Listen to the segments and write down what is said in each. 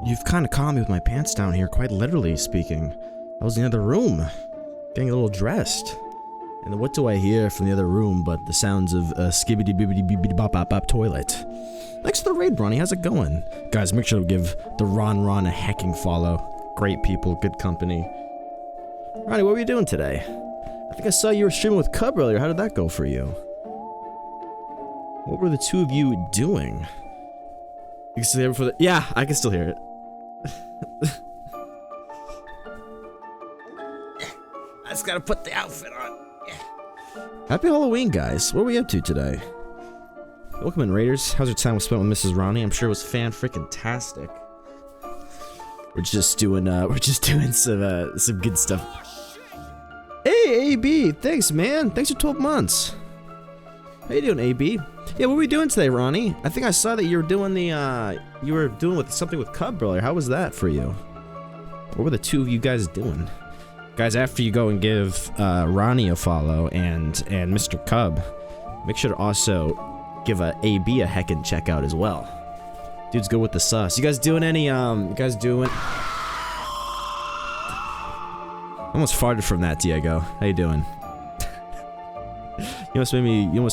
You've kind of caught me with my pants down here, quite literally speaking. I was in the other room, getting a little dressed. And what do I hear from the other room but the sounds of a skibbity-bibbity-bibbity-bop-bop-bop toilet? Thanks for the raid, Ronnie. How's it going? Guys, make sure to give the Ron a hecking follow. Great people, good company. Ronnie, what were you doing today? I think I saw you were streaming with Cub earlier. How did that go for you? What were the two of you doing? You can still hear it for the— yeah, I can still hear it. I just gotta put the outfit on. Yeah. Happy Halloween, guys. What are we up to today? Welcome in, Raiders. How's your time spent with Mrs. Ronnie? I'm sure it was fan-freaking-tastic. We're just doing some good stuff. Hey, AB, thanks, man. Thanks for 12 months. How you doing, AB? Yeah, what were we doing today, Ronnie? I think I saw that you were doing something with Cub earlier. How was that for you? What were the two of you guys doing? Guys, after you go and give Ronnie a follow and Mr. Cub, make sure to also give AB a heckin' check out as well. Dude's good with the sus. You guys doing any, you guys doing... Almost farted from that, Diego. How you doing? you almost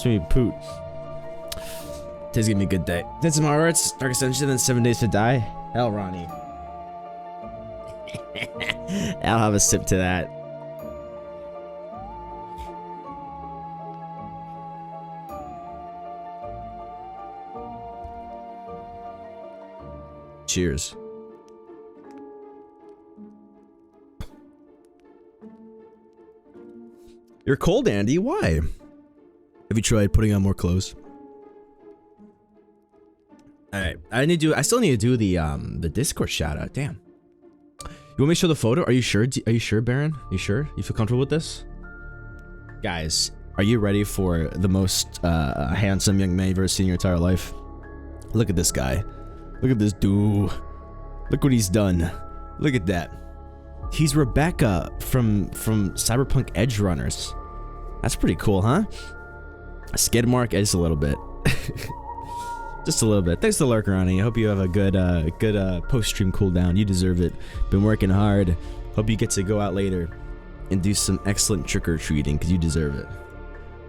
made me poot. Today's gonna be a good day. Did some hard arts, Dark Ascension, then 7 Days to Die. Hell, Ronnie. I'll have a sip to that. Cheers. You're cold, Andy. Why? Have you tried putting on more clothes? All right, I still need to do the Discord shout out. Damn. You want me to show the photo? Are you sure? Are you sure, Baron? You sure? You feel comfortable with this? Guys, are you ready for the most handsome young man you've ever seen in your entire life? Look at this guy. Look at this dude. Look what he's done. Look at that. He's Rebecca from Cyberpunk Edge Runners. That's pretty cool, huh? Skid mark just a little bit. Just a little bit. Thanks to Lurker, Ronnie. I hope you have a good post-stream cooldown. You deserve it. Been working hard. Hope you get to go out later and do some excellent trick-or-treating, because you deserve it.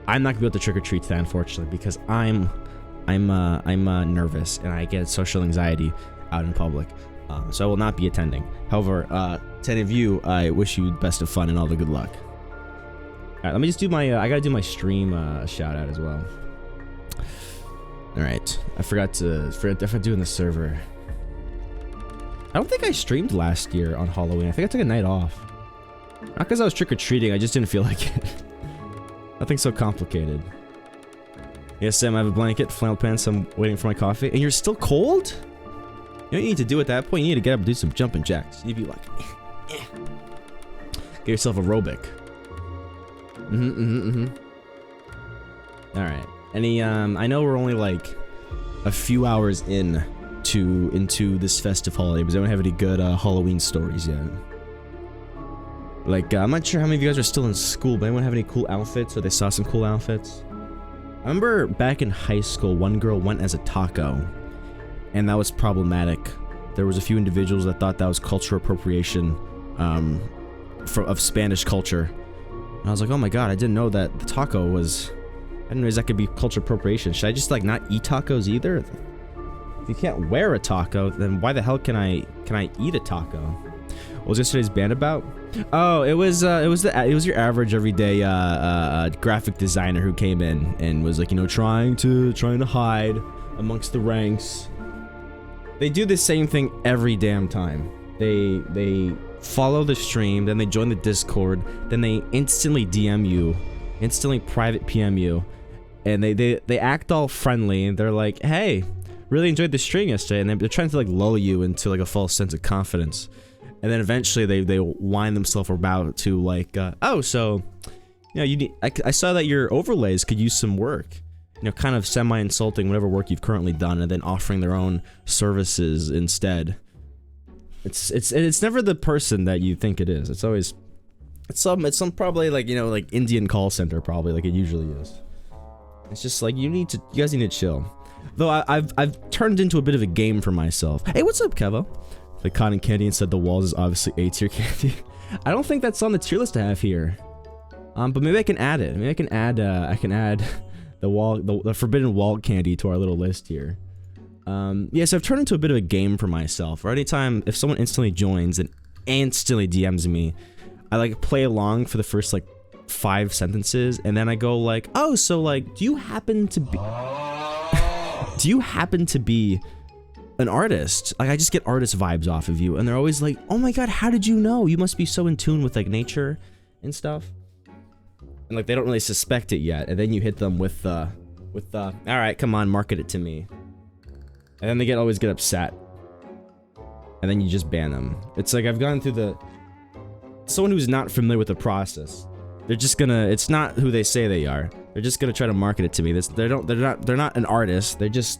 I'm not gonna be able to trick-or-treat today, unfortunately, because I'm nervous and I get social anxiety out in public. So I will not be attending. However, to any of you, I wish you the best of fun and all the good luck. All right, let me just do my, I gotta do my stream shout out as well. All right, I forgot doing the server. I don't think I streamed last year on Halloween. I think I took a night off. Not because I was trick-or-treating, I just didn't feel like it. Nothing so complicated. Yes, Sam, I have a blanket, flannel pants, I'm waiting for my coffee. And you're still cold? You know what you need to do at that point? You need to get up and do some jumping jacks. You need to be like, Get yourself aerobic. Alright. Any, I know we're only like a few hours into this festive holiday, but does anyone have any good Halloween stories yet? Like, I'm not sure how many of you guys are still in school, but anyone have any cool outfits, or they saw some cool outfits? I remember back in high school, one girl went as a taco, and that was problematic. There was a few individuals that thought that was cultural appropriation of Spanish culture. And I was like, oh my god, I didn't know that the taco was... I didn't realize that could be cultural appropriation. Should I just like not eat tacos either? If you can't wear a taco, then why the hell can I eat a taco? What was yesterday's band about? Oh, it was your average everyday graphic designer who came in and was like, you know, trying to hide amongst the ranks. They do the same thing every damn time. They follow the stream, then they join the Discord, then they instantly DM you, instantly private PM you, and they act all friendly, and they're like, hey, really enjoyed the stream yesterday, and they're trying to like lull you into like a false sense of confidence. And then eventually they wind themselves about to like, oh, so, you know, you need, I saw that your overlays could use some work. You know, kind of semi-insulting whatever work you've currently done, and then offering their own services instead. It's never the person that you think it is. It's always, it's some probably like, you know, like Indian call center probably, like it usually is. It's just like, you guys need to chill. Though I've turned into a bit of a game for myself. Hey, what's up, Kevo? Like cotton candy and said the walls is obviously A tier candy. I don't think that's on the tier list I have here. But maybe I can add it. Maybe I can add the forbidden wall candy to our little list here. Yeah, so I've turned into a bit of a game for myself. Or anytime if someone instantly joins and instantly DMs me, I like play along for the first like 5 sentences, and then I go like, oh, so like, do you happen to be an artist? Like, I just get artist vibes off of you, and they're always like, oh my god, how did you know? You must be so in tune with like nature and stuff. And like they don't really suspect it yet, and then you hit them with all right, come on, market it to me. And then they always get upset. And then you just ban them. It's like I've gone through someone who's not familiar with the process. They're just gonna, it's not who they say they are. They're just gonna try to market it to me. They're not an artist. They just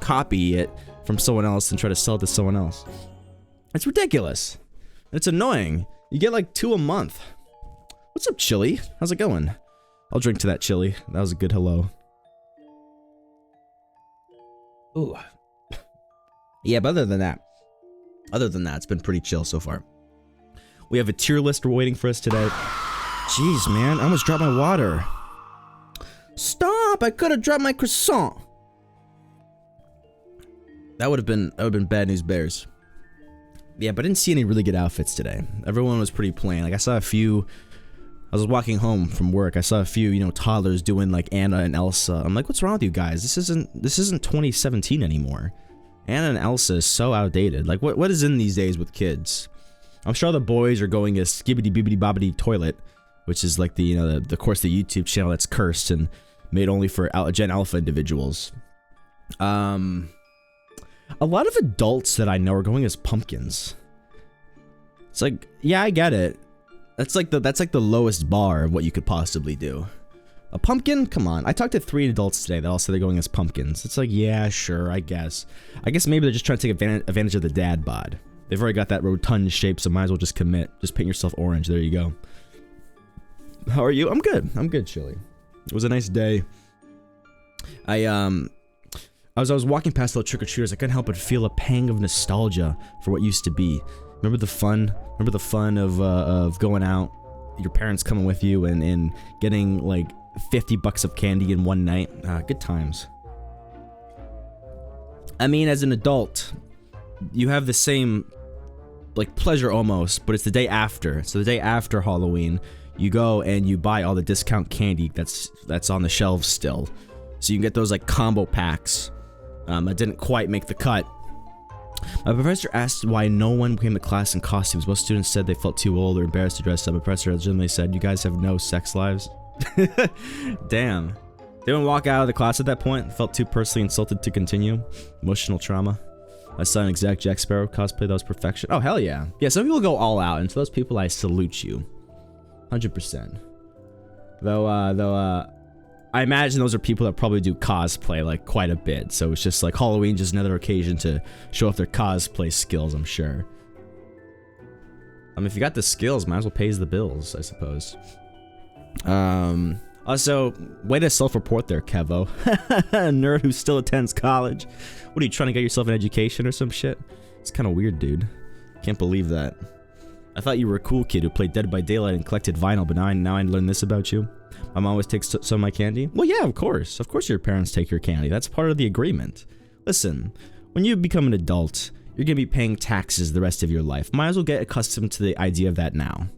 copy it from someone else and try to sell it to someone else. It's ridiculous. It's annoying. You get like 2 a month. What's up, Chili? How's it going? I'll drink to that, Chili. That was a good hello. Ooh. Yeah, but other than that, it's been pretty chill so far. We have a tier list waiting for us today. Jeez, man, I almost dropped my water. Stop! I could have dropped my croissant. That would have been bad news bears. Yeah, but I didn't see any really good outfits today. Everyone was pretty plain. Like, I saw a few. I was walking home from work. I saw a few, you know, toddlers doing like Anna and Elsa. I'm like, what's wrong with you guys? This isn't 2017 anymore. Anna and Elsa is so outdated. Like, what is in these days with kids? I'm sure the boys are going a skibbity bibbity bobbity toilet, which is like the, you know, the course the YouTube channel that's cursed and made only for Gen Alpha individuals. A lot of adults that I know are going as pumpkins. It's like, yeah, I get it. That's like the lowest bar of what you could possibly do. A pumpkin? Come on. I talked to 3 adults today that all said they're going as pumpkins. It's like, yeah, sure, I guess. I guess maybe they're just trying to take advantage of the dad bod. They've already got that rotund shape, so might as well just commit. Just paint yourself orange. There you go. How are you? I'm good. I'm good, Chili. It was a nice day. I was walking past the trick-or-treaters, I couldn't help but feel a pang of nostalgia for what used to be. Remember the fun? Remember the fun of going out, your parents coming with you, and getting like 50 bucks of candy in one night? Good times. I mean, as an adult, you have the same, like, pleasure almost, but it's the day after. So the day after Halloween, you go and you buy all the discount candy that's on the shelves still. So you can get those like combo packs. I didn't quite make the cut. My professor asked why no one came to class in costumes. Most students said they felt too old or embarrassed to dress up. My professor legitimately said, "You guys have no sex lives." Damn. They didn't walk out of the class at that point. Felt too personally insulted to continue. Emotional trauma. I saw an exact Jack Sparrow cosplay that was perfection. Oh, hell yeah. Yeah, some people go all out, and to those people, I salute you. 100%. Though, I imagine those are people that probably do cosplay, like, quite a bit. So it's just like Halloween, just another occasion to show off their cosplay skills, I'm sure. I mean, if you got the skills, might as well pay the bills, I suppose. Also, way to self-report there, Kevo. Nerd who still attends college. What are you, trying to get yourself an education or some shit? It's kind of weird, dude. Can't believe that. I thought you were a cool kid who played Dead by Daylight and collected vinyl, but now I learned this about you. My mom always takes some of my candy. Well, yeah, of course. Of course your parents take your candy. That's part of the agreement. Listen, when you become an adult, you're going to be paying taxes the rest of your life. Might as well get accustomed to the idea of that now.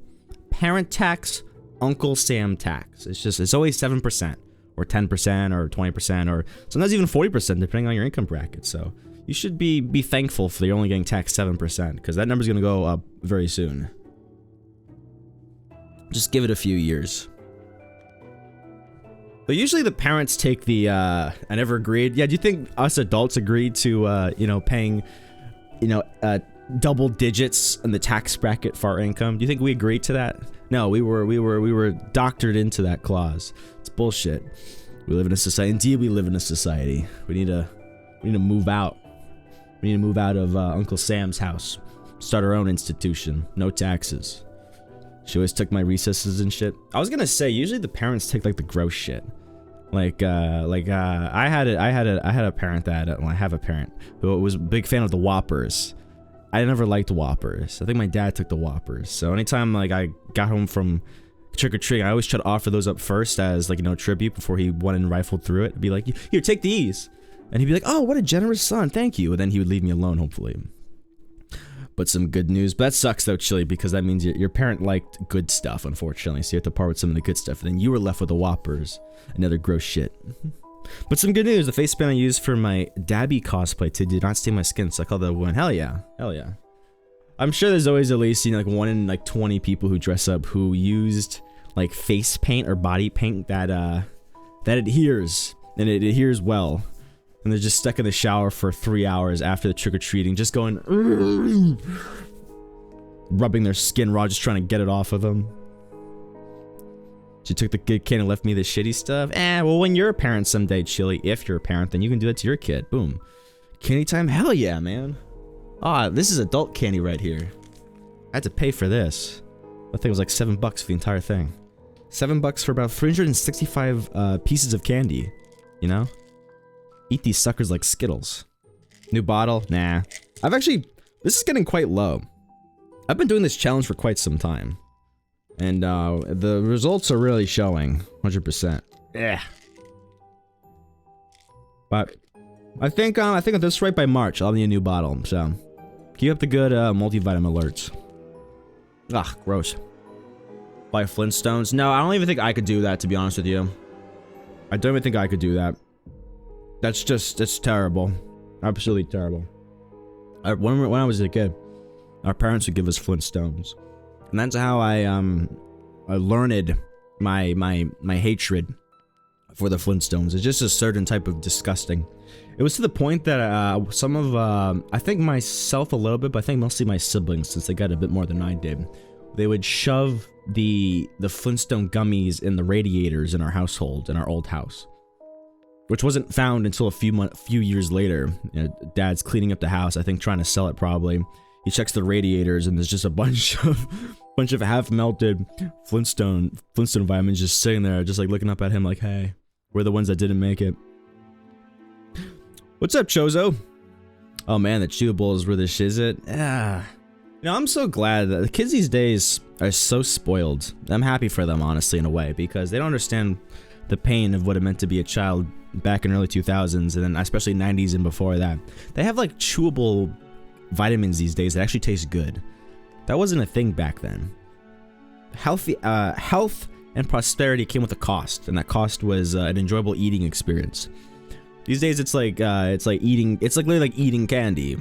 Parent tax, Uncle Sam tax. It's always 7% or 10% or 20% or sometimes even 40% depending on your income bracket. So you should be thankful for you're only getting taxed 7% because that number's going to go up very soon. Just give it a few years. But usually the parents take the, I never agreed. Yeah, do you think us adults agreed to, you know, paying, you know, double digits in the tax bracket for our income? Do you think we agreed to that? No, we were doctored into that clause. It's bullshit. We live in a society. Indeed, we live in a society. We need to move out. We need to move out of Uncle Sam's house. Start our own institution. No taxes. She always took my recesses and shit. I was gonna say, usually the parents take like the gross shit. I had a parent that, well, I have a parent who was a big fan of the Whoppers. I never liked Whoppers. I think my dad took the Whoppers. So anytime like I got home from trick-or-treating, I always try to offer those up first as like, you know, tribute before he went and rifled through it. I'd be like, here, take these. And he'd be like, oh, what a generous son, thank you. And then he would leave me alone, hopefully. But some good news. But that sucks though, Chili, because that means your parent liked good stuff, unfortunately. So you have to part with some of the good stuff. And then you were left with the Whoppers. Another gross shit. But some good news. The face paint I used for my Dabby cosplay did not stain my skin. So I call that one. Hell yeah. Hell yeah. I'm sure there's always at least, you know, like 1 in like 20 people who dress up who used like face paint or body paint that adheres. And it adheres well. And they're just stuck in the shower for 3 hours after the trick-or-treating, just going, rubbing their skin raw, just trying to get it off of them. She took the good kid and left me the shitty stuff. Well, when you're a parent someday, Chili, if you're a parent, then you can do that to your kid. Boom. Candy time? Hell yeah, man. Ah, this is adult candy right here. I had to pay for this. I think it was like $7 for the entire thing. $7 for about 365 pieces of candy, you know? Eat these suckers like Skittles. New bottle? Nah. This is getting quite low. I've been doing this challenge for quite some time. And the results are really showing, 100%. Yeah. But I think at this rate by March, I'll need a new bottle. So keep up the good multivitamin alerts. Ugh, gross. Buy Flintstones? No, I don't even think I could do that, to be honest with you. I don't even think I could do that. That's terrible. Absolutely terrible. When I was a kid, our parents would give us Flintstones. And that's how I learned my hatred for the Flintstones. It's just a certain type of disgusting. It was to the point that some of, I think myself a little bit, but I think mostly my siblings, since they got a bit more than I did, they would shove the Flintstone gummies in the radiators in our household, in our old house. Which wasn't found until a few years later. You know, Dad's cleaning up the house, I think trying to sell it probably. He checks the radiators and there's just a bunch of half-melted Flintstone vitamins just sitting there, just like looking up at him like, hey, we're the ones that didn't make it. What's up, Chozo? Oh man, the chewables were the shizit. Yeah. You know, I'm so glad that the kids these days are so spoiled. I'm happy for them, honestly, in a way, because they don't understand the pain of what it meant to be a child back in early 2000s, and then especially 90s and before that. They have like chewable vitamins these days that actually taste good. That wasn't a thing back then. Health and prosperity came with a cost, and that cost was an enjoyable eating experience. These days, it's like literally like eating candy.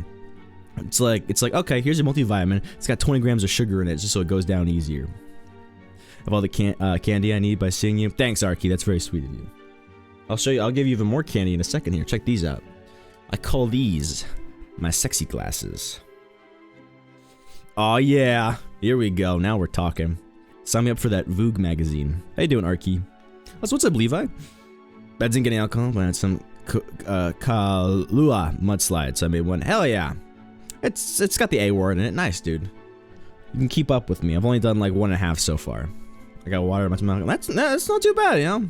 It's like okay, here's your multivitamin. It's got 20 grams of sugar in it, just so it goes down easier. Of all the candy I need by seeing you. Thanks, Arky. That's very sweet of you. I'll show you. I'll give you even more candy in a second here. Check these out. I call these my sexy glasses. Oh yeah, here we go. Now we're talking. Sign me up for that Vogue magazine. How you doing, Arky? What's up, Levi? Beds and getting alcohol, but I had some Kahlua mudslide, so I made one. Hell yeah. It's got the A word in it. Nice, dude. You can keep up with me. I've only done like 1.5 so far. I got water in my mouth. That's not too bad, you know?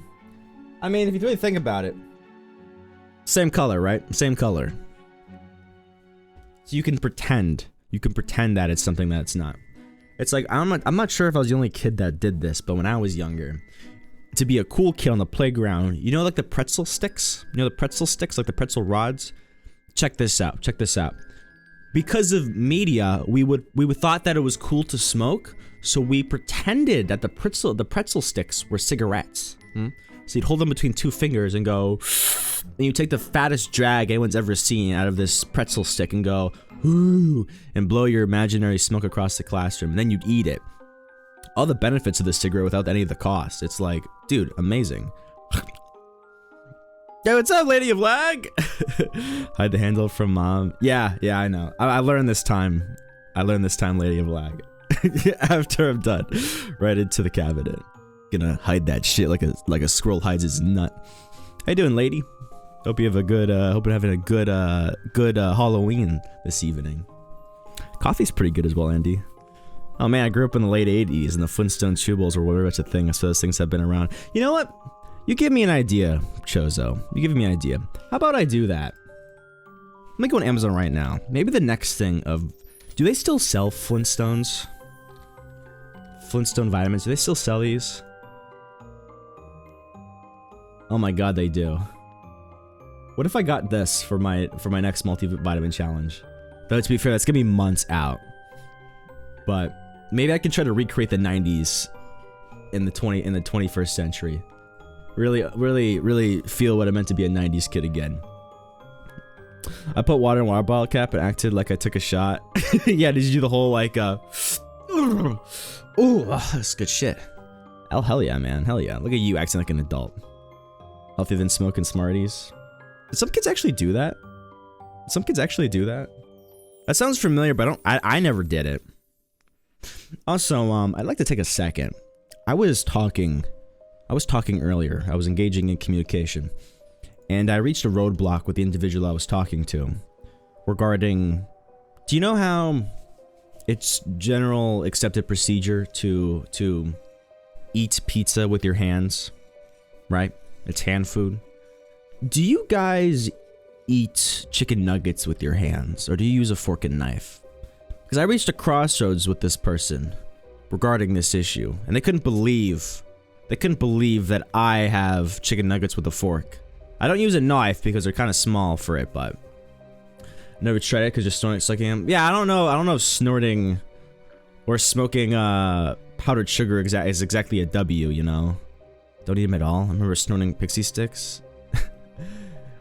I mean, if you really think about it. Same color, right? Same color. So you can pretend. You can pretend that it's something that it's not. It's like, I'm not sure if I was the only kid that did this, but when I was younger, to be a cool kid on the playground, you know, like the pretzel sticks? You know the pretzel sticks, like the pretzel rods? Check this out. Check this out. Because of media, we would thought that it was cool to smoke, so we pretended that the pretzel sticks were cigarettes. So you'd hold them between 2 fingers and go, and you take the fattest drag anyone's ever seen out of this pretzel stick and go, ooh, and blow your imaginary smoke across the classroom, and then you'd eat it. All the benefits of the cigarette without any of the cost. It's like, dude, amazing. Yo, what's up, Lady of Lag? Hide the handle from mom. Yeah, I know. I learned this time. Lady of Lag. After I'm done, right into the cabinet. Gonna hide that shit like a squirrel hides its nut. How you doing, lady? Hope you have a good. Hope you're having a good Halloween this evening. Coffee's pretty good as well, Andy. Oh man, I grew up in the late 80s, and the Flintstone chewables were very much a thing. So those things have been around. You know what? You give me an idea, Chozo. You give me an idea. How about I do that? Let me go on Amazon right now. Maybe the next thing of... Do they still sell Flintstones? Flintstone vitamins. Do they still sell these? Oh my god, they do. What if I got this for my next multivitamin challenge? Though to be fair, that's gonna be months out. But maybe I can try to recreate the 90s in the 21st century. Really feel what it meant to be a 90s kid again. I put water in a water bottle cap and acted like I took a shot. Yeah, did you do the whole like ooh, that's good shit. Oh hell yeah, man, hell yeah. Look at you acting like an adult. Healthier than smoking Smarties. Did some kids actually do that? That sounds familiar, but I never did it. Also, I'd like to take a second. I was talking earlier. I was engaging in communication, and I reached a roadblock with the individual I was talking to regarding, do you know how it's general accepted procedure to eat pizza with your hands, right? It's hand food. Do you guys eat chicken nuggets with your hands, or do you use a fork and knife? Because I reached a crossroads with this person regarding this issue, and they couldn't believe that I have chicken nuggets with a fork. I don't use a knife because they're kind of small for it, but never tried it because you're sucking them. Yeah, I don't know if snorting or smoking powdered sugar is exactly a W, you know? Don't eat them at all. I remember snorting pixie sticks.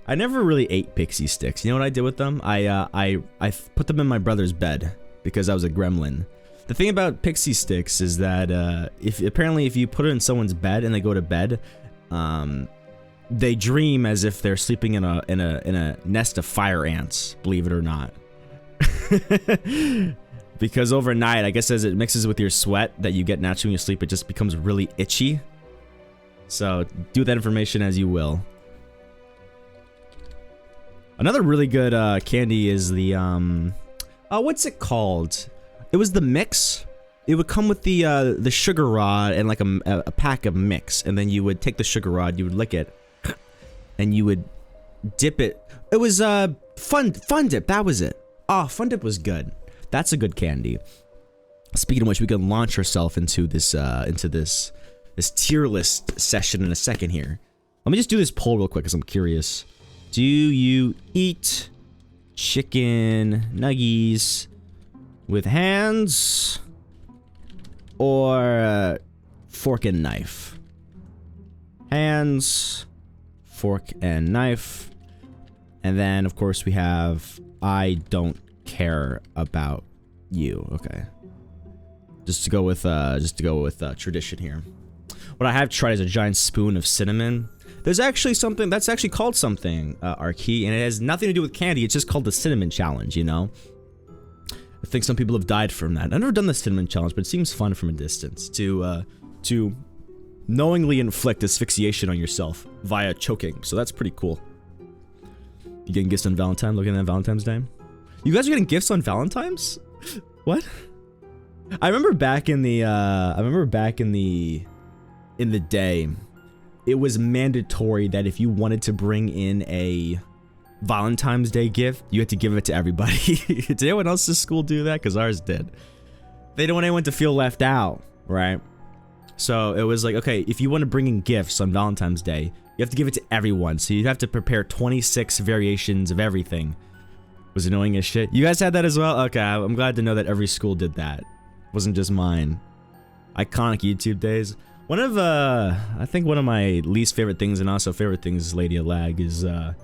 I never really ate pixie sticks. You know what I did with them? I put them in my brother's bed because I was a gremlin. The thing about pixie sticks is that if you put it in someone's bed and they go to bed, they dream as if they're sleeping in a nest of fire ants. Believe it or not. Because overnight, I guess as it mixes with your sweat that you get naturally when you sleep, it just becomes really itchy. So do with that information as you will. Another really good candy is the what's it called? It was the mix. It would come with the sugar rod and like a pack of mix, and then you would take the sugar rod, you would lick it, and you would dip it. It was Fun Dip. That was it. Oh, Fun Dip was good. That's a good candy. Speaking of which, we can launch ourselves into this tier list session in a second here. Let me just do this poll real quick because I'm curious. Do you eat chicken nuggies with hands or fork and knife? Hands, fork and knife. And then of course we have I don't care about you. Okay. Just to go with tradition here. What I have tried is a giant spoon of cinnamon. There's actually something that's actually called something, Arkey, and it has nothing to do with candy. It's just called the cinnamon challenge, you know? I think some people have died from that. I've never done the cinnamon challenge, but it seems fun from a distance to knowingly inflict asphyxiation on yourself via choking. So that's pretty cool. You getting gifts on Valentine's? Looking at Valentine's Day? You guys are getting gifts on Valentine's? What? I remember back in the day, it was mandatory that if you wanted to bring in a Valentine's Day gift, you had to give it to everybody. Did anyone else's school do that? Because ours did. They don't want anyone to feel left out, right? So it was like, okay, if you want to bring in gifts on Valentine's Day, you have to give it to everyone. So you'd have to prepare 26 variations of everything. It was annoying as shit. You guys had that as well? Okay, I'm glad to know that every school did that. It wasn't just mine. Iconic YouTube days. I think one of my least favorite things and also favorite things, Lady of Lag, is, you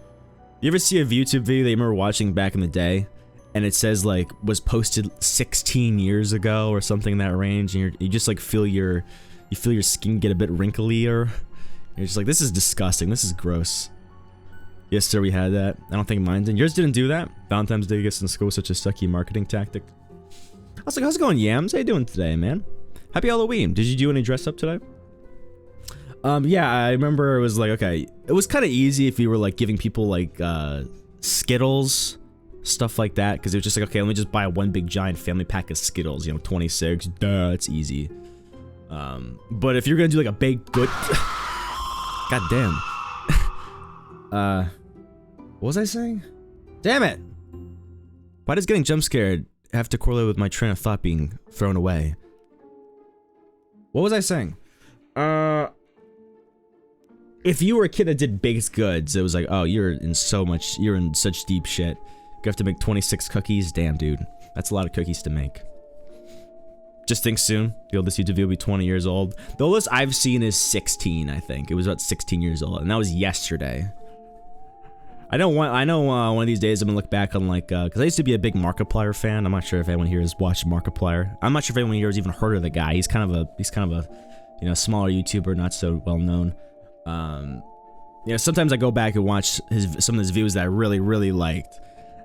ever see a YouTube video that you remember watching back in the day, and it says, like, was posted 16 years ago or something in that range, and you just, like, feel your skin get a bit wrinklier. You're just like, this is disgusting, this is gross. Yes, sir, we had that. I don't think mine did. Yours didn't do that? Valentine's Day gifts in school was such a sucky marketing tactic. I was like, how's it going, Yams? How you doing today, man? Happy Halloween. Did you do any dress up today? Yeah, I remember it was like, okay, it was kind of easy if you were like giving people like Skittles, stuff like that, because it was just like, okay, let me just buy one big giant family pack of Skittles, you know, 26, duh, it's easy. But if you're gonna do like a big good, god damn, what was I saying? Damn it! Why does getting jump scared have to correlate with my train of thought being thrown away? What was I saying? If you were a kid that did baked goods, it was like, oh, you're in such deep shit. You have to make 26 cookies? Damn, dude. That's a lot of cookies to make. Just think soon, the oldest YouTube video will be 20 years old. The oldest I've seen is 16, I think. It was about 16 years old, and that was yesterday. I know one of these days I'm gonna look back on like, cause I used to be a big Markiplier fan. I'm not sure if anyone here has watched Markiplier. I'm not sure if anyone here has even heard of the guy. He's kind of a, you know, smaller YouTuber, not so well known. You know, sometimes I go back and watch some of his videos that I really, really liked.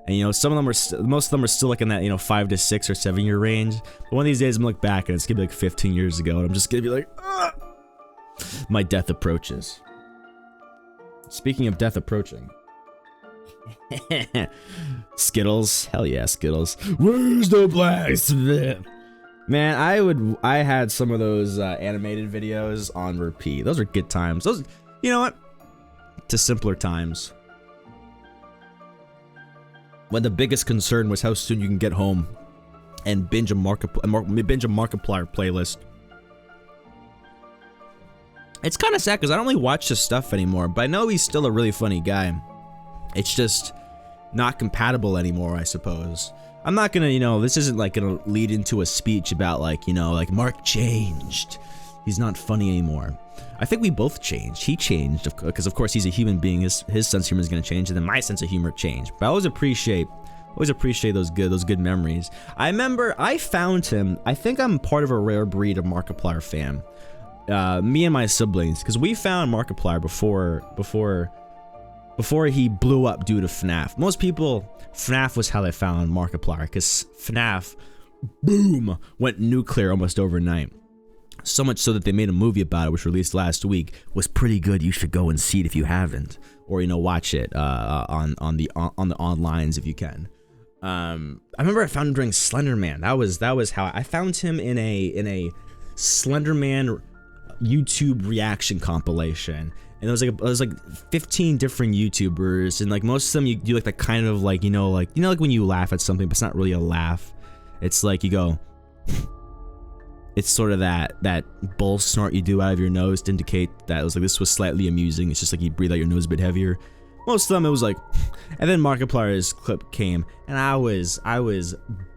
And you know, most of them are still like in that, you know, 5 to 6 or 7 year range. But one of these days I'm gonna look back and it's gonna be like 15 years ago, and I'm just gonna be like, ugh! My death approaches. Speaking of death approaching. Skittles, hell yeah, Skittles. Where's the blacksmith? Man, I had some of those animated videos on repeat. Those are good times. Those, you know what? To simpler times. when the biggest concern was how soon you can get home and binge a Markiplier playlist. It's kind of sad because I don't really watch his stuff anymore, but I know he's still a really funny guy. It's just not compatible anymore, I suppose. I'm not gonna, you know, this isn't like gonna lead into a speech about like, you know, like Mark changed. He's not funny anymore. I think we both changed. He changed because of course he's a human being. His sense of humor is gonna change, and then my sense of humor changed. But I always appreciate those good memories. I remember I found him. I think I'm part of a rare breed of Markiplier fan. Me and my siblings, because we found Markiplier before he blew up due to FNAF. Most people, FNAF was how they found Markiplier, because FNAF, boom, went nuclear almost overnight. So much so that they made a movie about it, which released last week. Was pretty good. You should go and see it if you haven't, or you know, watch it on the onlines if you can. I remember I found him during Slenderman. That was how I found him in a Slenderman YouTube reaction compilation, and it was like 15 different YouTubers, and like most of them you do like the kind of like you know like when you laugh at something but it's not really a laugh. It's like you go it's sort of that bull snort you do out of your nose to indicate that it was like this was slightly amusing. It's just like you breathe out your nose a bit heavier. Most of them it was like, and then Markiplier's clip came and I was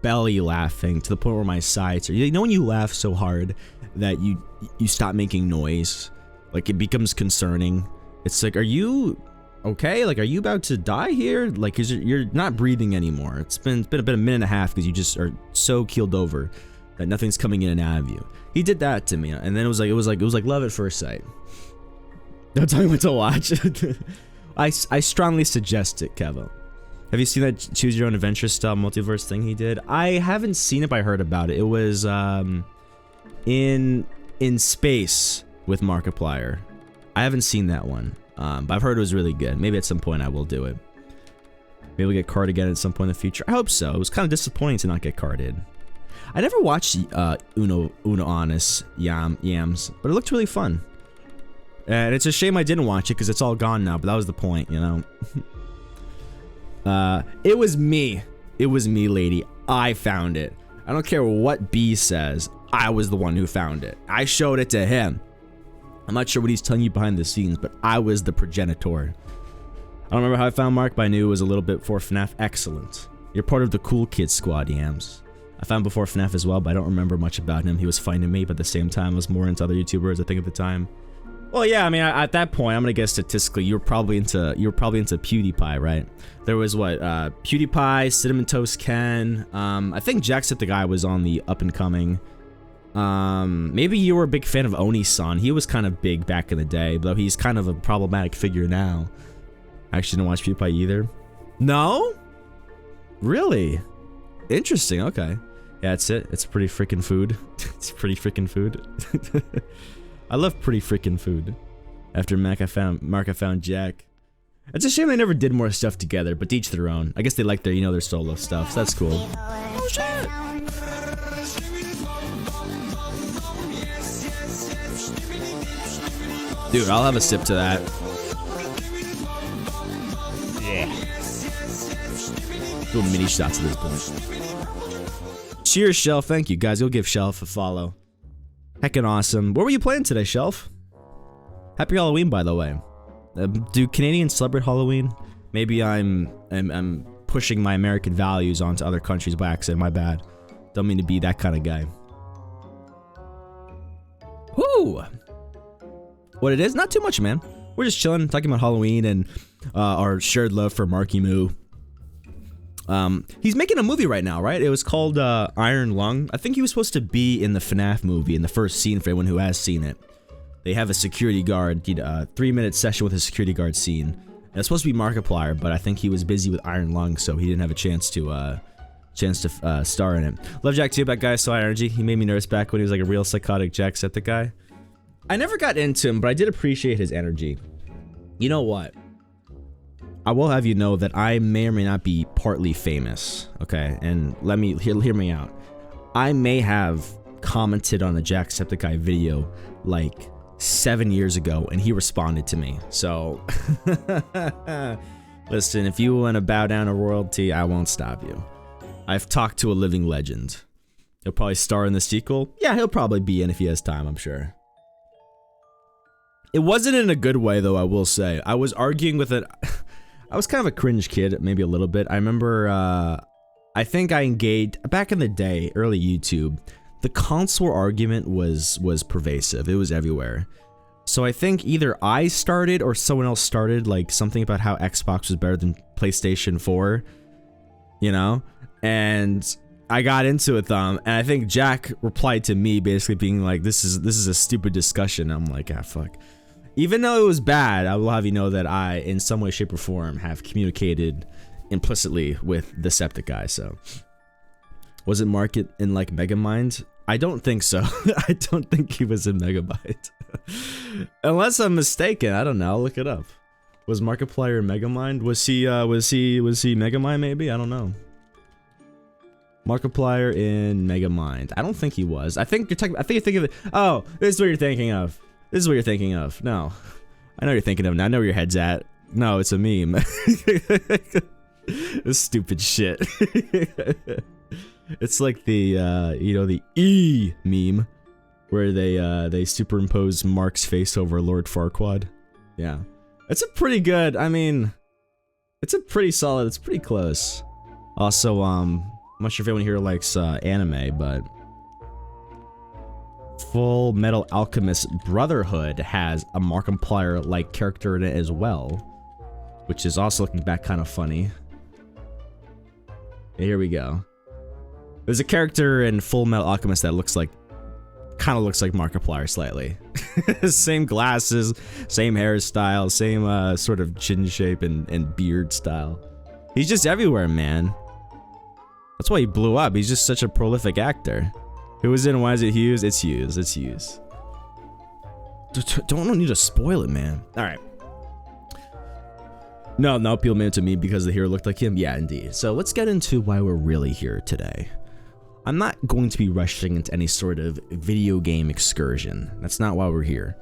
belly laughing to the point where my sides are, you know when you laugh so hard that you stop making noise, like it becomes concerning. It's like, are you okay? Like, are you about to die here? Like, 'cause you're not breathing anymore. It's been about a minute and a half because you just are so keeled over that nothing's coming in and out of you. He did that to me, and then it was like love at first sight. Don't tell me what to watch. I strongly suggest it, Kevo. Have you seen that Choose Your Own Adventure style multiverse thing he did? I haven't seen it, but I heard about it. It was in space with Markiplier. I haven't seen that one, but I've heard it was really good. Maybe at some point I will do it. Maybe we'll get carded again at some point in the future. I hope so. It was kind of disappointing to not get carded. I never watched Uno Honest Yams, but it looked really fun. And it's a shame I didn't watch it because it's all gone now, but that was the point, you know? It was me. It was me, lady. I found it. I don't care what B says. I was the one who found it. I showed it to him. I'm not sure what he's telling you behind the scenes, but I was the progenitor. I don't remember how I found Mark, but I knew it was a little bit before FNAF. Excellent. You're part of the cool kids squad, Yams. I found him before FNAF as well, but I don't remember much about him. He was finding me, but at the same time, I was more into other YouTubers, I think, at the time. Well, yeah, I mean, at that point, I'm gonna guess statistically, you were probably into PewDiePie, right? There was what, PewDiePie, Cinnamon Toast Ken. I think Jacksepticeye was on the up and coming. Maybe you were a big fan of Oni-san. He was kind of big back in the day, though he's kind of a problematic figure now. I actually didn't watch PewDiePie either. No? Really? Interesting, okay. Yeah, that's it. It's pretty freaking food. It's pretty freaking food. I love pretty freaking food. After Mark, I found Jack. It's a shame they never did more stuff together, but to each their own. I guess they like their, you know, their solo stuff, so that's cool. Oh shit! Dude, I'll have a sip to that. Yeah. Little mini shots at this point. Cheers, Shelf. Thank you, guys. You'll give Shelf a follow. Heckin' awesome. What were you playing today, Shelf? Happy Halloween, by the way. Do Canadians celebrate Halloween? Maybe I'm pushing my American values onto other countries by accident. My bad. Don't mean to be that kind of guy. Woo! What it is? Not too much, man. We're just chilling, talking about Halloween and our shared love for Marky Moo. He's making a movie right now, right? It was called Iron Lung. I think he was supposed to be in the FNAF movie in the first scene for anyone who has seen it. They have a security guard, 3-minute session with a security guard scene. And it's supposed to be Markiplier, but I think he was busy with Iron Lung, so he didn't have a chance to star in it. Love Jack too, that guy, so high energy. He made me nervous back when he was like a real psychotic Jacksepticeye. I never got into him, but I did appreciate his energy. You know what? I will have you know that I may or may not be partly famous, okay? And let me hear me out. I may have commented on a Jacksepticeye video like 7 years ago, and he responded to me. So Listen, if you want to bow down to royalty, I won't stop you. I've talked to a living legend. He'll probably star in the sequel. Yeah, he'll probably be in if he has time, I'm sure. It wasn't in a good way, though, I will say. I was arguing with it. I was kind of a cringe kid, maybe a little bit. I remember, I think I engaged, back in the day, early YouTube, the console argument was pervasive. It was everywhere. So I think either I started or someone else started, like, something about how Xbox was better than PlayStation 4, you know? And I got into it, and I think Jack replied to me basically being like, this is a stupid discussion. I'm like, ah, fuck. Even though it was bad, I will have you know that I, in some way, shape, or form, have communicated implicitly with the Septic guy, so. Was it Market in, like, Megamind? I don't think so. I don't think he was in Megabyte. Unless I'm mistaken, I don't know, I'll look it up. Was Markiplier in Megamind? Was he Megamind maybe? I don't know. Markiplier in Megamind. I don't think he was. I think you're thinking of, oh, this is what you're thinking of. This is what you're thinking of. No. I know you're thinking of now. I know where your head's at. No, it's a meme. This stupid shit. It's like the, you know, the E meme, where they superimpose Mark's face over Lord Farquaad. Yeah. It's a pretty good, I mean, it's a pretty solid, it's pretty close. Also, I'm not sure if anyone here likes anime, but Full Metal Alchemist Brotherhood has a Markiplier-like character in it as well, which is also looking back kind of funny. Here we go. There's a character in Full Metal Alchemist that kind of looks like Markiplier slightly. Same glasses, same hairstyle, same sort of chin shape and beard style. He's just everywhere, man. That's why he blew up. He's just such a prolific actor. Who was in Why Is It Hughes? It's Hughes. It's Hughes. Don't need to spoil it, man. All right. No, people made it to me because the hero looked like him. Yeah, indeed. So let's get into why we're really here today. I'm not going to be rushing into any sort of video game excursion. That's not why we're here.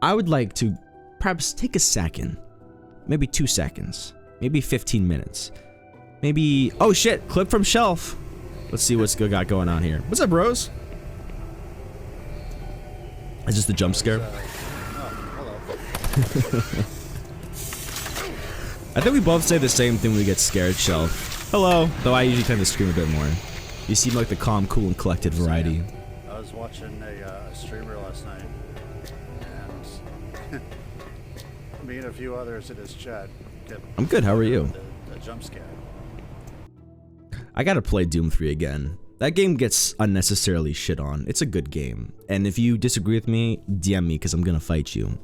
I would like to perhaps take a second, maybe 2 seconds, maybe 15 minutes, maybe, oh shit, clip from shelf. Let's see what's got going on here. What's up, bros? Is this the jump scare? I think we both say the same thing when we get scared, Shelf. Hello, though I usually tend to scream a bit more. You seem like the calm, cool, and collected variety. I was watching a streamer last night, and me and a few others in his chat get. I'm good. How are you? The jump scare. I gotta play Doom 3 again. That game gets unnecessarily shit on. It's a good game, and if you disagree with me, DM me because I'm gonna fight you.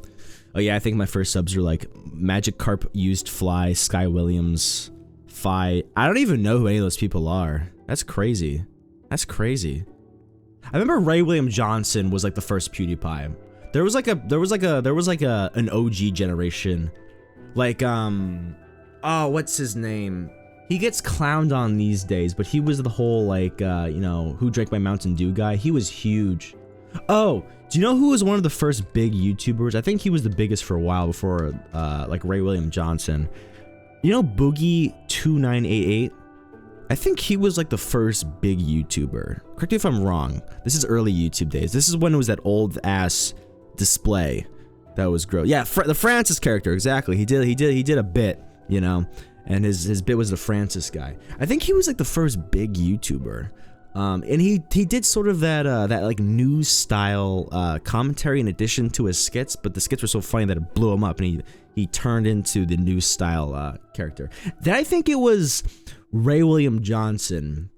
Oh yeah, I think my first subs are like Magic Carp, Used Fly, Sky Williams, Fi. I don't even know who any of those people are. That's crazy. That's crazy. I remember Ray William Johnson was like the first PewDiePie. There was like an OG generation. Like oh, what's his name? He gets clowned on these days, but he was the whole like you know, Who Drank My Mountain Dew guy. He was huge. Oh, do you know who was one of the first big YouTubers? I think he was the biggest for a while before like Ray William Johnson. You know Boogie2988? I think he was like the first big YouTuber. Correct me if I'm wrong. This is early YouTube days. This is when it was that old ass display that was gross. Yeah, the Francis character, exactly. He did a bit, you know, and his bit was the Francis guy. I think he was like the first big YouTuber. And he did sort of that like news style commentary in addition to his skits, but the skits were so funny that it blew him up, and he turned into the news style character. Then I think it was Ray William Johnson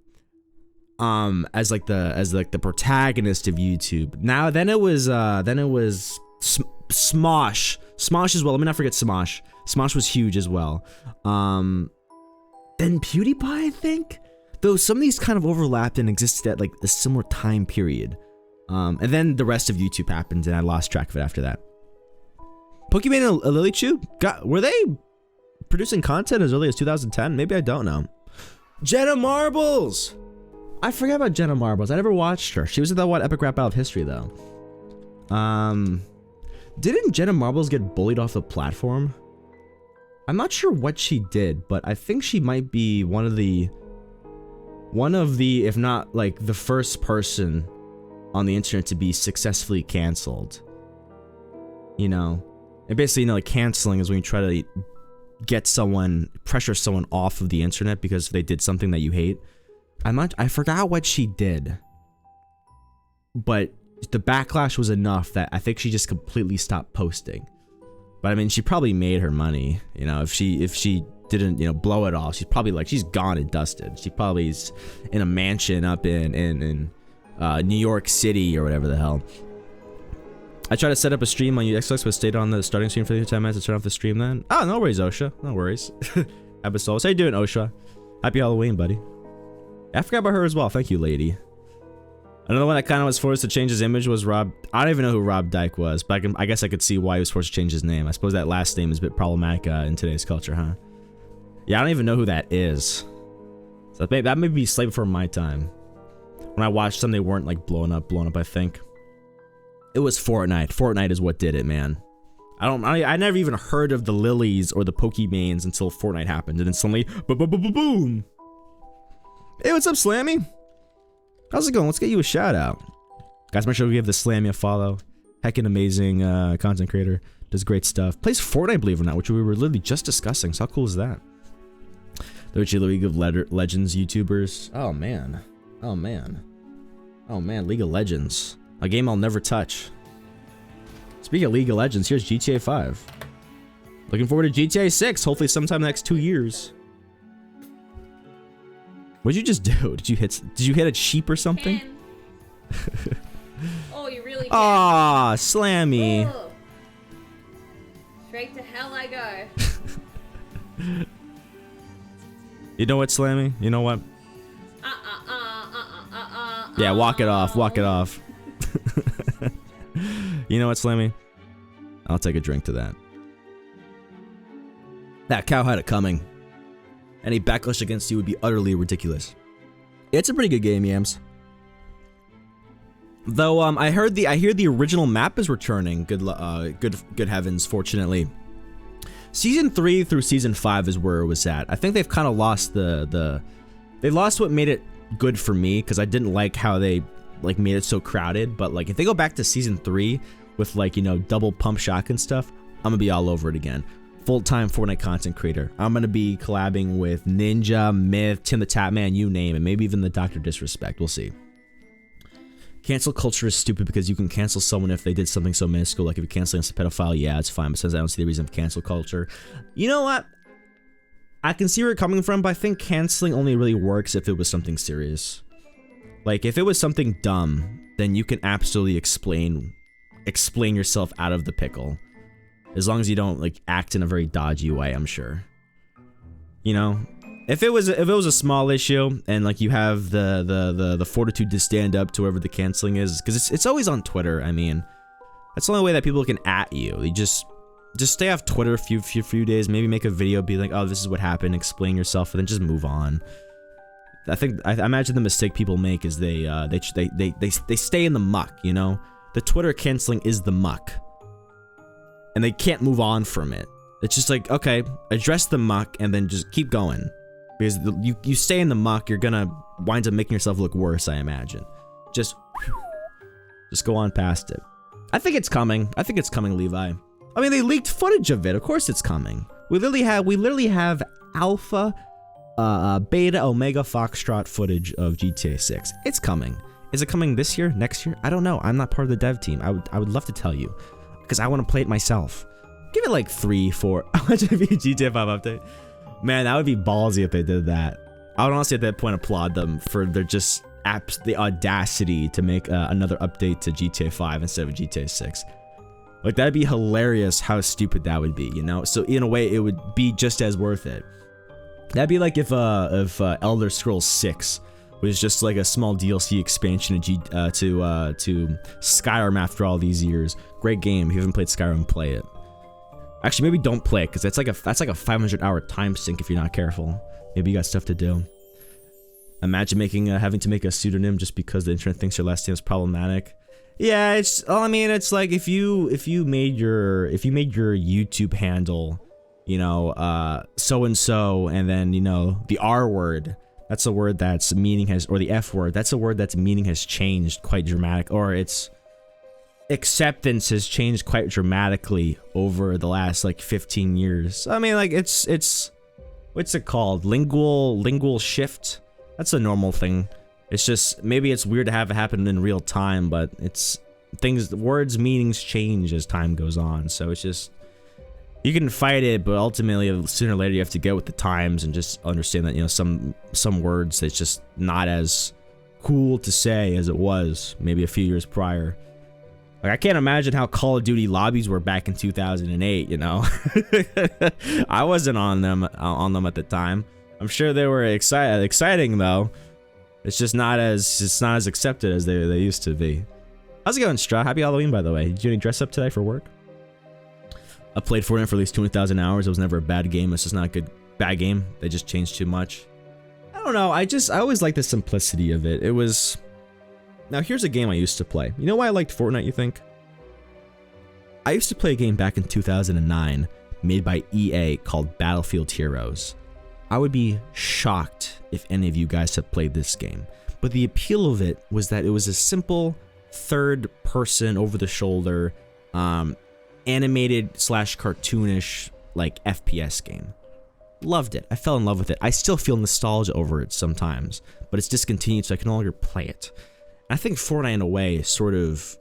as like the protagonist of YouTube. Then it was Smosh. Smosh as well. Let me not forget Smosh. Smosh was huge as well. Then PewDiePie, I think. Though some of these kind of overlapped and existed at like a similar time period. And then the rest of YouTube happened and I lost track of it after that. Pokemon and Lilychu? Were they producing content as early as 2010? Maybe, I don't know. Jenna Marbles! I forgot about Jenna Marbles. I never watched her. She was in that one Epic Rap Battle of History though. Didn't Jenna Marbles get bullied off the platform? I'm not sure what she did, but I think she might be one of the, if not like the first person on the internet to be successfully canceled. You know, and basically, you know, like canceling is when you try to get someone, pressure someone off of the internet because they did something that you hate. I forgot what she did, but the backlash was enough that I think she just completely stopped posting. But I mean, she probably made her money, you know, if she didn't, you know, blow it all, she's probably like, she's gone and dusted. She probably is in a mansion up in New York City or whatever the hell. I tried to set up a stream on Xbox, but stayed on the starting screen for 10 minutes to turn off the stream then. Oh, no worries, Osha. No worries. Episodes. How you doing, Osha? Happy Halloween, buddy. I forgot about her as well. Thank you, lady. Another one that kind of was forced to change his image was Rob. I don't even know who Rob Dyke was, but I guess I could see why he was forced to change his name. I suppose that last name is a bit problematic in today's culture, huh? Yeah, I don't even know who that is. So that may be slightly before my time. When I watched them, they weren't like blown up, I think. It was Fortnite. Fortnite is what did it, man. I never even heard of the Lilies or the Pokebanes until Fortnite happened, and then suddenly, boom. Hey, what's up, Slammy? How's it going? Let's get you a shout out. Guys, make sure we give the Slammy a follow. Heckin' amazing content creator. Does great stuff. Plays Fortnite, believe it or not, which we were literally just discussing. So how cool is that? The League of Legends YouTubers. Oh man. League of Legends. A game I'll never touch. Speaking of League of Legends, here's GTA 5. Looking forward to GTA 6, hopefully sometime in the next 2 years. What'd you just do? Did you hit a sheep or something? Oh, you really can. Ah, Slammy. Ugh. Straight to hell I go. You know what, Slammy? You know what? Yeah, walk it off. Walk it off. You know what, Slammy? I'll take a drink to that. That cow had it coming. Any backlash against you would be utterly ridiculous. It's a pretty good game, Yams. Though I hear the original map is returning. Good heavens, fortunately. Season 3 through Season 5 is where it was at. I think they've kind of lost they lost what made it good for me, because I didn't like how they like made it so crowded. But like if they go back to Season 3 with like, you know, double pump shotgun stuff, I'm gonna be all over it again. Full-time Fortnite content creator. I'm gonna be collabing with Ninja, Myth, Tim the Tatman, you name it. Maybe even the Dr. Disrespect. We'll see. Cancel culture is stupid because you can cancel someone if they did something so minuscule. Like if you're canceling a pedophile, yeah, it's fine. But since I don't see the reason for cancel culture, you know what? I can see where you're coming from, but I think canceling only really works if it was something serious. Like if it was something dumb, then you can absolutely explain yourself out of the pickle. As long as you don't like act in a very dodgy way, I'm sure. You know, if it was a small issue and like you have the fortitude to stand up to whoever the canceling is, because it's always on Twitter. I mean, that's the only way that people can at you. You just stay off Twitter a few days. Maybe make a video, be like, oh, this is what happened. Explain yourself, and then just move on. I imagine the mistake people make is they stay in the muck. You know, the Twitter canceling is the muck. And they can't move on from it. It's just like, okay, address the muck and then just keep going. Because you stay in the muck, you're gonna wind up making yourself look worse, I imagine. Just go on past it. I think it's coming. I think it's coming, Levi. I mean, they leaked footage of it. Of course it's coming. We literally have alpha, beta, omega, foxtrot footage of GTA 6. It's coming. Is it coming this year? Next year? I don't know. I'm not part of the dev team. I would love to tell you. Because I want to play it myself. Give it like 3, 4. Imagine if a GTA 5 update. Man, that would be ballsy if they did that. I would honestly at that point applaud them for their just the audacity to make another update to GTA 5 instead of GTA 6. Like that'd be hilarious how stupid that would be, you know? So in a way, it would be just as worth it. That'd be like if Elder Scrolls 6 was just like a small DLC expansion to Skyrim after all these years. Great game. If you haven't played Skyrim, play it. Actually, maybe don't play it because that's like a 500-hour time sink if you're not careful. Maybe you got stuff to do. Imagine having to make a pseudonym just because the internet thinks your last name is problematic. Yeah, it's. Well, I mean, it's like if you made your YouTube handle you know, so and so, and then, you know, the R word. That's a word that's meaning has, or the F word. That's a word that's meaning has changed quite dramatic, or its acceptance has changed quite dramatically over the last like 15 years. I mean, like it's what's it called? Lingual shift. That's a normal thing. It's just maybe it's weird to have it happen in real time, but it's things, words meanings change as time goes on. So it's just, you can fight it, but ultimately sooner or later you have to get with the times and just understand that, you know, some words it's just not as cool to say as it was maybe a few years prior. Like, I can't imagine how Call of Duty lobbies were back in 2008, you know. I wasn't on them at the time. I'm sure they were exciting though. It's just not as accepted as they used to be. How's it going, Straw? Happy Halloween, by the way. Did you any dress up today for work? I played Fortnite for at least 200,000 hours. It was never a bad game. It's just not a bad game. They just changed too much. I don't know. I always liked the simplicity of it. It was... Now, here's a game I used to play. You know why I liked Fortnite, you think? I used to play a game back in 2009 made by EA called Battlefield Heroes. I would be shocked if any of you guys have played this game. But the appeal of it was that it was a simple third-person, over-the-shoulder, animated / cartoonish like FPS game. Loved it. I fell in love with it. I still feel nostalgia over it sometimes, but it's discontinued, so I can no longer play it. And I think Fortnite, in a way, sort of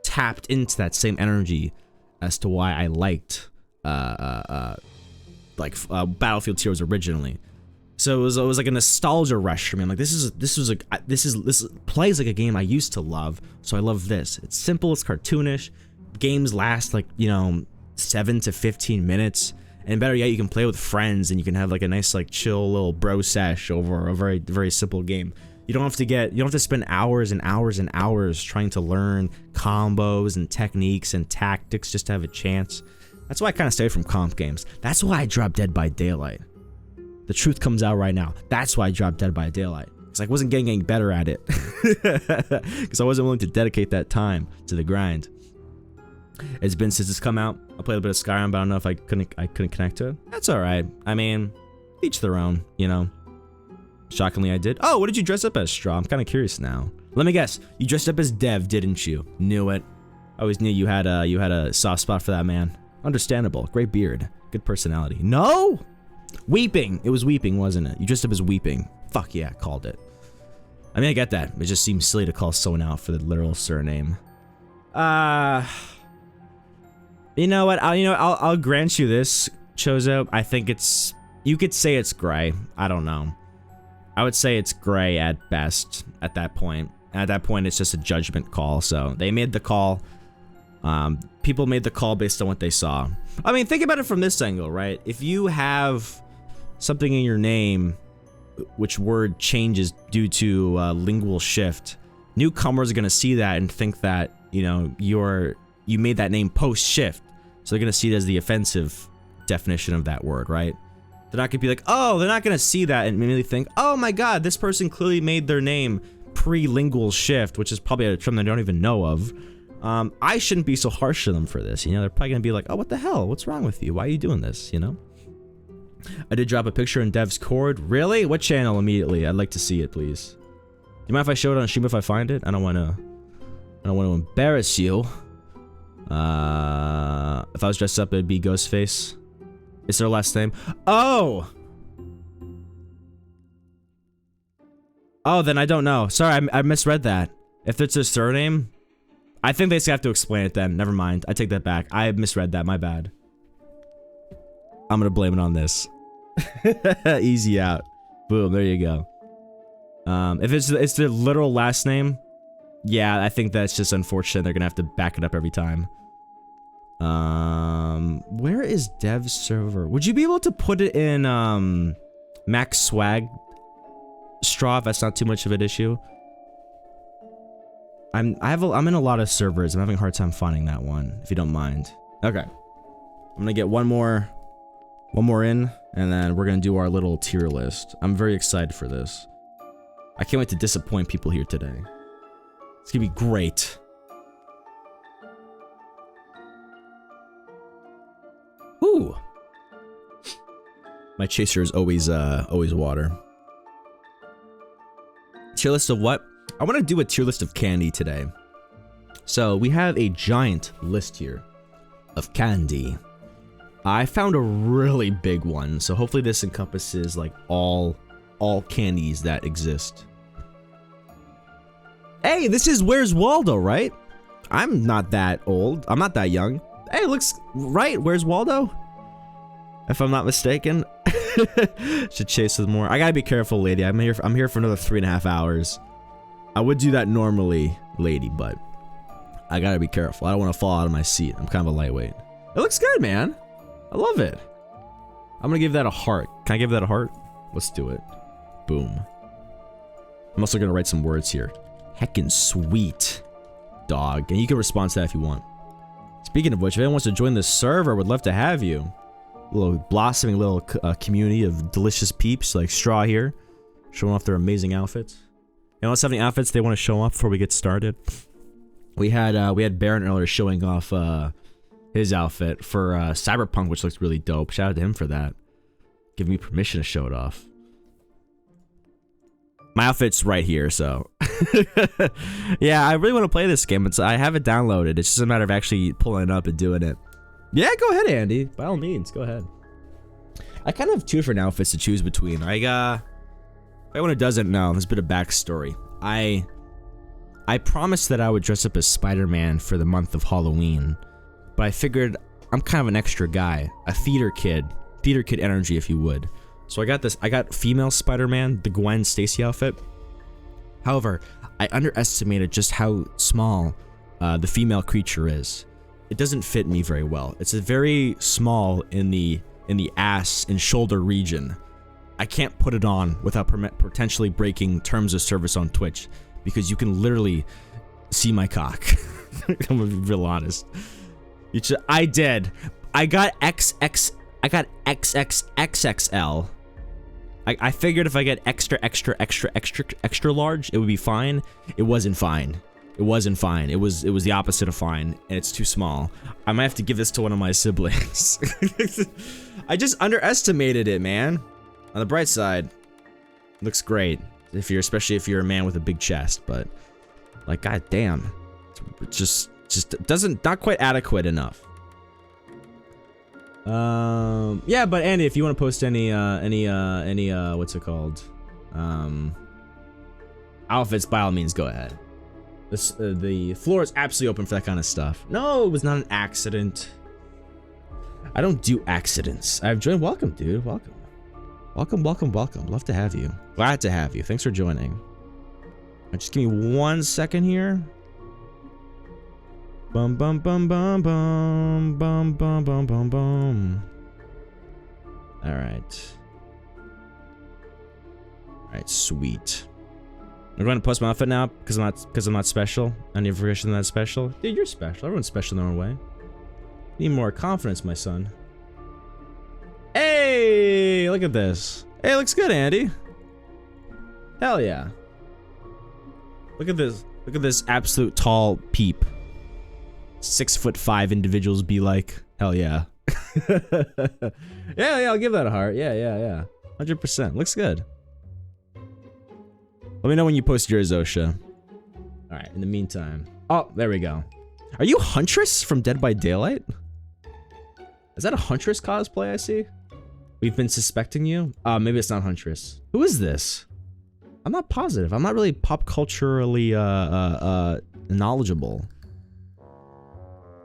tapped into that same energy as to why I liked Battlefield Heroes originally. So it was like a nostalgia rush for me. I'm like, this plays like a game I used to love, so I love this. It's simple, it's cartoonish. Games last like, you know, 7 to 15 minutes, and better yet, you can play with friends and you can have like a nice like chill little bro sesh over a very, very simple game. You don't have to spend hours and hours and hours trying to learn combos and techniques and tactics just to have a chance. That's why I kind of stayed from comp games. That's why I dropped Dead by Daylight. The truth comes out right now. That's why I dropped Dead by Daylight. Because I wasn't getting better at it. Because I wasn't willing to dedicate that time to the grind. It's been since it's come out. I played a bit of Skyrim, but I don't know if I couldn't connect to it. That's alright. I mean, each their own, you know. Shockingly, I did. Oh, what did you dress up as, Straw? I'm kind of curious now. Let me guess. You dressed up as Dev, didn't you? Knew it. I always knew you had a soft spot for that man. Understandable. Great beard. Good personality. No! Weeping. It was Weeping, wasn't it? You dressed up as Weeping. Fuck yeah, called it. I mean, I get that. It just seems silly to call someone out for the literal surname. You know what? I'll grant you this, Chozo. I think it's... You could say it's gray. I don't know. I would say it's gray at best at that point. At that point, it's just a judgment call. So they made the call. People made the call based on what they saw. I mean, think about it from this angle, right? If you have something in your name, which word changes due to lingual shift, newcomers are gonna see that and think that, you know, you made that name post-shift. So they're gonna see it as the offensive definition of that word, right? They're not gonna be like, oh, they're not gonna see that and immediately think, oh my god, this person clearly made their name pre-lingual shift, which is probably a term they don't even know of. I shouldn't be so harsh to them for this, you know? They're probably gonna be like, oh, what the hell? What's wrong with you? Why are you doing this, you know? I did drop a picture in Dev's Cord. Really? What channel immediately? I'd like to see it, please. Do you mind if I show it on stream if I find it? I don't want to embarrass you. If I was dressed up, it'd be Ghostface. Is their last name? Oh! Oh, then I don't know. Sorry, I misread that. If it's his surname, I think they just have to explain it then. Never mind. I take that back. I misread that. My bad. I'm gonna blame it on this. Easy out. Boom. There you go. If it's their literal last name, yeah, I think that's just unfortunate. They're gonna have to back it up every time. Where is Dev's server? Would you be able to put it in Max Swag Straw if that's not too much of an issue? I'm in a lot of servers. I'm having a hard time finding that one, if you don't mind. Okay. I'm gonna get one more in, and then we're gonna do our little tier list. I'm very excited for this. I can't wait to disappoint people here today. It's gonna be great. Ooh. My chaser is always water. Tier list of what? I want to do a tier list of candy today. So we have a giant list here of candy. I found a really big one, so hopefully this encompasses like all candies that exist. Hey, this is Where's Waldo, right? I'm not that old. I'm not that young. Hey, looks right. Where's Waldo? If I'm not mistaken. Should chase with more. I gotta be careful, lady. I'm here for another 3.5 hours. I would do that normally, lady, but I gotta be careful. I don't want to fall out of my seat. I'm kind of a lightweight. It looks good, man. I love it. I'm gonna give that a heart. Can I give that a heart? Let's do it. Boom. I'm also gonna write some words here. Heckin' sweet, dog. And you can respond to that if you want. Speaking of which, if anyone wants to join this server, I would love to have you. A little blossoming little community of delicious peeps like Straw here, showing off their amazing outfits. Anyone else have any outfits they want to show off before we get started? We had Baron earlier showing off his outfit for Cyberpunk, which looks really dope. Shout out to him for that. Give me permission to show it off. My outfit's right here, so yeah, I really want to play this game. I have it downloaded. It's just a matter of actually pulling it up and doing it. Yeah, go ahead, Andy. By all means, go ahead. I kind of have 2 different outfits to choose between. Anyone who doesn't know, there's a bit of backstory. I promised that I would dress up as Spider-Man for the month of Halloween, but I figured I'm kind of an extra guy, a theater kid energy, if you would. So I got female Spider-Man, the Gwen Stacy outfit. However, I underestimated just how small the female creature is. It doesn't fit me very well. It's a very small in the ass and shoulder region. I can't put it on without potentially breaking terms of service on Twitch, because you can literally see my cock. I'm gonna be real honest. I did. I got XXXXL. I figured if I get extra large, it would be fine. It wasn't fine. It wasn't fine. It was the opposite of fine, and it's too small. I might have to give this to one of my siblings. I just underestimated it, man. On the bright side, looks great. Especially if you're a man with a big chest, but like, goddamn, it just not quite adequate enough. Yeah, but Andy, if you want to post any what's it called, outfits, by all means, go ahead. The floor is absolutely open for that kind of stuff. No, it was not an accident. I don't do accidents. I've joined. Welcome, dude. Welcome. Love to have you. Glad to have you. Thanks for joining. Just give me 1 second here. Bum bum bum bum bum bum bum bum bum bum. All right, sweet. I'm going to post my outfit now because I'm not special. Any version that's special? Dude, you're special. Everyone's special in their own way. Need more confidence, my son. Hey, look at this. Hey, looks good, Andy. Hell yeah. Look at this. Look at this absolute tall peep. 6'5" individuals be like, hell yeah. yeah, I'll give that a heart. Yeah. 100%. Looks good. Let me know when you post yours, Osha. Alright, in the meantime. Oh, there we go. Are you Huntress from Dead by Daylight? Is that a Huntress cosplay I see? We've been suspecting you? Maybe it's not Huntress. Who is this? I'm not positive. I'm not really pop culturally knowledgeable.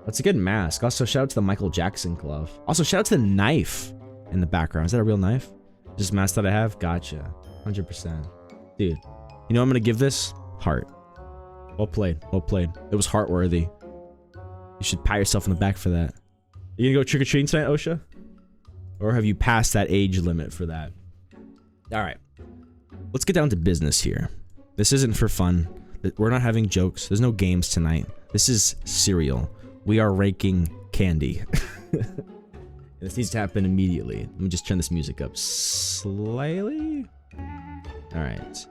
That's a good mask. Also, shout out to the Michael Jackson glove. Also, shout out to the knife in the background. Is that a real knife? Just a mask that I have? Gotcha. 100%. Dude, you know what I'm gonna give this? Heart. Well played. Well played. It was heart-worthy. You should pat yourself on the back for that. You gonna go trick-or-treating tonight, Osha? Or have you passed that age limit for that? Alright. Let's get down to business here. This isn't for fun. We're not having jokes. There's no games tonight. This is cereal. We are ranking candy. This needs to happen immediately. Let me just turn this music up slightly. Alright.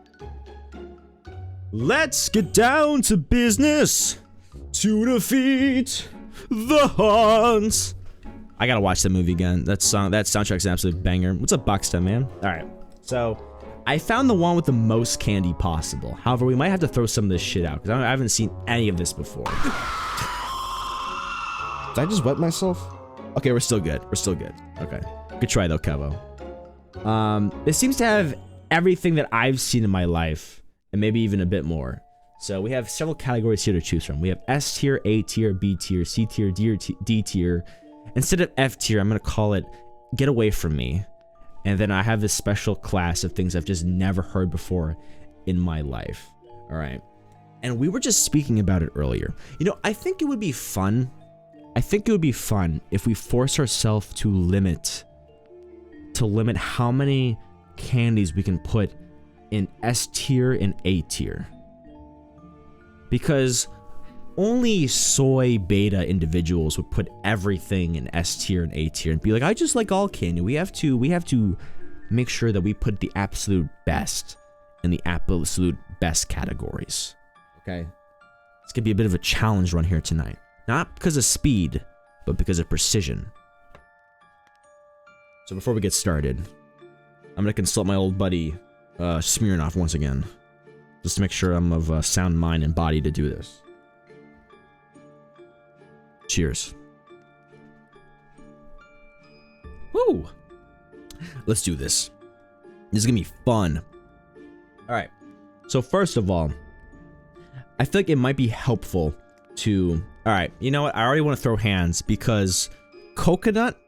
Let's get down to business to defeat the Huns. I gotta watch that movie again. That soundtrack's an absolute banger. What's up, Boxton, man? All right, so I found the one with the most candy possible. However, we might have to throw some of this shit out because I haven't seen any of this before. Did I just wet myself? Okay, we're still good. We're still good. Okay, good try though, Kevo. It seems to have everything that I've seen in my life, and maybe even a bit more. So we have several categories here to choose from. We have S tier, A tier, B tier, C tier, D tier. Instead of F tier, I'm gonna call it Get Away From Me. And then I have this special class of things I've just never heard before in my life. All right. And we were just speaking about it earlier. You know, I think it would be fun. I think it would be fun if we force ourselves to limit how many candies we can put in S tier and A tier. Because only soy beta individuals would put everything in S tier and A tier and be like, I just like all candy. We have to make sure that we put the absolute best in the absolute best categories. Okay? It's gonna be a bit of a challenge run here tonight. Not because of speed, but because of precision. So before we get started, I'm gonna consult my old buddy Smirnoff once again, just to make sure I'm of sound mind and body to do this. Cheers. Woo! Let's do this. This is gonna be fun. Alright. So first of all, I feel like it might be helpful to... Alright, you know what? I already want to throw hands because coconut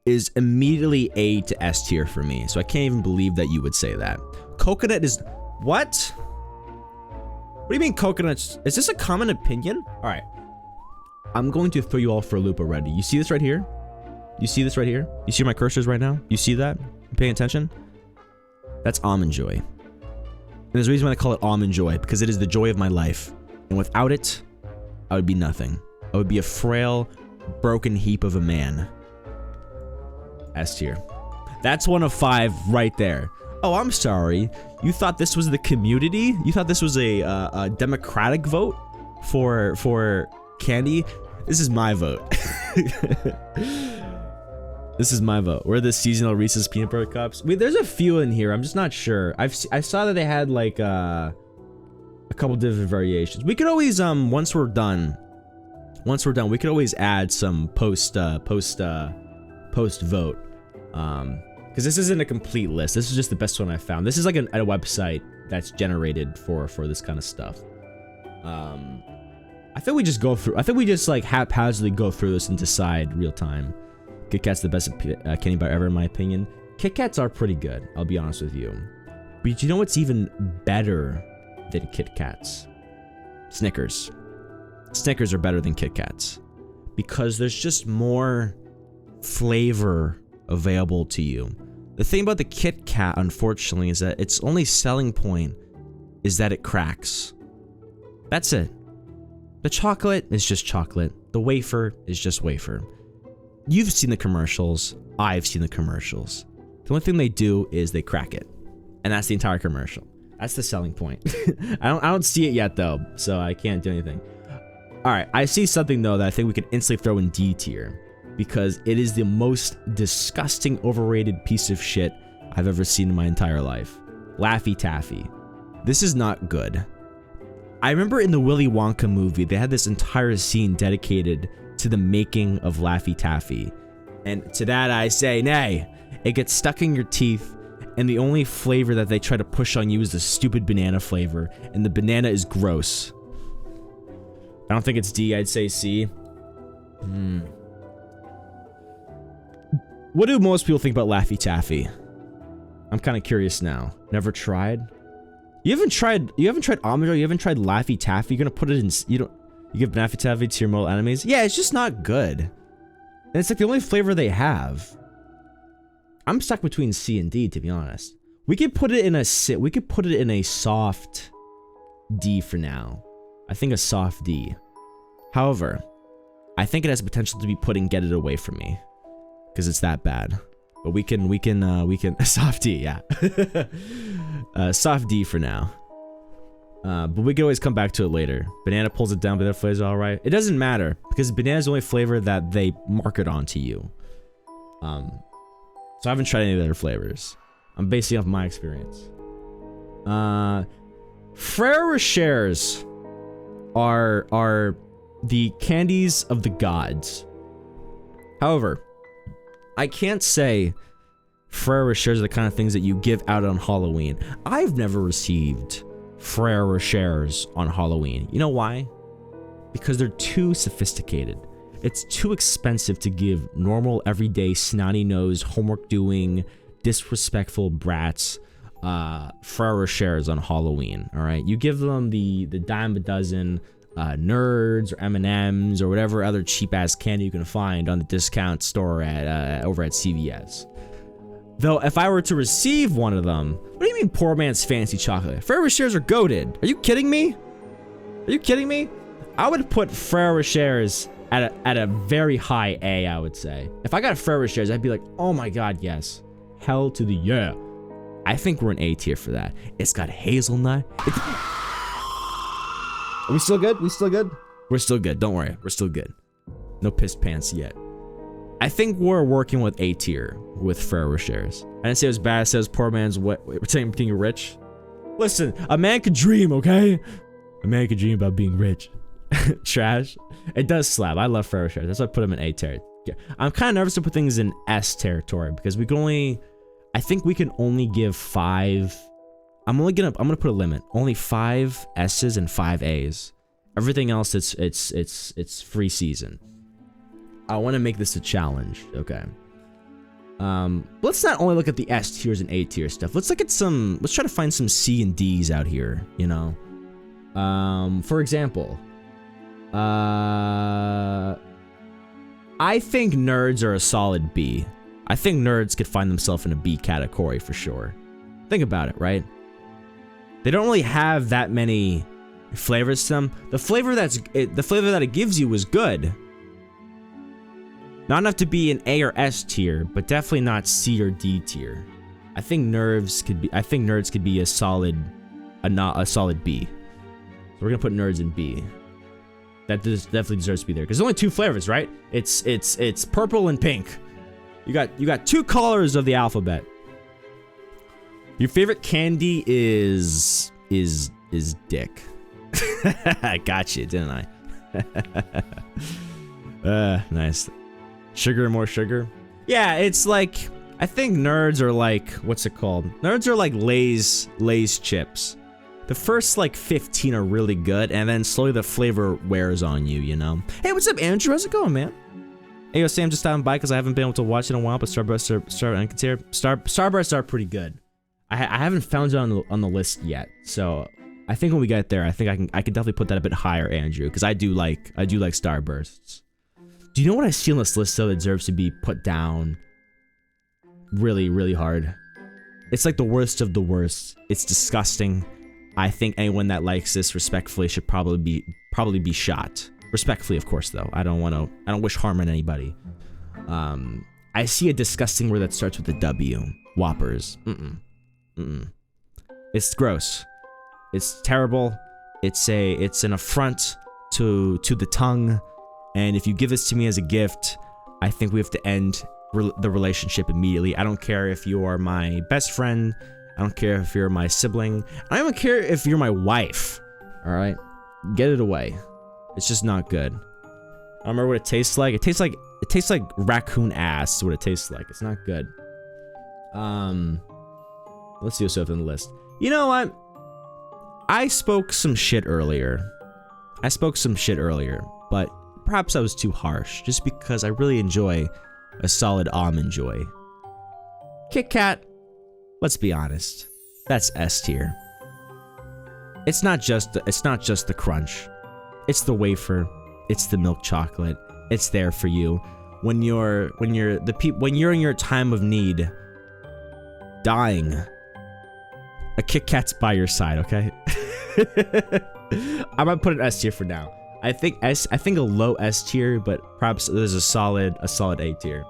is immediately A to S tier for me. So I can't even believe that you would say that. Coconut is... What? What do you mean coconut? Is this a common opinion? Alright. I'm going to throw you all for a loop already. You see this right here? You see this right here? You see my cursors right now? You see that? You paying attention? That's Almond Joy. And there's a reason why I call it Almond Joy, because it is the joy of my life. And without it, I would be nothing. I would be a frail, broken heap of a man. S tier. That's 1 of 5 right there. Oh, I'm sorry. You thought this was the community? You thought this was a democratic vote for candy? This is my vote. This is my vote. We're the seasonal Reese's peanut butter cups. Wait, there's a few in here. I'm just not sure. I saw that they had like a couple different variations. We could always once we're done, we could always add some post vote. Because this isn't a complete list. This is just the best one I found. This is like a website that's generated for this kind of stuff. I think we just go through. I think we just like haphazardly go through this and decide real time. Kit Kat's the best candy bar ever, in my opinion. Kit Kats are pretty good. I'll be honest with you. But you know what's even better than Kit Kats? Snickers. Snickers are better than Kit Kats because there's just more flavor available to you. The thing about the Kit Kat, unfortunately, is that its only selling point is that it cracks. That's it. The chocolate is just chocolate. The wafer is just wafer. You've seen the commercials. I've seen the commercials. The only thing they do is they crack it. And that's the entire commercial. That's the selling point. I don't see it yet though, so I can't do anything. Alright, I see something though that I think we could instantly throw in D tier. Because it is the most disgusting, overrated piece of shit I've ever seen in my entire life. Laffy Taffy. This is not good. I remember in the Willy Wonka movie, they had this entire scene dedicated to the making of Laffy Taffy. And to that I say, nay. It gets stuck in your teeth, and the only flavor that they try to push on you is the stupid banana flavor, and the banana is gross. I don't think it's D, I'd say C. What do most people think about Laffy Taffy? I'm kind of curious now. Never tried? You haven't tried Almond Joy? You haven't tried Laffy Taffy? You're gonna put it in, you give Laffy Taffy to your mortal enemies? Yeah, it's just not good. And it's like the only flavor they have. I'm stuck between C and D, to be honest. We could put it in a soft D for now. I think a soft D. However, I think it has potential to be put in Get It Away From Me. Because it's that bad. But we can soft D, yeah. Soft D for now. But we can always come back to it later. Banana pulls it down, but that flavor's alright. It doesn't matter, because banana's the only flavor that they market onto you. So I haven't tried any of the other flavors. I'm basing off my experience. Frere Rochers are the candies of the gods. However, I can't say Frere Rochers are the kind of things that you give out on Halloween. I've never received Frere Rochers on Halloween. You know why? Because they're too sophisticated. It's too expensive to give normal, everyday, snotty-nosed, homework-doing, disrespectful brats Frere Rochers on Halloween. All right, you give them the dime a dozen Nerds or M&Ms or whatever other cheap-ass candy you can find on the discount store at over at CVS. Though, if I were to receive one of them, what do you mean poor man's fancy chocolate? Frere Rochers are goated. Are you kidding me? Are you kidding me? I would put Frere Rochers at a very high A, I would say. If I got Frere Rochers, I'd be like, oh my god, yes. Hell to the yeah. I think we're an A tier for that. It's got hazelnut. Are we still good? We still good? We're still good. Don't worry. We're still good. No pissed pants yet. I think we're working with A tier with Frere Rochers. I didn't say it was bad. I said it was poor man's what? We're saying being rich. Listen, a man could dream, okay? A man could dream about being rich. Trash. It does slap. I love Frere Rochers. That's why I put them in A tier. Yeah. I'm kind of nervous to put things in S territory because we can only. I think we can only give 5. I'm gonna put a limit. Only 5 S's and 5 A's. Everything else, it's free season. I want to make this a challenge. Okay. Let's not only look at the S tiers and A tier stuff. Let's look at some. Let's try to find some C and D's out here. You know. For example. I think nerds are a solid B. I think nerds could find themselves in a B category for sure. Think about it, right? They don't really have that many flavors to them. The flavor that it gives you is good. Not enough to be an A or S tier, but definitely not C or D tier. I think nerds could be a solid B. So we're gonna put nerds in B. That definitely deserves to be there because there's only 2 flavors, right? It's purple and pink. You got 2 colors of the alphabet. Your favorite candy is dick. I got you, didn't I? Nice. Sugar, more sugar. Yeah, it's like I think nerds are like what's it called? Nerds are like Lay's chips. The first like 15 are really good, and then slowly the flavor wears on you, you know? Hey, what's up, Andrew? How's it going, man? Hey, yo, Sam, just stopping by because I haven't been able to watch it in a while, but Starbursts are pretty good. I haven't found it on the list yet, so I think when we get there, I think I can definitely put that a bit higher, Andrew, because I do like Starbursts. Do you know what I see on this list though that deserves to be put down really, really hard? It's like the worst of the worst. It's disgusting. I think anyone that likes this respectfully should probably be shot. Respectfully, of course, though. I don't wish harm on anybody. I see a disgusting word that starts with a W. Whoppers. It's gross. It's terrible. It's an affront to the tongue. And if you give this to me as a gift, I think we have to end the relationship immediately. I don't care if you are my best friend. I don't care if you're my sibling. I don't even care if you're my wife. All right, get it away. It's just not good. I don't remember what it tastes like. It tastes like raccoon ass. Is what it tastes like. It's not good. Let's see what's up on the list. You know what? I spoke some shit earlier, but perhaps I was too harsh. Just because I really enjoy a solid almond joy. Kit Kat. Let's be honest. That's S tier. It's not just the crunch. It's the wafer. It's the milk chocolate. It's there for you when you're in your time of need, dying. A Kit Kat's by your side, okay? I might put an S tier for now. I think a low S tier, but perhaps there's a solid A tier.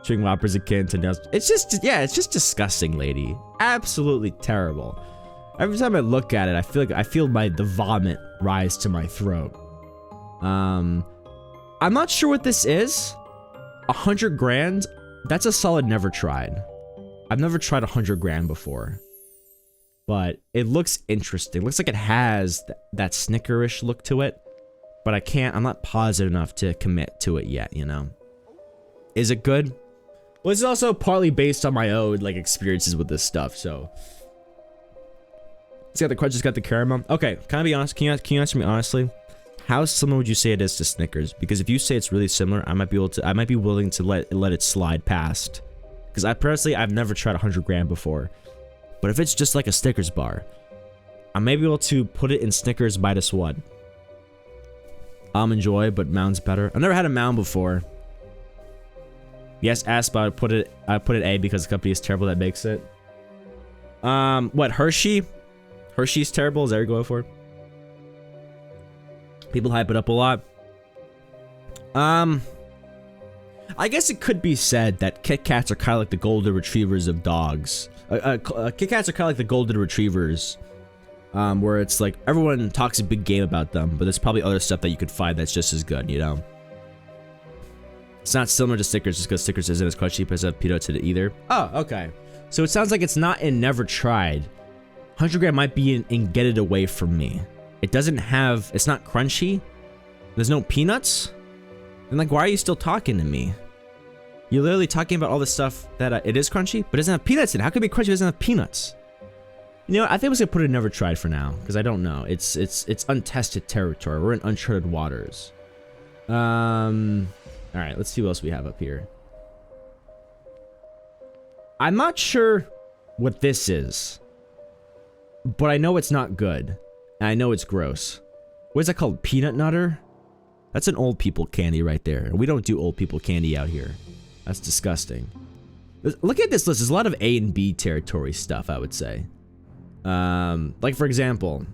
String Whoppers akin to it's just disgusting, lady. Absolutely terrible. Every time I look at it, I feel the vomit rise to my throat. I'm not sure what this is. 100 grand? That's a solid never tried. I've never tried 100 grand before. But it looks interesting. It looks like it has that Snickerish look to it. But I'm not positive enough to commit to it yet, you know? Is it good? Well, it's also partly based on my own, like, experiences with this stuff, so. It's got the crunch, it's got the caramel. Okay, can I be honest? Can you answer me honestly? How similar would you say it is to Snickers? Because if you say it's really similar, I might be willing to let it slide past. Because I've never tried 100 grand before. But if it's just like a Snickers bar, I may be able to put it in Snickers -1. Almond Joy, but Mound's better. I've never had a Mound before. Yes, asked, but I put it A because the company is terrible that makes it. What, Hershey? Hershey's terrible, is that what you're going for? People hype it up a lot. I guess it could be said that Kit Kats are kind of like the golden retrievers of dogs. Kit Kats are kind of like the golden retrievers, where it's like everyone talks a big game about them, but there's probably other stuff that you could find that's just as good, you know? It's not similar to Snickers just because Snickers isn't as crunchy as peanuts in it either. Oh, okay. So it sounds like it's not in Never Tried. 100 grand might be in Get It Away From Me. It doesn't have, it's not crunchy. There's no peanuts. And like, why are you still talking to me? You're literally talking about all the stuff that it is crunchy, but it doesn't have peanuts in it. How could it be crunchy if it doesn't have peanuts? You know what? I think I was gonna put it in Never Tried for now, because I don't know. It's untested territory. We're in uncharted waters. All right, let's see what else we have up here. I'm not sure what this is, but I know it's not good, and I know it's gross. What is that called? Peanut Nutter? That's an old people candy right there. We don't do old people candy out here. That's disgusting. Look at this list. There's a lot of A and B territory stuff, I would say. Like for example,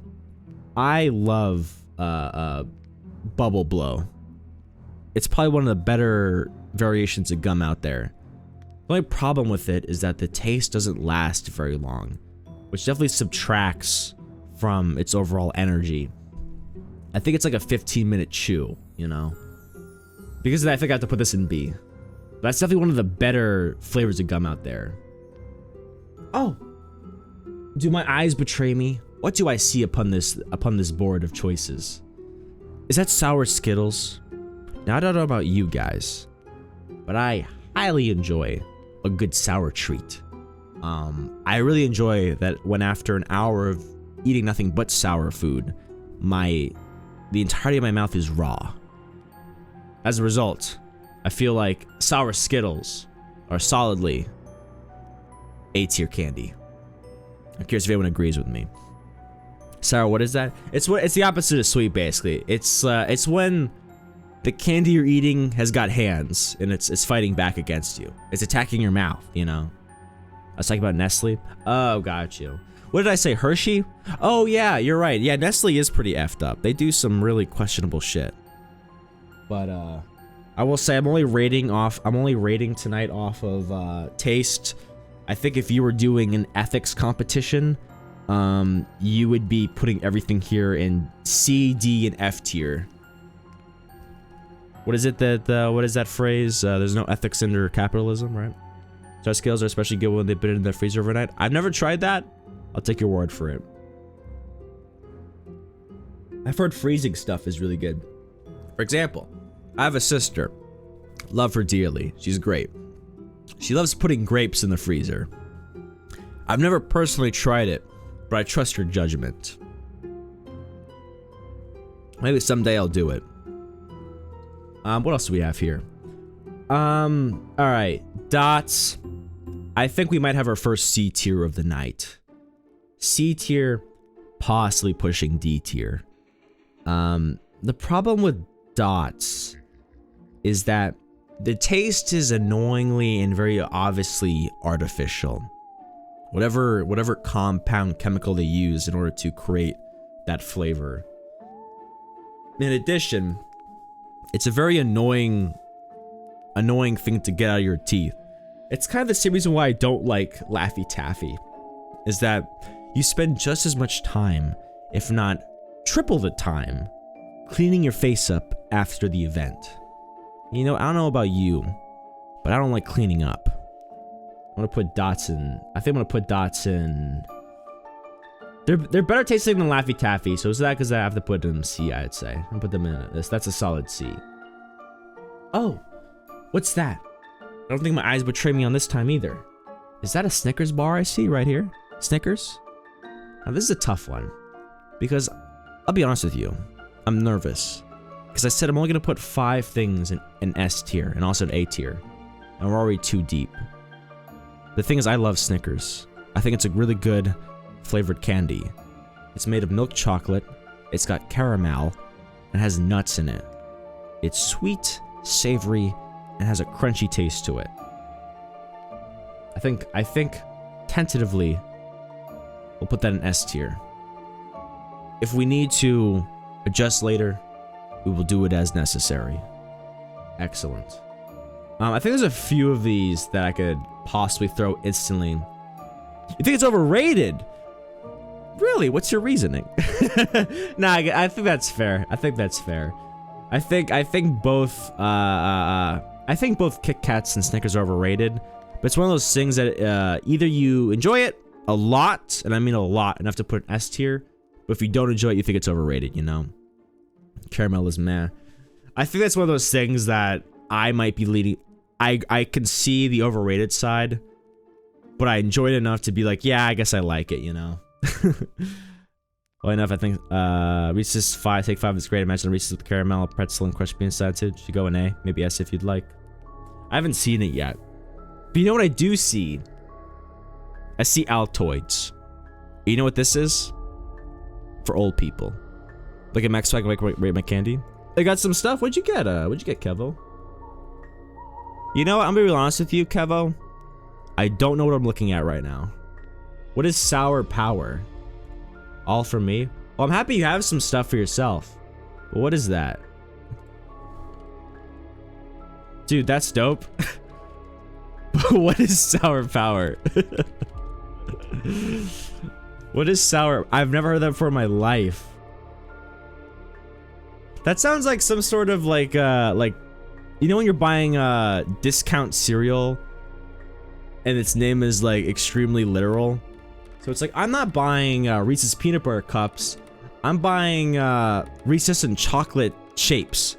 I love Bubble Blow. It's probably one of the better variations of gum out there. The only problem with it is that the taste doesn't last very long, which definitely subtracts from its overall energy. I think it's like a 15-minute chew, you know? Because of that, I think I have to put this in B. That's definitely one of the better flavors of gum out there. Oh! Do my eyes betray me? What do I see upon this board of choices? Is that sour Skittles? Now, I don't know about you guys, but I highly enjoy a good sour treat. I really enjoy that when after an hour of eating nothing but sour food, the entirety of my mouth is raw. As a result, I feel like sour Skittles are solidly A-tier candy. I'm curious if anyone agrees with me. Sour, what is that? It's the opposite of sweet, basically. It's when the candy you're eating has got hands and it's fighting back against you. It's attacking your mouth, you know? I was talking about Nestle. Oh, got you. What did I say? Hershey? Oh yeah, you're right. Yeah, Nestle is pretty effed up. They do some really questionable shit. But I will say I'm only rating tonight off of taste. I think if you were doing an ethics competition, you would be putting everything here in C, D, and F tier. What is it that, what is that phrase? There's no ethics under capitalism, right? Sour Skittles are especially good when they've been in the freezer overnight. I've never tried that. I'll take your word for it. I've heard freezing stuff is really good. For example, I have a sister. Love her dearly. She's great. She loves putting grapes in the freezer. I've never personally tried it, but I trust her judgment. Maybe someday I'll do it. What else do we have here? Alright. Dots. I think we might have our first C tier of the night. C tier, possibly pushing D tier. The problem with Dots is that the taste is annoyingly and very obviously artificial. Whatever compound chemical they use in order to create that flavor. In addition, it's a very annoying thing to get out of your teeth. It's kind of the same reason why I don't like Laffy Taffy, is that you spend just as much time, if not triple the time, cleaning your face up after the event. You know, I don't know about you, but I don't like cleaning up. I'm gonna put dots in. I think I'm gonna put dots in. They're better tasting than Laffy Taffy, so is that because I have to put them in C, I'd say. I'm gonna put them in this. That's a solid C. Oh, what's that? I don't think my eyes betray me on this time either. Is that a Snickers bar I see right here? Snickers? Now this is a tough one, because I'll be honest with you, I'm nervous. Because I said I'm only gonna put 5 things in S tier and also an A tier, and we're already too deep. The thing is, I love Snickers. I think it's a really good flavored candy. It's made of milk chocolate, it's got caramel, and has nuts in it. It's sweet, savory, and has a crunchy taste to it. I think tentatively we'll put that in S tier. If we need to adjust later, we will do it as necessary. Excellent. I think there's a few of these that I could possibly throw instantly. You think it's overrated? Really? What's your reasoning? Nah, I think that's fair. I think that's fair. I think both Kit Kats and Snickers are overrated, but it's one of those things that either you enjoy it a lot, and I mean a lot, enough to put an S tier, but if you don't enjoy it, you think it's overrated, you know? Caramel is meh. I think that's one of those things that I might be leading. I can see the overrated side, but I enjoyed it enough to be like, yeah, I guess I like it, you know? Well enough, I think Reese's 5, take 5 is great. Imagine Reese's with caramel, pretzel, and crushed bean sausage. You go an A, maybe S if you'd like. I haven't seen it yet. But you know what I do see? I see Altoids. You know what this is? For old people. Look at Max Swag, rate my candy. They got some stuff. What'd you get? Kevo? You know what? I'm gonna be real honest with you, Kevo. I don't know what I'm looking at right now. What is Sour Power? All for me? Well, I'm happy you have some stuff for yourself. But what is that? Dude, that's dope. What is Sour Power? What is Sour? I've never heard that before in my life. That sounds like some sort of like, you know when you're buying discount cereal and its name is like extremely literal? So it's like, I'm not buying Reese's Peanut Butter Cups. I'm buying Reese's and chocolate shapes.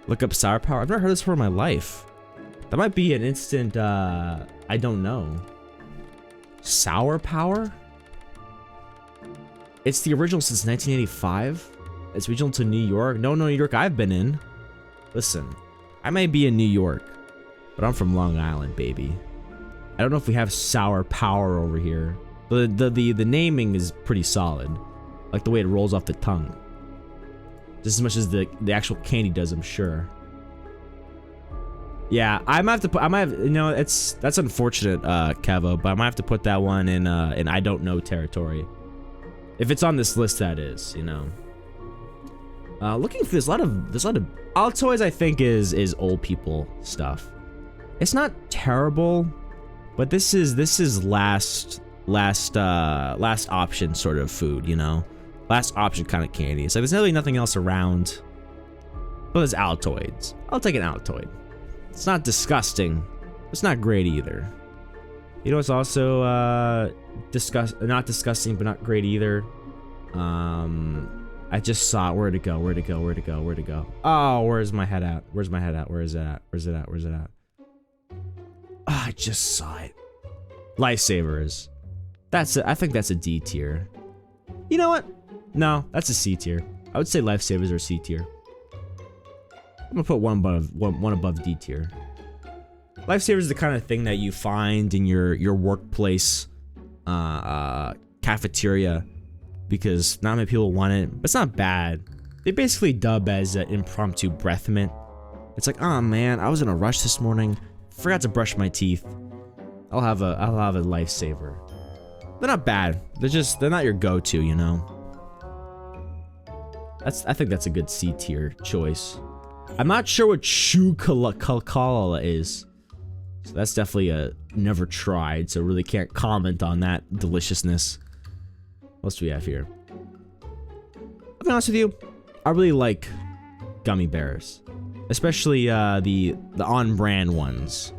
Look up Sour Power. I've never heard this before in my life. That might be an instant, I don't know. Sour Power? It's the original since 1985? It's regional to New York? No, New York I've been in. Listen, I may be in New York, but I'm from Long Island, baby. I don't know if we have Sour Power over here. The naming is pretty solid. Like the way it rolls off the tongue. Just as much as the actual candy does, I'm sure. Yeah, I might have to put, you know, that's unfortunate, Kevo, but I might have to put that one in I don't know territory. If it's on this list, that is, you know. Looking for there's a lot of Altoids. I think is old people stuff. It's not terrible, but this is last option sort of food, you know, last option kind of candy. So there's really nothing else around. But there's Altoids. I'll take an Altoid. It's not disgusting. It's not great either. You know, it's also not disgusting, but not great either. I just saw it. Where'd it go? Oh, where's my head at? Where is it at? Oh, I just saw it. Lifesavers. That's it. I think that's a D tier. You know what? No, that's a C tier. I would say Lifesavers are C tier. I'm gonna put one above D tier. Lifesavers is the kind of thing that you find in your workplace cafeteria because not many people want it, but it's not bad. They basically dub as an impromptu breath mint. It's like, oh man, I was in a rush this morning, forgot to brush my teeth. I'll have a Lifesaver. They're not bad. They're not your go-to, you know. I think that's a good C tier choice. I'm not sure what Chukalala is. So that's definitely a never tried, so really can't comment on that deliciousness. What else do we have here? I'll be honest with you, I really like gummy bears, especially the on-brand ones.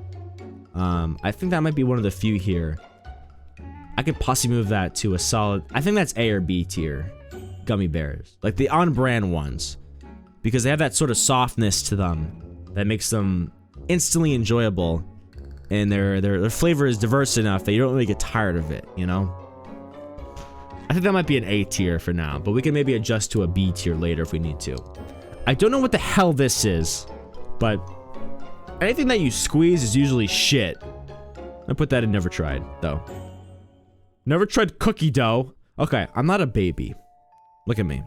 I think that might be one of the few here. I could possibly move that to a solid. I think that's A or B tier gummy bears, like the on-brand ones, because they have that sort of softness to them that makes them instantly enjoyable, and their flavor is diverse enough that you don't really get tired of it. You know. I think that might be an A tier for now, but we can maybe adjust to a B tier later if we need to. I don't know what the hell this is, but anything that you squeeze is usually shit. I put that in never tried, though. Never tried cookie dough. Okay, I'm not a baby. Look at me.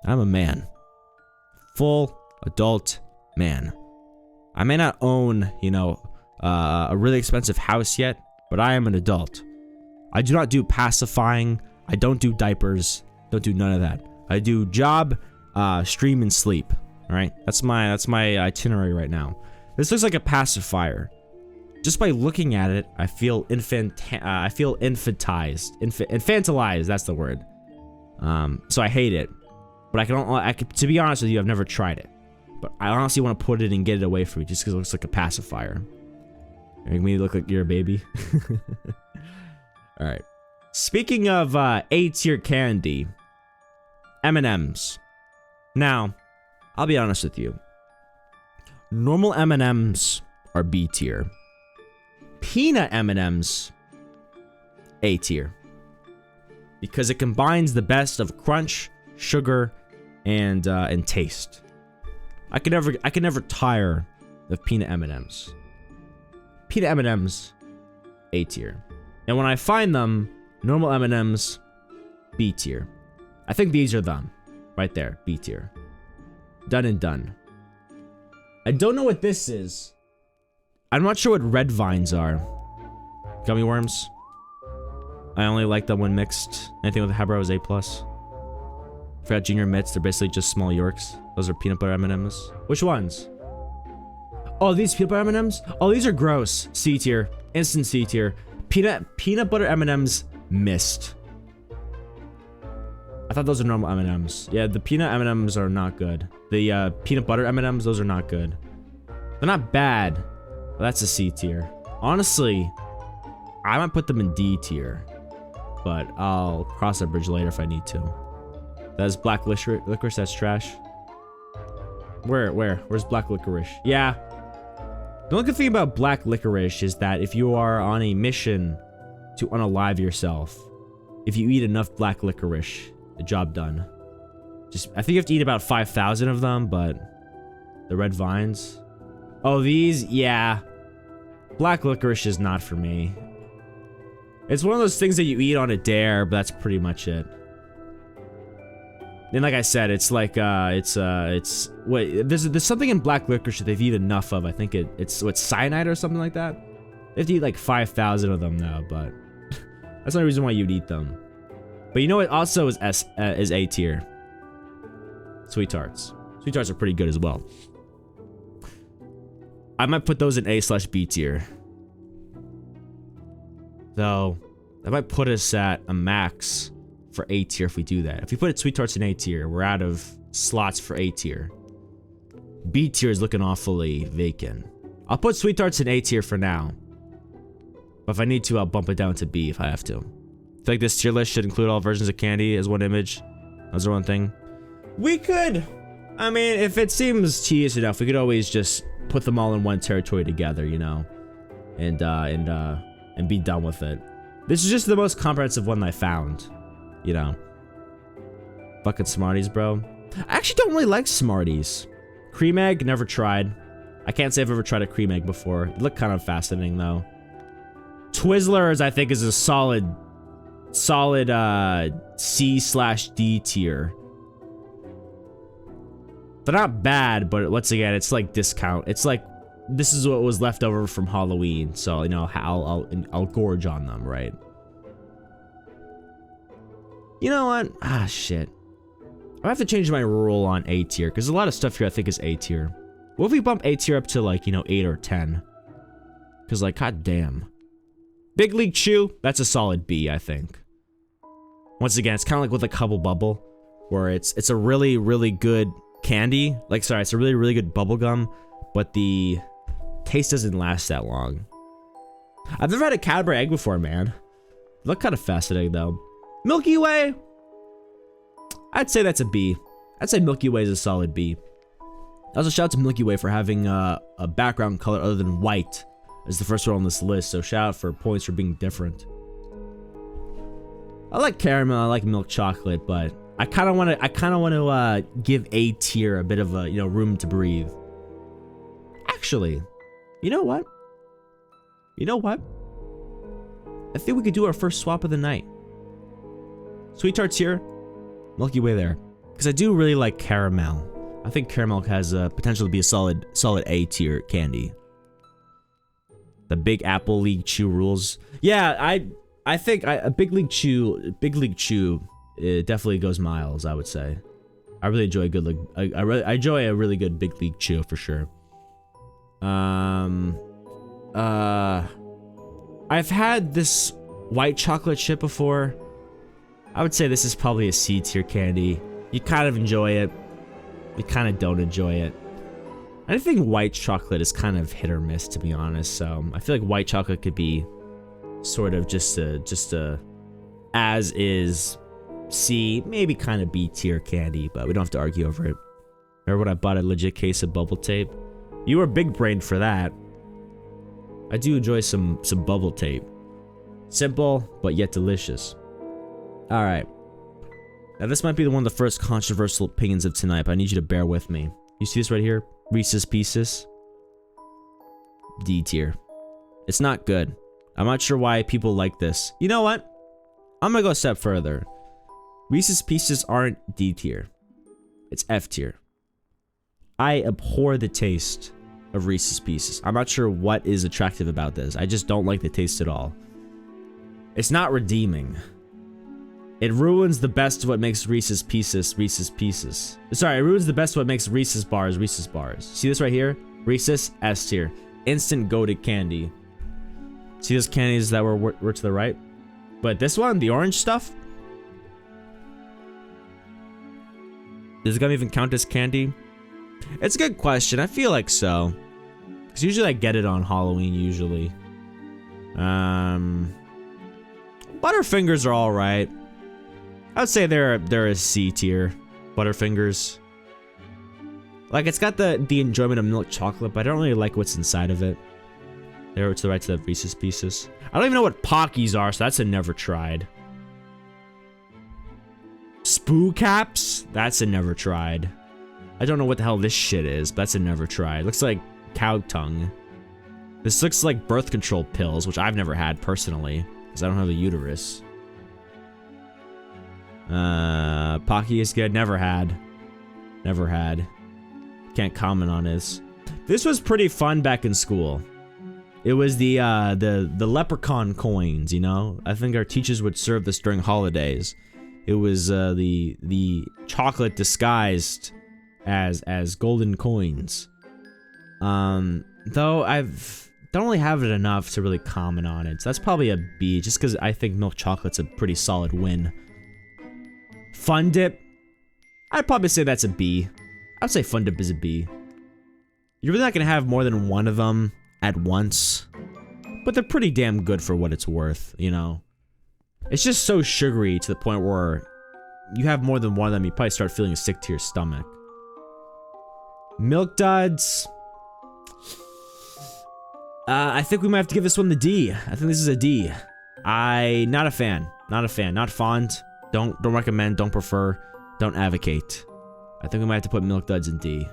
I'm a man. Full adult man. I may not own, you know, a really expensive house yet, but I am an adult. I do not do pacifying. I don't do diapers. Don't do none of that. I do job, stream, and sleep. All right, that's my itinerary right now. This looks like a pacifier. Just by looking at it, I feel infantilized. That's the word. So I hate it. But to be honest with you, I've never tried it. But I honestly want to put it and get it away from me just because it looks like a pacifier. Make me look like you're a baby. All right. Speaking of A tier candy, M&Ms. Now, I'll be honest with you. Normal M&Ms are B tier. Peanut M&Ms, A tier. Because it combines the best of crunch, sugar, and taste. I can never tire of peanut M&Ms. Peanut M&Ms, A tier. And when I find them, normal M&Ms, B tier. I think these are them. Right there, B tier. Done and done. I don't know what this is. I'm not sure what red vines are. Gummy worms. I only like them when mixed. Anything with Habro is A+. Forgot Junior Mitts, they're basically just small Yorks. Those are peanut butter M&Ms. Which ones? Oh, these peanut butter M&Ms? Oh, these are gross. C tier. Instant C tier. Peanut butter M&Ms missed. I thought those are normal M&Ms. Yeah, the peanut M&Ms are not good. The peanut butter M&Ms, those are not good. They're not bad, but that's a C tier. Honestly, I might put them in D tier, but I'll cross that bridge later if I need to. That's black licorice, that's trash. Where's black licorice? Yeah. The only good thing about black licorice is that if you are on a mission to unalive yourself, if you eat enough black licorice, the job done. I think you have to eat about 5,000 of them, but the red vines. Oh, these, yeah. Black licorice is not for me. It's one of those things that you eat on a dare, but that's pretty much it. And like I said, it's like, wait, there's something in black licorice that they've eaten enough of. I think it's cyanide or something like that. They have to eat like 5,000 of them now, but that's the only reason why you'd eat them. But you know what also is A tier? Sweet tarts. Sweet tarts are pretty good as well. I might put those in A/B tier. Though, that might put us at a max for A tier if we do that. If we put sweet tarts in A tier, we're out of slots for A tier. B tier is looking awfully vacant. I'll put sweet tarts in A tier for now. But if I need to, I'll bump it down to B if I have to. I feel like this tier list should include all versions of candy as one image. That's the one thing. We could, I mean, if it seems tedious enough, we could always just put them all in one territory together, you know, and be done with it. This is just the most comprehensive one I found, you know. Fucking Smarties, bro. I actually don't really like Smarties. Cream egg, never tried. I can't say I've ever tried a cream egg before. It looked kind of fascinating though. Twizzlers, I think, is a solid C/D tier. They're not bad, but once again, it's like discount. It's like, this is what was left over from Halloween, so you know I'll gorge on them, right? You know what? Ah, shit. I have to change my rule on A tier because a lot of stuff here I think is A tier. What if we bump A tier up to like, you know, 8 or 10? Because like, god damn. Big League Chew, that's a solid B, I think. Once again, it's kind of like with a Hubble Bubble, where it's a really, really good candy. Like, sorry, it's a really, really good bubble gum, but the taste doesn't last that long. I've never had a Cadbury egg before, man. They look kind of fascinating, though. Milky Way! I'd say that's a B. I'd say Milky Way is a solid B. Also, shout out to Milky Way for having a background color other than white as the first one on this list, so shout out for points for being different. I like caramel, I like milk chocolate, but I kind of want to give A tier a bit of a, room to breathe. Actually, you know what? I think we could do our first swap of the night. Sweet Tarts here, Milky Way there. Because I do really like caramel. I think caramel has potential to be a solid A tier candy. The Big Apple League Chew rules. Yeah, I think a Big League Chew it definitely goes miles, I would say. I really enjoy a good I enjoy a really good Big League Chew for sure. I've had this white chocolate chip before. I would say this is probably a C tier candy. You kind of enjoy it. You kind of don't enjoy it. I think white chocolate is kind of hit or miss, to be honest. So I feel like white chocolate could be sort of just a as is C, maybe kind of B tier candy, but we don't have to argue over it. Remember when I bought a legit case of bubble tape? You were big brained for that. I do enjoy some bubble tape. Simple, but yet delicious. Alright. Now this might be one of the first controversial opinions of tonight, but I need you to bear with me. You see this right here? Reese's Pieces. D tier. It's not good. I'm not sure why people like this. You know what? I'm gonna go a step further. Reese's Pieces aren't D tier. It's F tier. I abhor the taste of Reese's Pieces. I'm not sure what is attractive about this. I just don't like the taste at all. It's not redeeming. It ruins the best of what makes Reese's Pieces Reese's Pieces. Sorry, it ruins the best of what makes Reese's Bars Reese's Bars. See this right here? Reese's S tier. Instant goated candy. See those candies that were to the right? But this one, the orange stuff? Does gum even count as candy? It's a good question. I feel like so. Because usually I get it on Halloween, usually. Butterfingers are alright. I would say they're a C tier. Butterfingers. Like, it's got the enjoyment of milk chocolate, but I don't really like what's inside of it. There to the right to the Reese's Pieces. I don't even know what Pockies are, so that's a never tried. Spoo Caps? That's a never tried. I don't know what the hell this shit is, but that's a never tried. Looks like cow tongue. This looks like birth control pills, which I've never had personally, because I don't have a uterus. Pocky is good. Never had. Never had. Can't comment on this. This was pretty fun back in school. It was the leprechaun coins, you know? I think our teachers would serve this during holidays. It was the chocolate disguised as golden coins. Though don't really have it enough to really comment on it. So that's probably a B, just because I think milk chocolate's a pretty solid win. Fun Dip, I'd probably say that's a B. I'd say Fun Dip is a B. You're really not gonna have more than one of them at once, but they're pretty damn good for what it's worth, you know? It's just so sugary to the point where you have more than one of them, you probably start feeling sick to your stomach. Milk Duds. I think we might have to give this one the D. I think this is a D. Not a fan. Not a fan. Not fond. Don't recommend. Don't prefer. Don't advocate. I think we might have to put Milk Duds in D.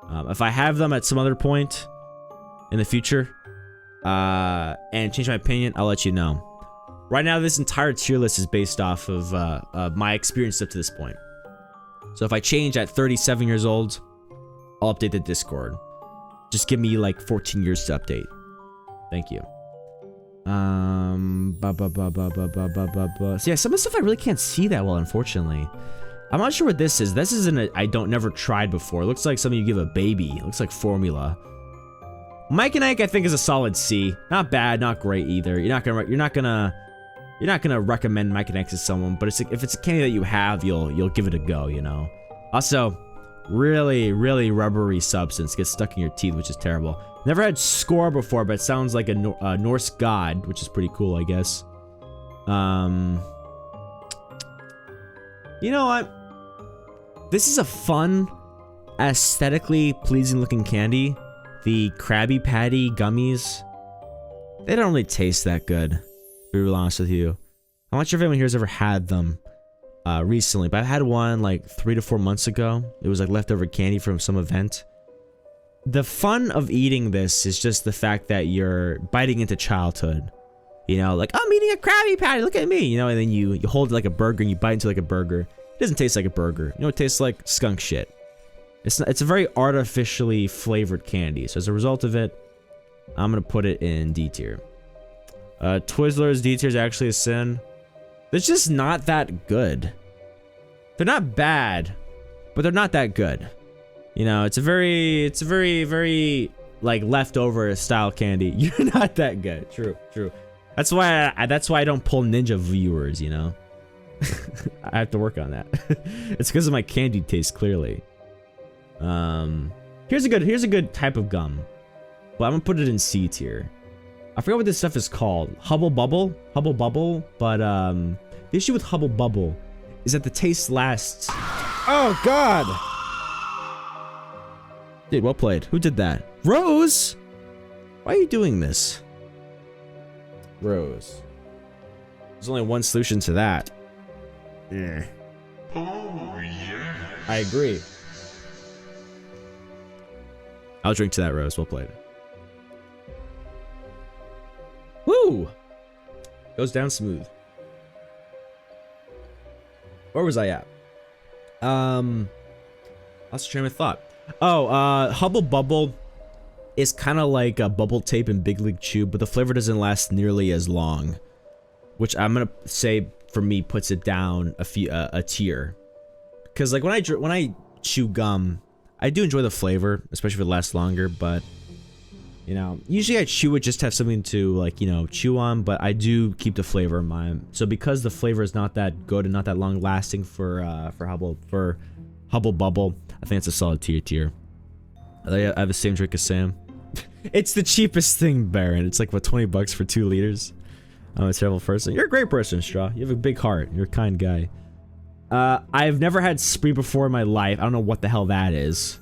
If I have them at some other point in the future, and change my opinion, I'll let you know. Right now, this entire tier list is based off of my experience up to this point. So if I change at 37 years old, I'll update the Discord. Just give me like 14 years to update. Thank you. So yeah, some of the stuff I really can't see that well, unfortunately. I'm not sure what this is. This isn't a never tried before. It looks like something you give a baby. It looks like formula. Mike and Ike, I think, is a solid C. Not bad, not great either. You're not gonna you're not gonna recommend Mike and X to someone, but if it's a candy that you have, you'll give it a go, you know. Also, really, really rubbery substance gets stuck in your teeth, which is terrible. Never had Score before, but it sounds like a Norse god, which is pretty cool, I guess. You know what? This is a fun, aesthetically pleasing looking candy. The Krabby Patty gummies, they don't really taste that good, to be real honest with you. I'm not sure if anyone here has ever had them recently, but I had one like 3 to 4 months ago. It was like leftover candy from some event. The fun of eating this is just the fact that you're biting into childhood. You know, like, I'm eating a Krabby Patty, look at me, you know, and then you hold it like a burger and you bite into like a burger. It doesn't taste like a burger. You know, it tastes like skunk shit. It's a very artificially flavored candy. So as a result of it, I'm gonna put it in D tier. Twizzlers D tier is actually a sin. They're just not that good. They're not bad, but they're not that good. You know, it's a very, very like leftover style candy. You're not that good. True. That's why I don't pull Ninja viewers. You know, I have to work on that. It's because of my candy taste, clearly. Here's a good type of gum. But I'm gonna put it in C tier. I forgot what this stuff is called. Hubble Bubble, but the issue with Hubble Bubble is that the taste lasts. Oh God! Dude, well played. Who did that? Rose? Why are you doing this? Rose. There's only one solution to that. Yeah. Oh yeah. I agree. I'll drink to that, Rose. Well played. Woo! Goes down smooth. Where was I at? Lost train of thought. Oh, Hubble Bubble is kind of like a bubble tape in Big League Chew, but the flavor doesn't last nearly as long, which I'm gonna say for me puts it down a tier. Because like when I chew gum, I do enjoy the flavor, especially if it lasts longer, but you know, usually I chew it just to have something to like, you know, chew on, but I do keep the flavor in mind. So because the flavor is not that good and not that long lasting for Hubble Bubble, I think it's a solid tier. I have the same drink as Sam. It's the cheapest thing, Baron. It's like what, 20 bucks for 2 liters. I'm a terrible person. You're a great person, Straw. You have a big heart. You're a kind guy. I've never had Spree before in my life. I don't know what the hell that is.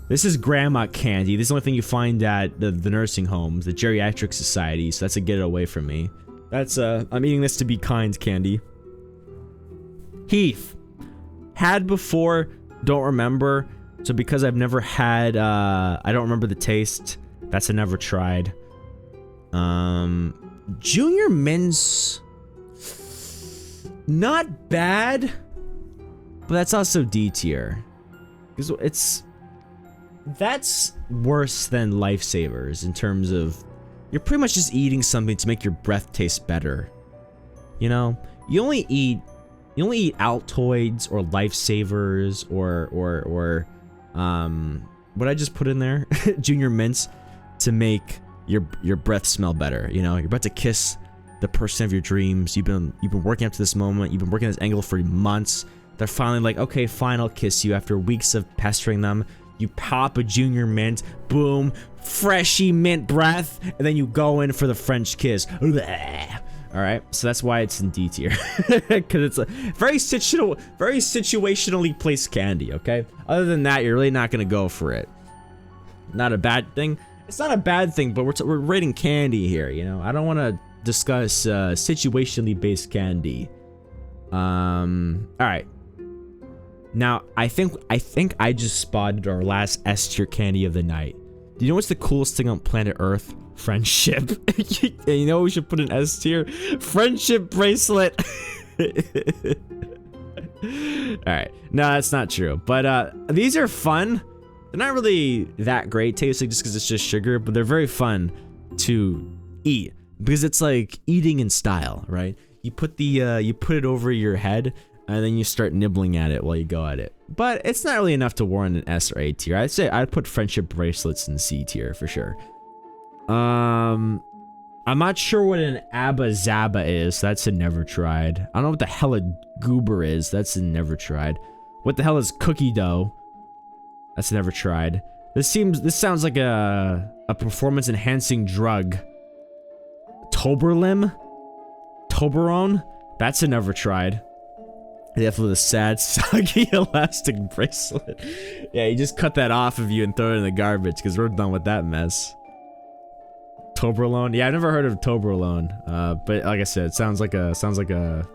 This is grandma candy. This is the only thing you find at the nursing homes, the geriatric society, so that's a get it away from me. That's, I'm eating this to be kind candy. Heath. Had before, don't remember. So because I've never had, I don't remember the taste. That's a never tried. Junior Mints. Not bad. But that's also D tier. Because that's worse than Lifesavers in terms of you're pretty much just eating something to make your breath taste better. You know, you only eat Altoids or Lifesavers or what I just put in there, Junior Mints, to make your breath smell better. You know, you're about to kiss the person of your dreams. You've been working up to this moment. You've been working this angle for months. They're finally like, okay, fine, I'll kiss you. After weeks of pestering them, you pop a Junior Mint, boom, freshy mint breath, and then you go in for the French kiss. All right, so that's why it's in D tier, because it's a very situationally placed candy. Okay, other than that, you're really not gonna go for it. Not a bad thing. It's not a bad thing, but we're rating candy here. You know, I don't want to discuss situationally based candy. All right. Now, I think I just spotted our last S tier candy of the night. Do you know what's the coolest thing on planet Earth? Friendship. And you know what we should put in S tier? Friendship bracelet. Alright. No, that's not true. But these are fun. They're not really that great tasting just because it's just sugar, but they're very fun to eat. Because it's like eating in style, right? You put it over your head, and then you start nibbling at it while you go at it. But it's not really enough to warrant an S or A tier. I'd say I'd put friendship bracelets in C tier for sure. I'm I'm not sure what an Abba Zaba is. That's a never tried. I don't know what the hell a goober is. That's a never tried. What the hell is cookie dough? That's a never tried. This sounds like a performance enhancing drug. Toberlim? Toblerone? That's a never tried. Definitely with a sad, soggy elastic bracelet. Yeah, you just cut that off of you and throw it in the garbage because we're done with that mess. Toblerone? Yeah, I've never heard of Toblerone. But like I said, it sounds like a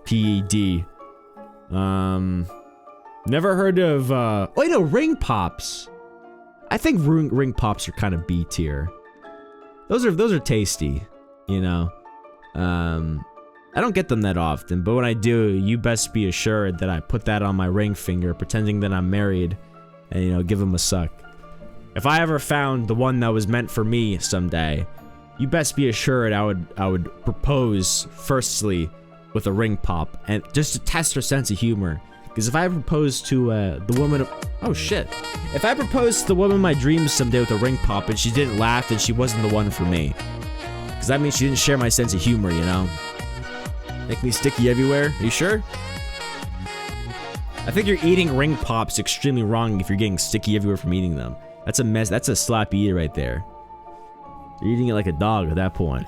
PED. Never heard of oh no, ring pops. I think ring pops are kind of B tier. Those are tasty, you know. I don't get them that often, but when I do, you best be assured that I put that on my ring finger, pretending that I'm married, and, you know, give them a suck. If I ever found the one that was meant for me someday, you best be assured I would propose firstly with a ring pop, and just to test her sense of humor. Because if I proposed to the woman of, oh shit, if I proposed to the woman of my dreams someday with a ring pop and she didn't laugh, then she wasn't the one for me. Because that means she didn't share my sense of humor, you know? Make me sticky everywhere? Are you sure? I think you're eating ring pops extremely wrong if you're getting sticky everywhere from eating them. That's a mess. That's a sloppy eater right there. You're eating it like a dog at that point.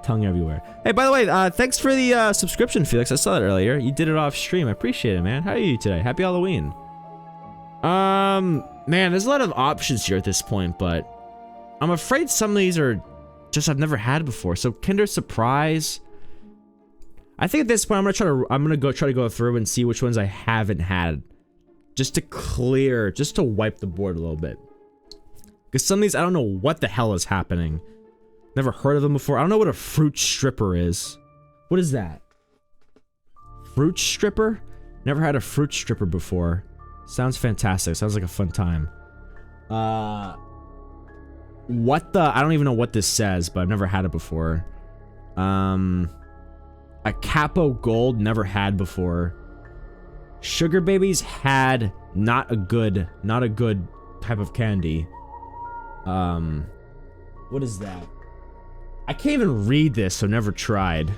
Tongue everywhere. Hey, by the way, thanks for the subscription, Felix. I saw that earlier. You did it off stream. I appreciate it, man. How are you today? Happy Halloween. Man, there's a lot of options here at this point, but I'm afraid some of these are just I've never had before. So Kinder Surprise. I think at this point I'm gonna try to go through and see which ones I haven't had, just to wipe the board a little bit. Because some of these I don't know what the hell is happening. Never heard of them before. I don't know what a fruit stripper is. What is that? Fruit stripper? Never had a fruit stripper before. Sounds fantastic. Sounds like a fun time. What the? I don't even know what this says, but I've never had it before. A Capo Gold, never had before. Sugar Babies had not a good type of candy. What is that? I can't even read this, so never tried.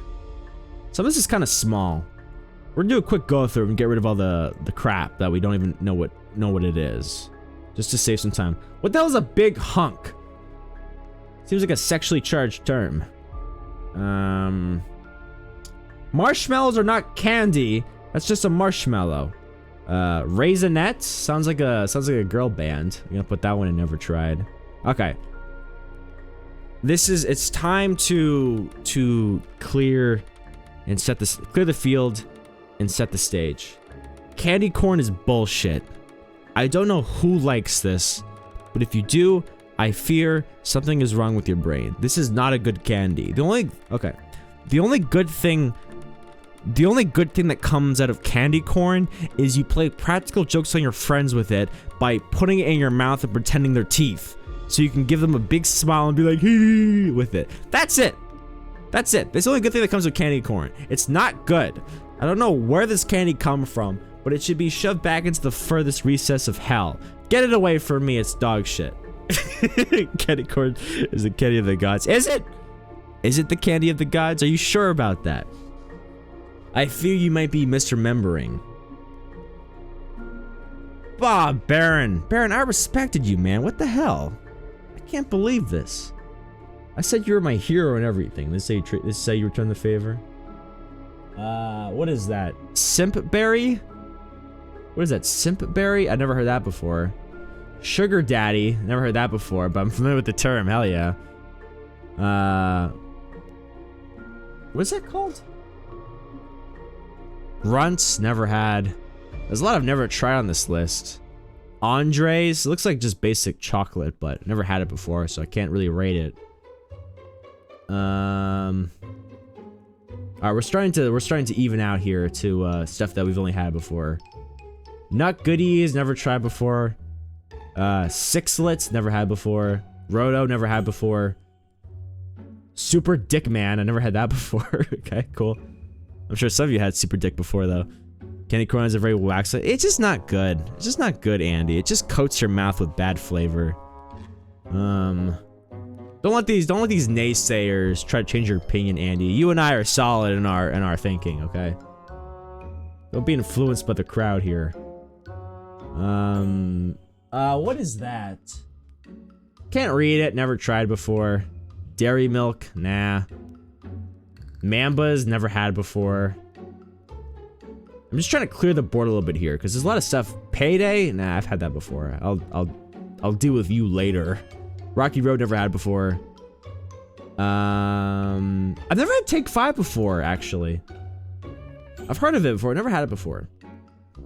Some of this is kind of small. We're gonna do a quick go through and get rid of all the crap that we don't even know what it is, just to save some time. What the hell is a big hunk? Seems like a sexually charged term. Marshmallows are not candy. That's just a marshmallow. Raisinets sounds like a girl band. I'm gonna put that one in never tried. Okay. It's time to clear the field and set the stage. Candy corn is bullshit. I don't know who likes this, but if you do, I fear something is wrong with your brain. This is not a good candy. The only good thing that comes out of candy corn is you play practical jokes on your friends with it by putting it in your mouth and pretending they're teeth. So you can give them a big smile and be like, hee with it. That's it. That's it. That's the only good thing that comes with candy corn. It's not good. I don't know where this candy comes from, but it should be shoved back into the furthest recess of hell. Get it away from me. It's dog shit. Candy corn is the candy of the gods. Is it? Is it the candy of the gods? Are you sure about that? I fear you might be misremembering. Bob, Baron, I respected you, man. What the hell? I can't believe this. I said you were my hero and everything. This say you return the favor. What is that? Simpberry? What is that? Simpberry? I never heard that before. Sugar Daddy? Never heard that before, but I'm familiar with the term. Hell yeah. What's that called? Runts, never had. There's a lot I've never tried on this list. Andres, it looks like just basic chocolate, but never had it before, so I can't really rate it. Alright, we're starting to even out here to stuff that we've only had before. Nut Goodies, never tried before. Sixlets, never had before. Roto, never had before. Super Dick Man, I never had that before. Okay, cool. I'm sure some of you had Super Dick before, though. Candy corn is a very waxy. It's just not good. It's just not good, Andy. It just coats your mouth with bad flavor. Don't let these naysayers try to change your opinion, Andy. You and I are solid in our thinking, okay? Don't be influenced by the crowd here. What is that? Can't read it, never tried before. Dairy milk, nah. Mambas, never had before. I'm just trying to clear the board a little bit here, because there's a lot of stuff. Payday? Nah, I've had that before. I'll deal with you later. Rocky Road, never had before. I've never had Take 5 before, actually. I've heard of it before, never had it before.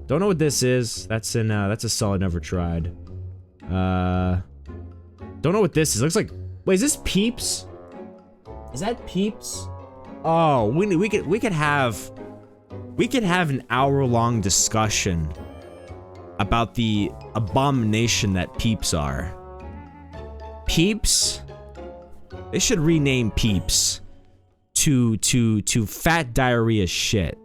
Don't know what this is. That's a solid never tried. Don't know what this is. Looks like, wait, is this Peeps? Is that Peeps? Oh, we could have an hour-long discussion about the abomination that Peeps are. Peeps? They should rename Peeps to fat diarrhea shit.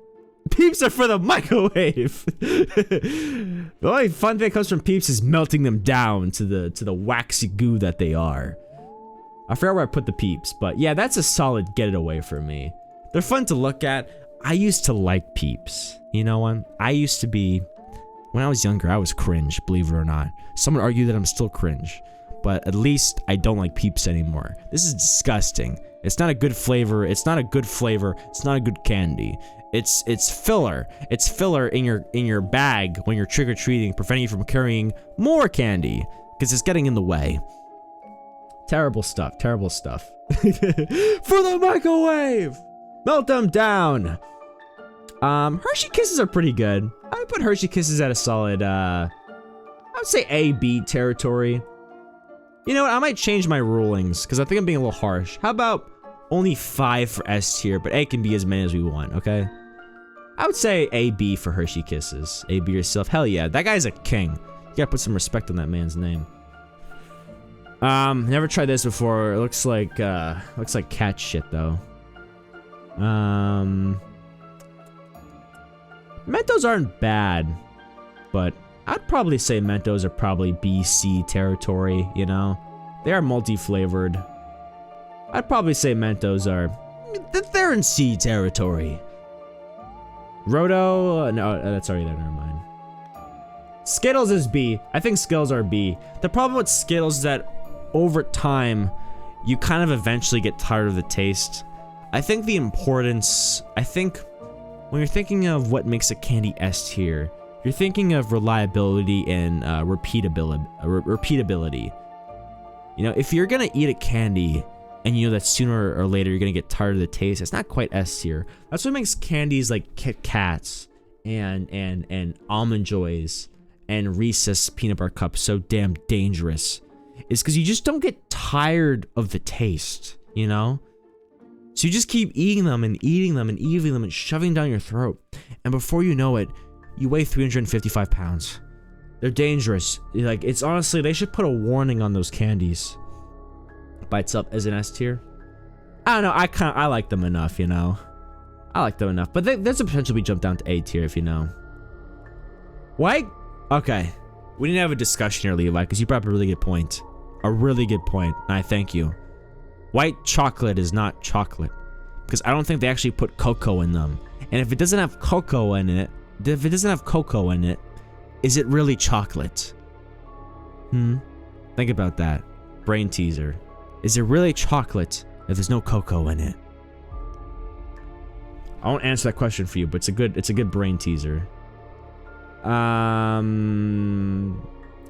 Peeps are for the microwave. The only fun thing that comes from Peeps is melting them down to the waxy goo that they are. I forgot where I put the Peeps, but yeah, that's a solid get it away from me. They're fun to look at. I used to like Peeps. You know what? I used to be, when I was younger, I was cringe, believe it or not. Some would argue that I'm still cringe, but at least I don't like Peeps anymore. This is disgusting. It's not a good flavor. It's not a good flavor. It's not a good candy. It's filler. It's filler in your bag when you're trick-or-treating, preventing you from carrying more candy, because it's getting in the way. Terrible stuff. Terrible stuff. For the microwave! Melt them down! Hershey Kisses are pretty good. I would put Hershey Kisses at a solid, I would say A-B territory. You know what? I might change my rulings, because I think I'm being a little harsh. How about only 5 for S tier, but A can be as many as we want, okay? I would say A-B for Hershey Kisses. A-B yourself. Hell yeah, that guy's a king. You gotta put some respect on that man's name. Never tried this before. It looks like cat shit, though. Mentos aren't bad, but I'd probably say Mentos are probably B-C territory, you know? They are multi-flavored. I'd probably say Mentos are, they're in C territory. Roto, no, that's already there, never mind. Skittles is B. I think Skittles are B. The problem with Skittles is that over time, you kind of eventually get tired of the taste. I think the importance, when you're thinking of what makes a candy S tier, you're thinking of reliability and repeatability. You know, if you're gonna eat a candy and you know that sooner or later you're gonna get tired of the taste, it's not quite S tier. That's what makes candies like Kit Kats and Almond Joys and Reese's peanut butter cups so damn dangerous. Is because you just don't get tired of the taste, you know? So you just keep eating them and eating them and eating them and shoving down your throat. And before you know it, you weigh 355 pounds. They're dangerous. Like, it's honestly, they should put a warning on those candies. By itself as an S tier. I don't know, I like them enough, you know? I like them enough. But there's a potential we jump down to A tier if you know. White? Okay. We didn't have a discussion here, Levi, because you brought up a really good point. A really good point, and I thank you. White chocolate is not chocolate. Because I don't think they actually put cocoa in them. And if it doesn't have cocoa in it, is it really chocolate? Think about that. Brain teaser. Is it really chocolate if there's no cocoa in it? I won't answer that question for you, but it's a good brain teaser.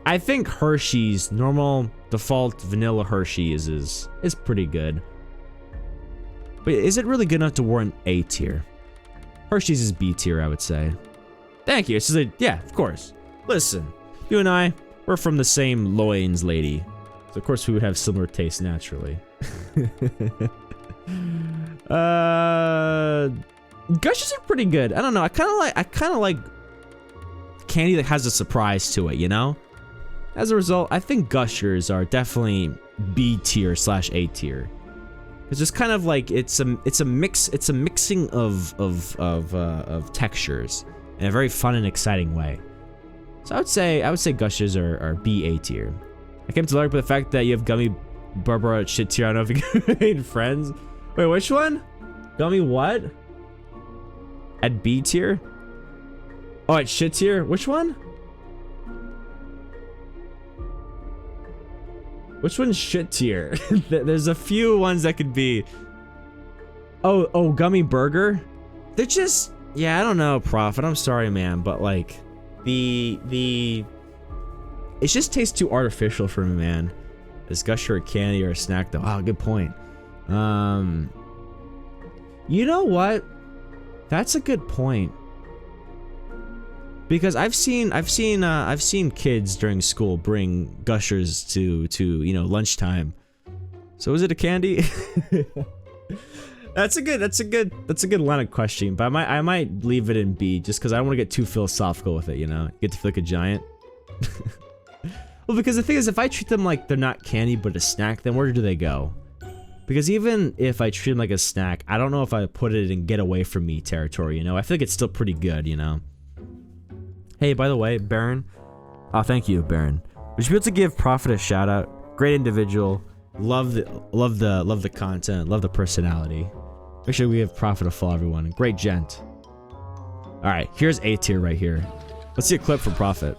I think Hershey's normal default vanilla Hershey's is pretty good. But is it really good enough to warrant A tier? Hershey's is B tier, I would say. Thank you. Yeah, of course. Listen, you and I, we're from the same loins, lady. So of course we would have similar tastes naturally. Gushers are pretty good. I don't know. I kind of like candy that has a surprise to it, you know? As a result, I think Gushers are definitely B tier / A tier. It's just kind of like it's a mixing of textures in a very fun and exciting way. So I would say Gushers are B A tier. I came to learn about the fact that you have gummy Barbara at shit tier. I don't know if you made friends. Wait, which one? Gummy what? At B tier? Oh, at shit tier? Which one? Which one's shit tier? There's a few ones that could be. Oh, Gummy Burger? They're just, yeah, I don't know, Prophet. I'm sorry, man, but like, it just tastes too artificial for me, man. Is Gusher a candy or a snack though? Oh, good point. You know what? That's a good point. Because I've seen kids during school bring Gushers to you know, lunchtime. So is it a candy? That's a good line of questioning, but I might leave it in B just because I don't want to get too philosophical with it, you know? Get to feel like a giant. Well, because the thing is, if I treat them like they're not candy but a snack, then where do they go? Because even if I treat them like a snack, I don't know if I put it in get away from me territory, you know? I feel like it's still pretty good, you know? Hey, by the way, Baron. Oh, thank you, Baron. Would you be able to give Prophet a shout out? Great individual. Love the content. Love the personality. Make sure we give Prophet a follow, everyone. Great gent. All right, here's A tier right here. Let's see a clip from Prophet.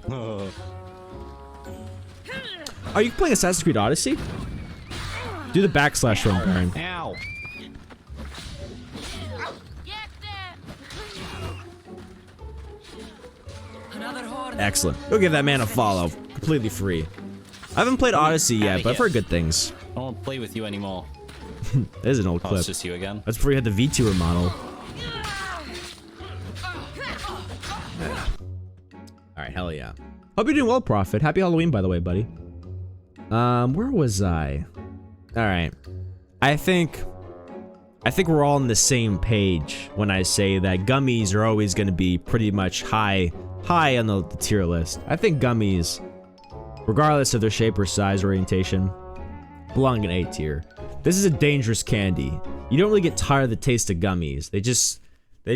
Are you playing Assassin's Creed Odyssey? Do the backslash run, Baron. Ow. Excellent. Go give that man a follow. Completely free. I haven't played Odyssey yet, but I've heard good things. I won't play with you anymore. There's an old Oh, clip. it's just you again. That's before you had the VTuber model. Yeah. Alright, hell yeah. Hope you're doing well, Prophet. Happy Halloween, by the way, buddy. Where was I? Alright. I think we're all on the same page when I say that gummies are always going to be pretty much high on the tier list. I think gummies, regardless of their shape or size orientation, belong in A tier. This is a dangerous candy. You don't really get tired of the taste of gummies. They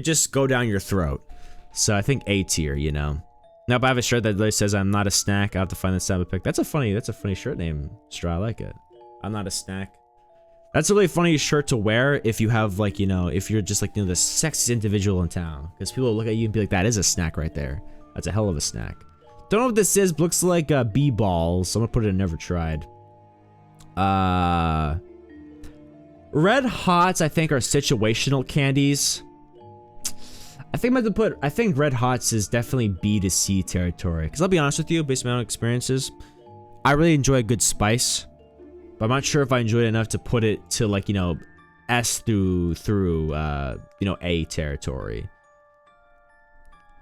just go down your throat. So I think A tier, you know. Now, if I have a shirt that literally says I'm not a snack, I have to find the sound pick. That's a funny shirt name, Straw. I like it. I'm not a snack. That's a really funny shirt to wear if you have, like, you know, if you're just like, you know, the sexiest individual in town. Because people will look at you and be like, that is a snack right there. That's a hell of a snack. Don't know what this is, but looks like B-balls. So I'm gonna put it in never tried. Red Hots, I think, are situational candies. I think Red Hots is definitely B to C territory. Because I'll be honest with you, based on my own experiences, I really enjoy a good spice. But I'm not sure if I enjoy it enough to put it to, like, you know, S through you know, A territory.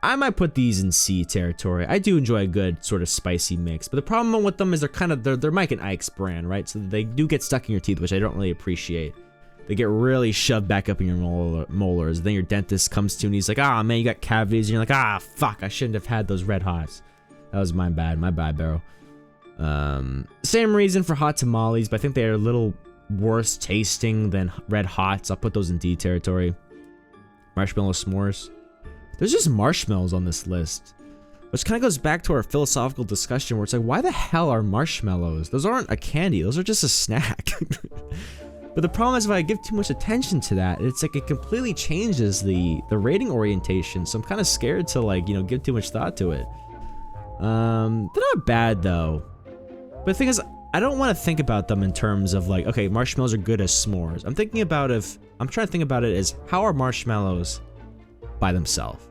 I might put these in C territory. I do enjoy a good sort of spicy mix, but the problem with them is they're Mike and Ike's brand, right? So they do get stuck in your teeth, which I don't really appreciate. They get really shoved back up in your molars. Then your dentist comes to you and he's like, ah, man, you got cavities. And you're like, ah, fuck, I shouldn't have had those Red Hots. That was my bad, Barrow. Same reason for hot tamales, but I think they're a little worse tasting than Red Hots. I'll put those in D territory. Marshmallow s'mores. There's just marshmallows on this list, which kind of goes back to our philosophical discussion where it's like, why the hell are marshmallows? Those aren't a candy. Those are just a snack. But the problem is if I give too much attention to that, it's like it completely changes the rating orientation. So I'm kind of scared to, like, you know, give too much thought to it. They're not bad though. But the thing is, I don't want to think about them in terms of like, okay, marshmallows are good as s'mores. I'm trying to think about it as how are marshmallows by themselves?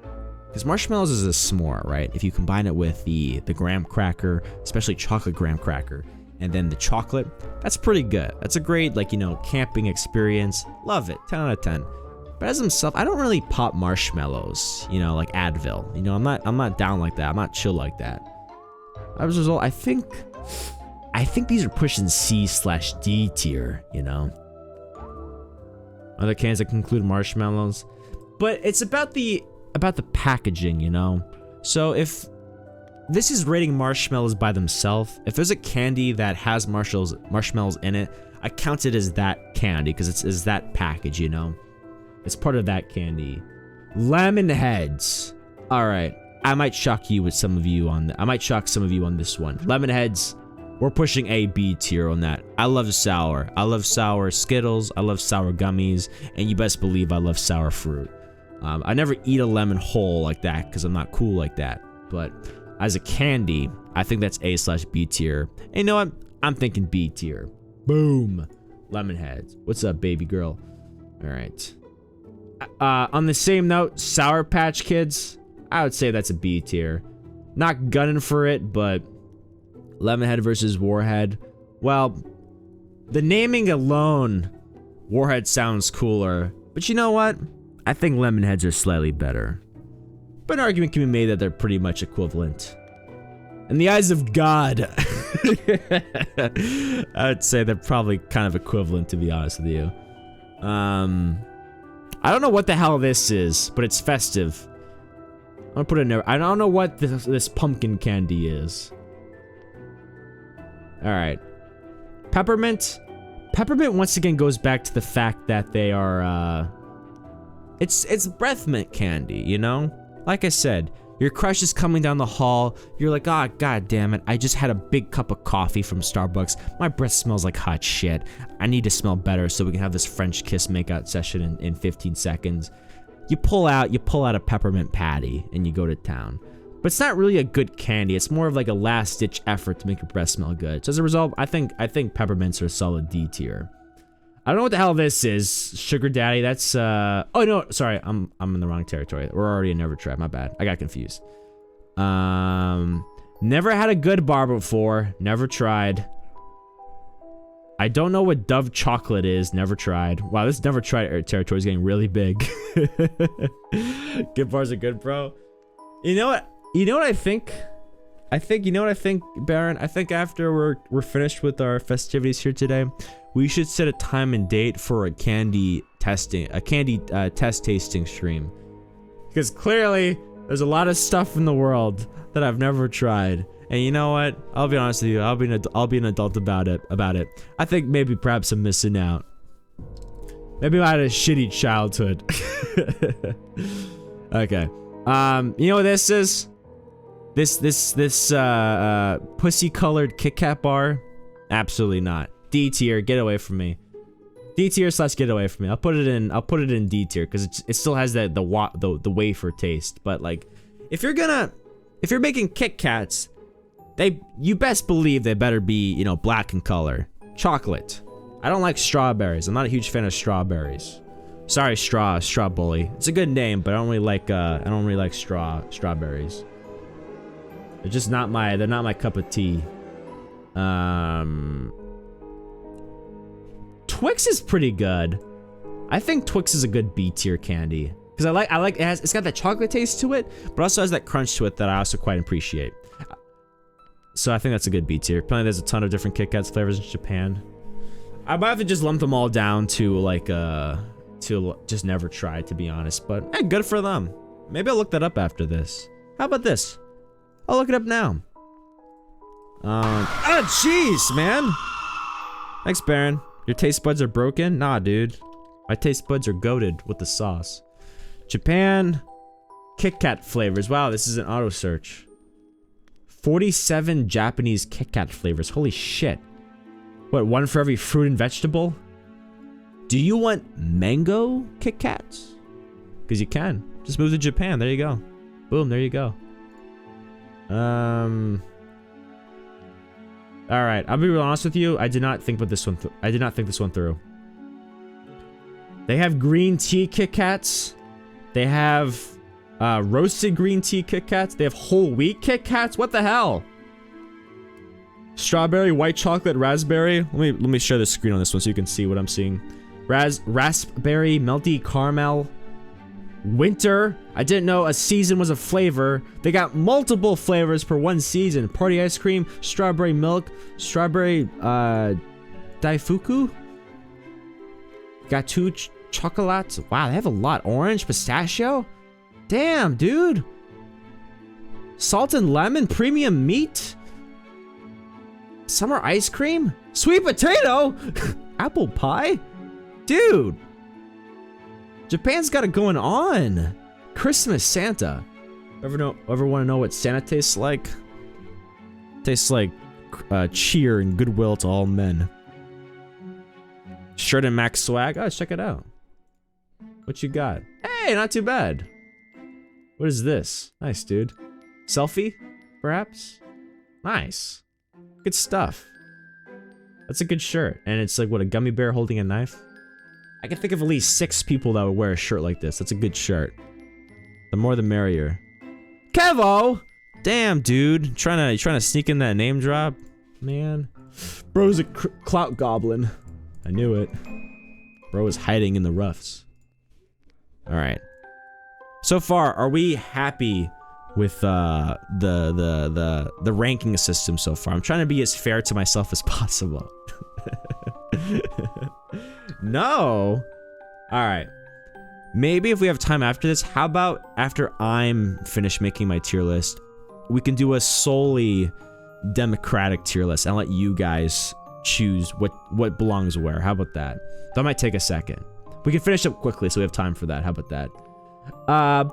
Because marshmallows is a s'more, right? If you combine it with the graham cracker, especially chocolate graham cracker, and then the chocolate, that's pretty good. That's a great, like, you know, camping experience. Love it, 10 out of 10. But as himself, I don't really pop marshmallows, you know, like Advil. You know, I'm not down like that. I'm not chill like that. As a result, I think these are pushing C/D tier, you know. Other cans that conclude marshmallows. But it's about the packaging, you know. So if this is rating marshmallows by themselves, if there's a candy that has marshmallows in it, I count it as that candy because it's that package, you know. It's part of that candy. Lemon heads. All right, I might shock some of you on this one. Lemon heads, we're pushing a B tier on that. I love sour. I love sour Skittles. I love sour gummies. And you best believe I love sour fruit. I never eat a lemon whole like that because I'm not cool like that. But as a candy, I think that's A/B tier. And you know what? I'm thinking B tier. Boom. Lemonheads. What's up, baby girl? All right. On the same note, Sour Patch Kids, I would say that's a B tier. Not gunning for it, but Lemonhead versus Warhead. Well, the naming alone, Warhead sounds cooler. But you know what? I think Lemonheads are slightly better. But an argument can be made that they're pretty much equivalent. In the eyes of God, I would say they're probably kind of equivalent, to be honest with you. I don't know what the hell this is, but it's festive. I'm gonna put it in there. I don't know what this pumpkin candy is. Alright. Peppermint. Peppermint once again goes back to the fact that they are, it's breath mint candy, you know? Like I said, your crush is coming down the hall. You're like, ah, oh, god damn it. I just had a big cup of coffee from Starbucks. My breath smells like hot shit. I need to smell better so we can have this French kiss makeout session in 15 seconds. You pull out a peppermint patty and you go to town. But it's not really a good candy. It's more of like a last-ditch effort to make your breath smell good. So as a result, I think peppermints are a solid D tier. I don't know what the hell this is. Sugar Daddy, that's, oh no, sorry, I'm in the wrong territory. We're already in Never Tried, my bad. I got confused. Never had a good bar before, never tried. I don't know what Dove Chocolate is, never tried. Wow, this Never Tried territory is getting really big. Good bars are good, bro. You know what I think? You know what I think, Baron? I think after we're finished with our festivities here today, we should set a time and date for a candy test tasting stream. Because clearly, there's a lot of stuff in the world that I've never tried. And you know what? I'll be honest with you. I'll be an adult about it. I think maybe perhaps I'm missing out. Maybe I had a shitty childhood. Okay. You know what this is? This pussy-colored Kit Kat bar? Absolutely not. D tier, get away from me. D tier / get away from me. I'll put it in D tier because it still has the wafer taste. But like, if you're making Kit Kats, you best believe they better be, you know, black in color. Chocolate. I don't like strawberries. I'm not a huge fan of strawberries. Sorry, Straw Bully. It's a good name, but I don't really like strawberries. They're just not my cup of tea. Twix is pretty good. I think Twix is a good B tier candy because I like it's got that chocolate taste to it, but also has that crunch to it that I also quite appreciate. So I think that's a good B tier. Apparently there's a ton of different Kit Kats flavors in Japan. I might have to just lump them all down to like to just Never Tried, to be honest, but hey, good for them. Maybe I'll look that up after this. How about this? I'll look it up now. Oh jeez, man. Thanks, Baron. Your taste buds are broken? Nah, dude. My taste buds are goated with the sauce. Japan. Kit Kat flavors. Wow, this is an auto search. 47 Japanese Kit Kat flavors. Holy shit. What, one for every fruit and vegetable? Do you want mango Kit Kats? Because you can. Just move to Japan. There you go. Boom, there you go. Alright, I'll be real honest with you. I did not think this one through. They have green tea Kit Kats. They have roasted green tea Kit Kats. They have whole wheat Kit Kats. What the hell? Strawberry, white chocolate, raspberry. Let me share the screen on this one so you can see what I'm seeing. Raspberry, melty caramel. Winter. I didn't know a season was a flavor. They got multiple flavors per one season. Party ice cream, strawberry milk, strawberry daifuku. Got two chocolates. Wow, they have a lot. Orange, pistachio. Damn, dude. Salt and lemon, premium meat. Summer ice cream, sweet potato, apple pie. Dude. Japan's got it going on. Christmas Santa. Ever want to know what Santa tastes like? Tastes like cheer and goodwill to all men. Shirt and Max swag. Oh, let's check it out. What you got? Hey, not too bad. What is this? Nice, dude. Selfie, perhaps? Nice. Good stuff. That's a good shirt. And it's like, what, a gummy bear holding a knife? I can think of at least 6 people that would wear a shirt like this. That's a good shirt. The more the merrier. Kevo! Damn, dude. Trying to sneak in that name drop? Man. Bro's a clout goblin. I knew it. Bro is hiding in the roughs. Alright. So far, are we happy with the ranking system so far? I'm trying to be as fair to myself as possible. No. Alright. Maybe if we have time after this, how about after I'm finished making my tier list, we can do a solely democratic tier list and let you guys choose what belongs where. How about that? That might take a second. We can finish up quickly so we have time for that. How about that?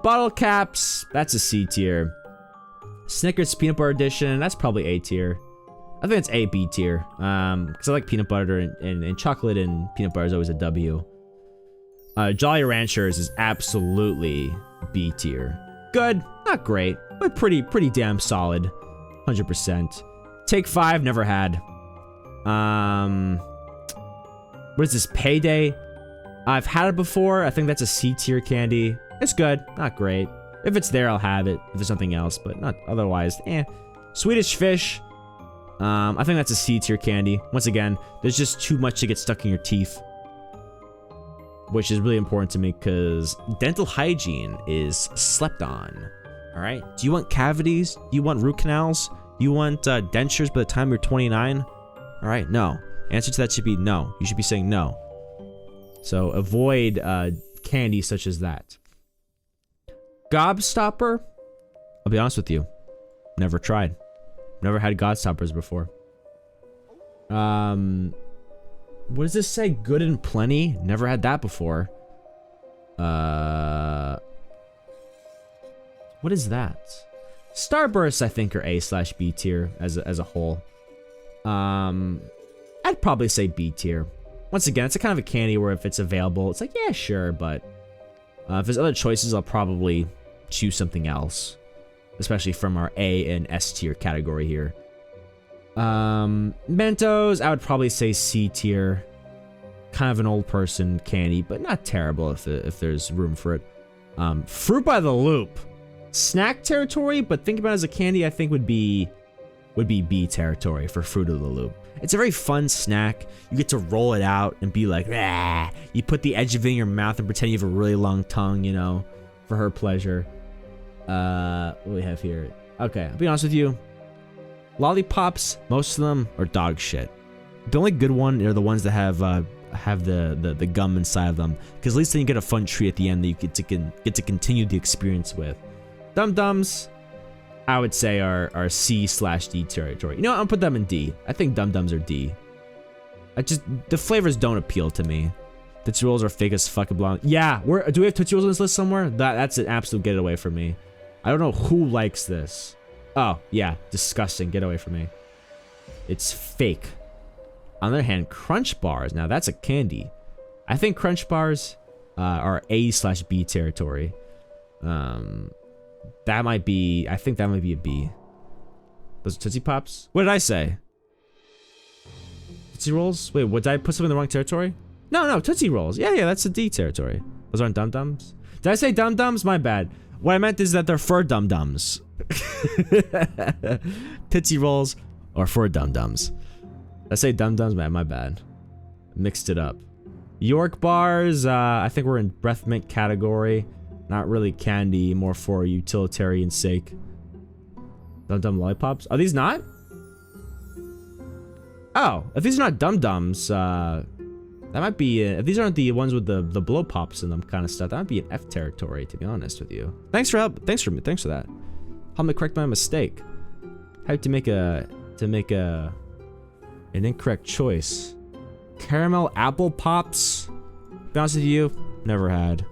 Bottle caps, that's a C tier. Snickers peanut butter edition, that's probably A tier. I think it's A, B tier. Because I like peanut butter and chocolate and peanut butter is always a W. Jolly Ranchers is absolutely B tier. Good, not great, but pretty damn solid. 100%. Take 5, never had. What is this, Payday? I've had it before. I think that's a C tier candy. It's good, not great. If it's there, I'll have it. If there's something else, but not otherwise. Swedish Fish. I think that's a C tier candy. Once again, there's just too much to get stuck in your teeth, which is really important to me because dental hygiene is slept on. All right. Do you want cavities? Do you want root canals? You want dentures by the time you're 29? All right. No. Answer to that should be no. You should be saying no. So avoid candy such as that. Gobstopper. I'll be honest with you. Never tried. Never had Gobstoppers before. What does this say? Good and plenty? Never had that before. What is that? Starbursts, I think, are A/B tier as a whole. I'd probably say B tier. Once again, it's a kind of a candy where if it's available, it's like, yeah, sure, but if there's other choices, I'll probably choose something else, especially from our A and S tier category here. Mentos, I would probably say C tier. Kind of an old person candy, but not terrible if there's room for it. Fruit by the Loop, snack territory, but think about it as a candy, I think would be B territory for Fruit of the Loop. It's a very fun snack. You get to roll it out and be like, ah. You put the edge of it in your mouth and pretend you have a really long tongue, you know, for her pleasure. What do we have here? Okay, I'll be honest with you. Lollipops, most of them are dog shit. The only good one are the ones that have the gum inside of them, because at least then you get a fun treat at the end that you get to continue the experience with. Dum Dums, I would say are C/D territory. You know what? I'll put them in D. I think Dum Dums are D. The flavors don't appeal to me. Tootsie Rolls are fake as fucking blonde. Yeah, do we have Tootsie Rolls on this list somewhere? That's an absolute get away from me. I don't know who likes this. Oh, yeah, disgusting. Get away from me. It's fake. On the other hand, Crunch Bars, now that's a candy. I think Crunch Bars are A/B territory. That might be, I think that might be a B. Those are Tootsie Pops? What did I say? Tootsie Rolls? Wait, what, did I put something in the wrong territory? No, Tootsie Rolls. Yeah, that's a D territory. Those aren't Dum Dums? Did I say Dum Dums? My bad. What I meant is that they're for Dum Dums. Tootsie Rolls are for Dum Dums. Did I say Dum Dums? Man, my bad. Mixed it up. York Bars, I think we're in Breath Mint category. Not really candy, more for utilitarian sake. Dum Dum Lollipops? Are these not? Oh, if these are not Dum Dums, that might be, if these aren't the ones with the blow pops in them kind of stuff, that might be an F territory, to be honest with you. Thanks for help. Thanks for that. Help me correct my mistake. I had to make an incorrect choice. Caramel apple pops. To be honest with you, never had.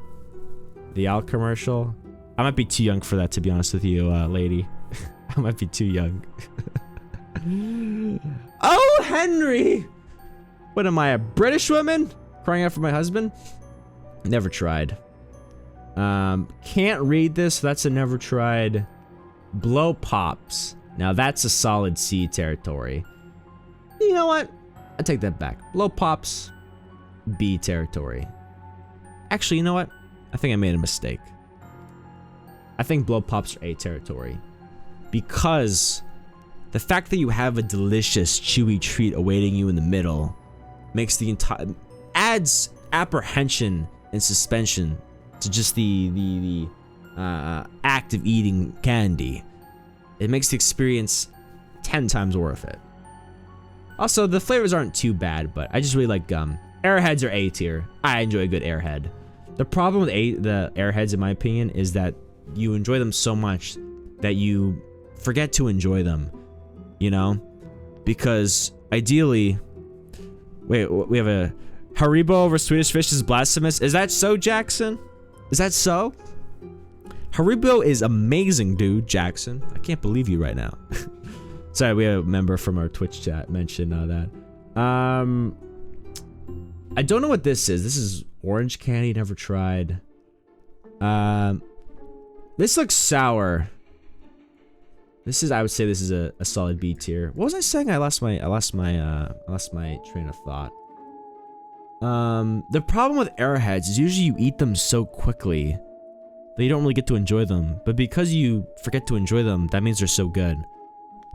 The Al commercial. I might be too young for that, to be honest with you, lady. I might be too young. Oh, Henry! What am I, a British woman? Crying out for my husband? Never tried. Can't read this. That's a never tried. Blow Pops. Now that's a solid C territory. You know what? I take that back. Blow Pops, B territory. Actually, you know what? I think I made a mistake. I think Blow Pops are A territory. Because the fact that you have a delicious, chewy treat awaiting you in the middle makes the entire... adds apprehension and suspension to just the act of eating candy. It makes the experience 10 times worth it. Also, the flavors aren't too bad, but I just really like gum. Airheads are A tier. I enjoy a good Airhead. The problem with the Airheads, in my opinion, is that you enjoy them so much that you forget to enjoy them, you know? Because ideally... Wait, we have a... Haribo over Swedish Fish is blasphemous. Is that so, Jackson? Is that so? Haribo is amazing, dude, Jackson. I can't believe you right now. Sorry, we have a member from our Twitch chat mention that. I don't know what this is. This is orange candy, never tried. This looks sour. This is, I would say this is a solid B tier. What was I saying? I lost my train of thought. The problem with Airheads is usually you eat them so quickly that you don't really get to enjoy them. But because you forget to enjoy them, that means they're so good.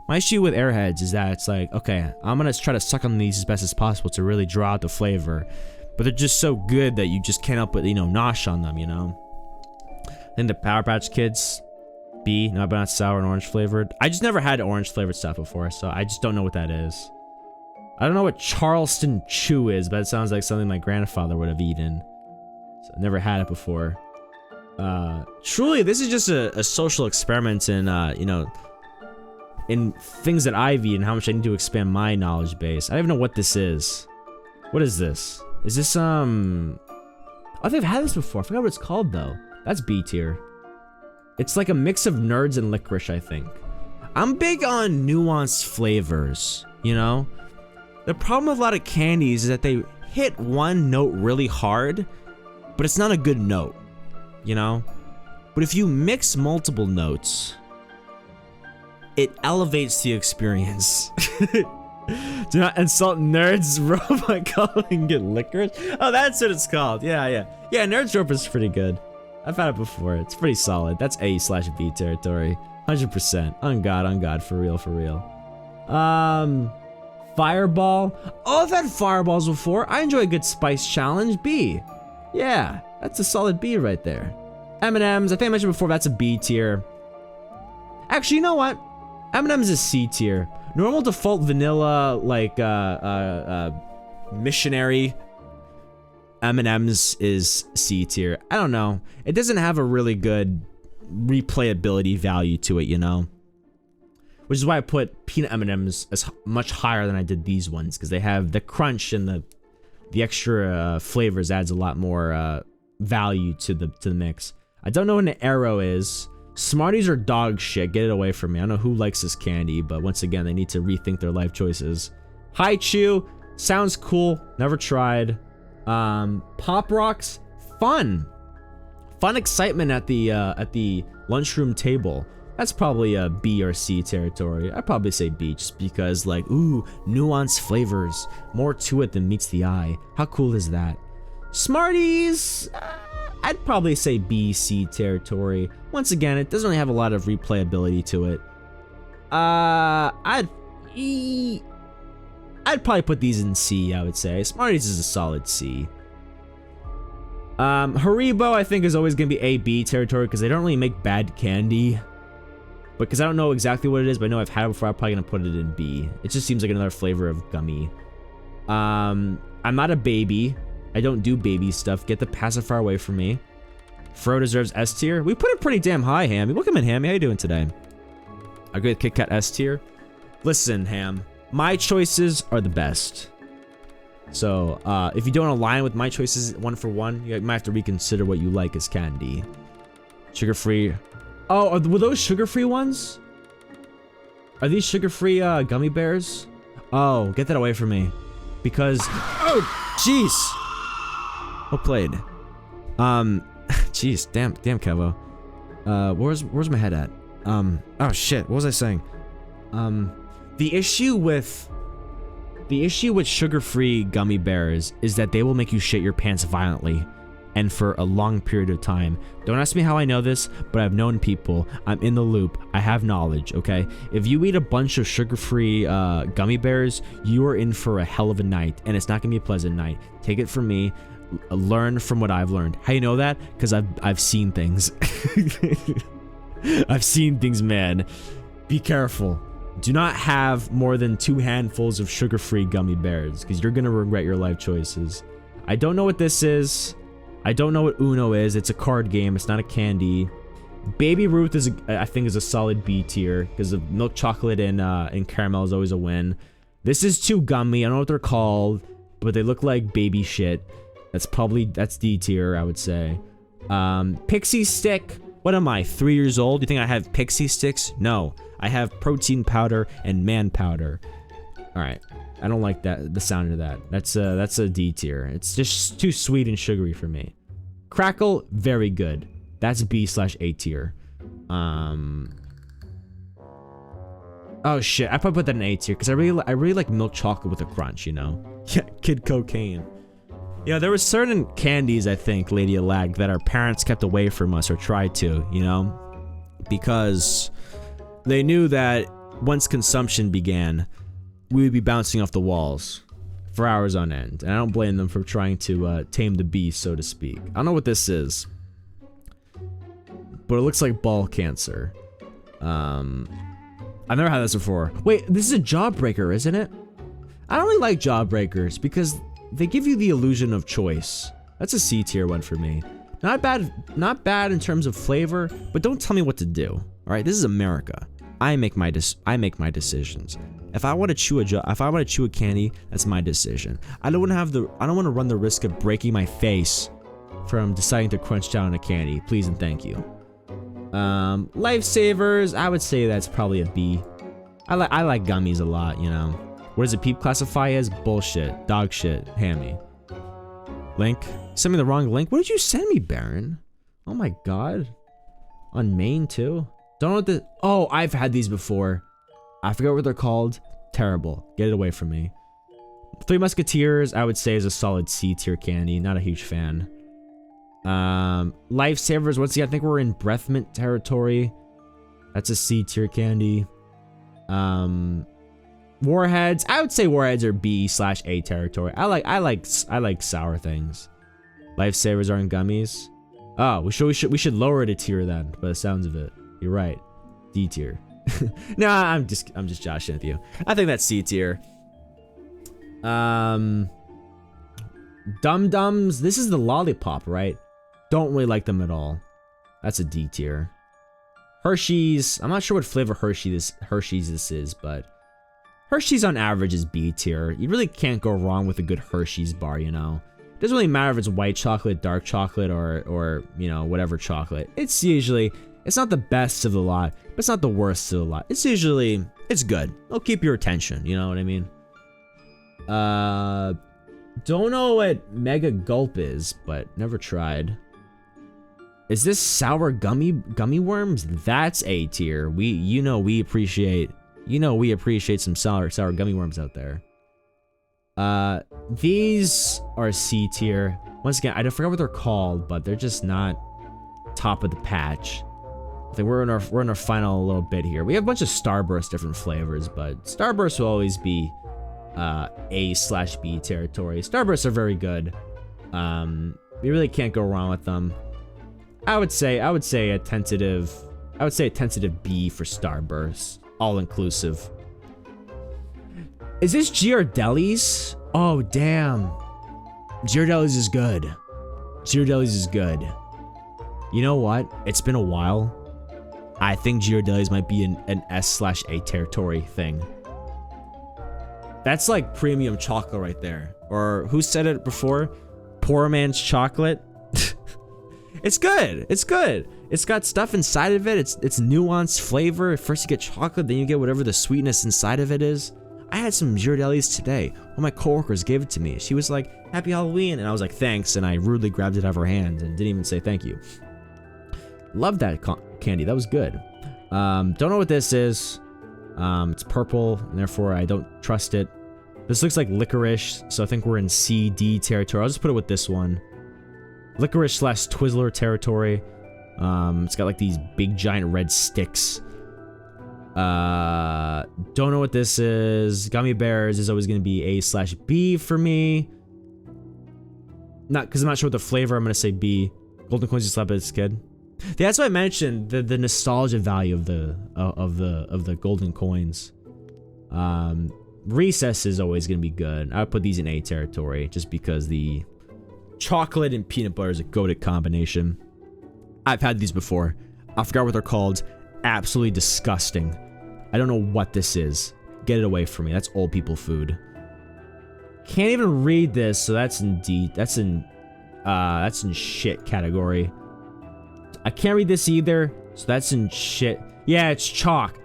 My issue with Airheads is that it's like, okay, I'm gonna try to suck on these as best as possible to really draw out the flavor. But they're just so good that you just can't help but, you know, nosh on them, you know? I think the Power Patch Kids, B, no, but not sour and orange flavored. I just never had orange flavored stuff before, so I just don't know what that is. I don't know what Charleston Chew is, but it sounds like something my grandfather would have eaten. So I never had it before. Truly, this is just a social experiment in, you know, in things that I've eaten, how much I need to expand my knowledge base. I don't even know what this is. What is this? Is this, I think I've had this before. I forgot what it's called, though. That's B tier. It's like a mix of nerds and licorice, I think. I'm big on nuanced flavors, you know? The problem with a lot of candies is that they hit one note really hard, but it's not a good note, you know? But if you mix multiple notes, it elevates the experience. Do not insult nerds, robot calling it licorice. Oh, that's what it's called. Yeah. Yeah, Nerds Rope is pretty good. I've had it before. It's pretty solid. That's A/B territory. 100%. On God, for real. Fireball. Oh, I've had fireballs before. I enjoy a good spice challenge. B. Yeah, that's a solid B right there. M&M's, I think I mentioned before, that's a B tier. Actually, you know what? M&M's is C tier. Normal default vanilla, like, missionary M&M's is C tier. I don't know. It doesn't have a really good replayability value to it, you know? Which is why I put peanut M&M's as much higher than I did these ones, because they have the crunch and the extra flavors adds a lot more value to the mix. I don't know what an Arrow is. Smarties are dog shit. Get it away from me. I don't know who likes this candy, but once again, they need to rethink their life choices. Hi Chew, sounds cool. Never tried. Pop Rocks, fun excitement at the lunchroom table. That's probably a B or C territory. I'd probably say B just because, like, ooh, nuanced flavors, more to it than meets the eye. How cool is that? Smarties, I'd probably say B, C territory. Once again, it doesn't really have a lot of replayability to it. I'd probably put these in C, I would say. Smarties is a solid C. Haribo, I think, is always gonna be A, B territory because they don't really make bad candy. But because I don't know exactly what it is, but I know I've had it before, I'm probably gonna put it in B. It just seems like another flavor of gummy. I'm not a baby. I don't do baby stuff. Get the pacifier away from me. Fro deserves S tier. We put it pretty damn high, Hammy. Welcome in, Hammy. How you doing today? I agree with Kit Kat S tier. Listen, Ham. My choices are the best. So, if you don't align with my choices one for one, you might have to reconsider what you like as candy. Sugar-free. Oh, were those sugar-free ones? Are these sugar-free gummy bears? Oh, get that away from me. Because, oh, jeez. Well played. Jeez, damn, Kevo. Where's my head at? Oh shit, what was I saying? The issue with sugar-free gummy bears is that they will make you shit your pants violently and for a long period of time. Don't ask me how I know this, but I've known people. I'm in the loop. I have knowledge, okay? If you eat a bunch of sugar-free gummy bears, you are in for a hell of a night, and it's not gonna be a pleasant night. Take it from me. Learn from what I've learned. How you know that? Because I've seen things. I've seen things, man. Be careful. Do not have more than 2 handfuls of sugar-free gummy bears, because you're gonna regret your life choices. I don't know what this is. I don't know what Uno is. It's a card game. It's not a candy. Baby Ruth is, I think, is a solid B tier because the milk chocolate and caramel is always a win. This is too gummy. I don't know what they're called, but they look like baby shit. That's D tier, I would say. Pixie stick. What am I, 3 years old? You think I have pixie sticks? No, I have protein powder and man powder. All right. I don't like the sound of that. That's a D tier. It's just too sweet and sugary for me. Crackle, very good. That's B/A tier. Oh shit, I probably put that in A tier because I really like milk chocolate with a crunch, you know? Yeah, Kid Cocaine. Yeah, there were certain candies, I think, Lady Alag, that our parents kept away from us or tried to, you know? Because they knew that once consumption began, we would be bouncing off the walls for hours on end. And I don't blame them for trying to tame the beast, so to speak. I don't know what this is, but it looks like ball cancer. I've never had this before. Wait, this is a Jawbreaker, isn't it? I don't really like Jawbreakers because they give you the illusion of choice. That's a C tier one for me. Not bad in terms of flavor, but don't tell me what to do. All right, this is America. I make my decisions. If I want to chew a candy, that's my decision. I don't want to run the risk of breaking my face from deciding to crunch down a candy. Please and thank you. Lifesavers, I would say that's probably a B. I like gummies a lot, you know. What does a peep classify as? Bullshit, dog shit, hammy. Link, send me the wrong link. What did you send me, Baron? Oh my god. On main too? Don't know what the. Oh, I've had these before. I forget what they're called. Terrible. Get it away from me. Three Musketeers, I would say, is a solid C tier candy. Not a huge fan. Lifesavers, once again, I think we're in breath mint territory. That's a C tier candy. Warheads, I would say Warheads are B/A territory. I like sour things. Lifesavers aren't gummies. Oh, we should lower it a tier then, by the sounds of it. You're right. D tier. Nah, I'm just joshing with you. I think that's C tier. Dum Dums. This is the lollipop, right? Don't really like them at all. That's a D tier. Hershey's. I'm not sure what flavor Hershey's this is, but Hershey's on average is B tier. You really can't go wrong with a good Hershey's bar, you know. It doesn't really matter if it's white chocolate, dark chocolate, or you know, whatever chocolate. It's not the best of the lot, but it's not the worst of the lot. It's good. It'll keep your attention, you know what I mean? Don't know what Mega Gulp is, but never tried. Is this sour gummy worms? That's A tier. We appreciate some sour gummy worms out there. These are C tier. Once again, I forgot what they're called, but they're just not top of the patch. I think we're in our final little bit here. We have a bunch of Starburst different flavors, but Starburst will always be A/B territory. Starbursts are very good. You really can't go wrong with them. I would say a tentative B for Starburst, all inclusive. Is this Ghirardelli's? Oh damn, Ghirardelli's is good. Ghirardelli's is good. You know what? It's been a while. I think Ghirardelli's might be an S/A territory thing. That's like premium chocolate right there. Or who said it before? Poor man's chocolate. It's good. It's good. It's got stuff inside of it. It's nuanced flavor. First you get chocolate, then you get whatever the sweetness inside of it is. I had some Ghirardelli's today. One of my coworkers gave it to me. She was like, Happy Halloween. And I was like, thanks. And I rudely grabbed it out of her hand and didn't even say thank you. Love that candy. That was good. Don't know what this is. It's purple, and therefore I don't trust it. This looks like licorice, so I think we're in CD territory. I'll just put it with this one. Licorice / Twizzler territory. It's got like these big giant red sticks. Don't know what this is. Gummy bears is always going to be A/B for me. Not because I'm not sure what the flavor. I'm going to say B. Golden coins you slap as a kid. Yeah, that's why I mentioned the nostalgia value of the golden coins. Recess is always gonna be good. I would put these in A territory just because the chocolate and peanut butter is a goated combination. I've had these before. I forgot what they're called. Absolutely disgusting. I don't know what this is. Get it away from me. That's old people food. Can't even read this, so that's in D. That's in shit category. I can't read this either, so that's in shit. Yeah, it's chalk.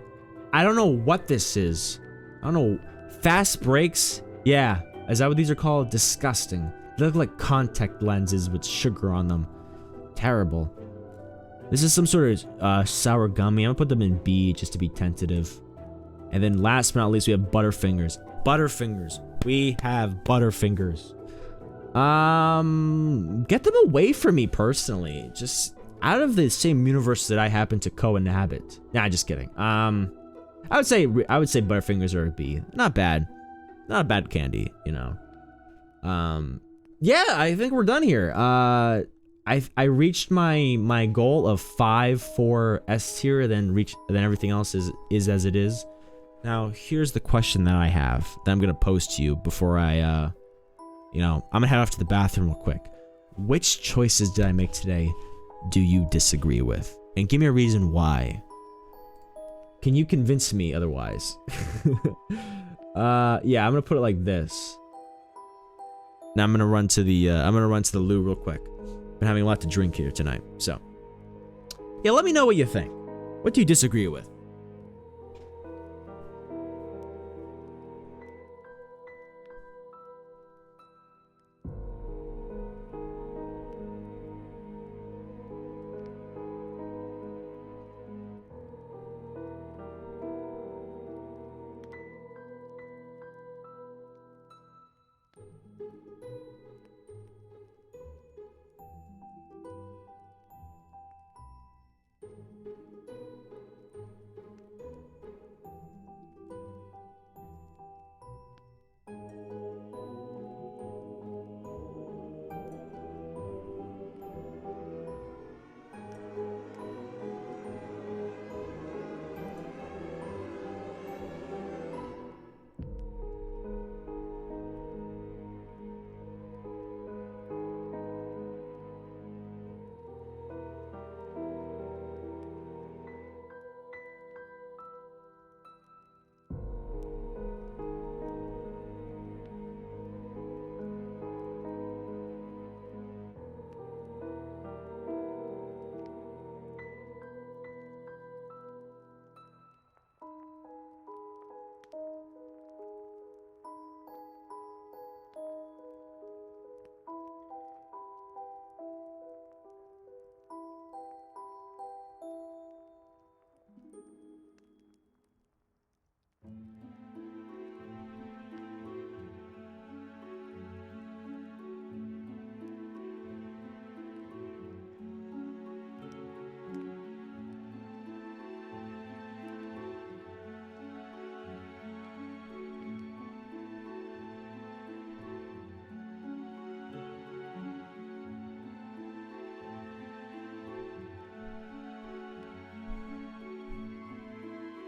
I don't know what this is. I don't know. Fast breaks? Yeah. Is that what these are called? Disgusting. They look like contact lenses with sugar on them. Terrible. This is some sort of sour gummy. I'm gonna put them in B just to be tentative. And then last but not least, we have Butterfingers. Butterfingers. We have Butterfingers. Get them away from me personally. Just out of the same universe that I happen to co-inhabit. Nah, just kidding. I would say Butterfingers are a B. Not bad. Not a bad candy, you know. Yeah, I think we're done here. I reached my goal of 5 for S tier, then everything else is as it is. Now, here's the question that I have that I'm gonna pose to you before I'm gonna head off to the bathroom real quick. Which choices did I make today do you disagree with? And give me a reason why. Can you convince me otherwise? Yeah, I'm gonna put it like this. Now I'm gonna run to the loo real quick. Been having a lot to drink here tonight, so yeah, let me know what you think. What do you disagree with?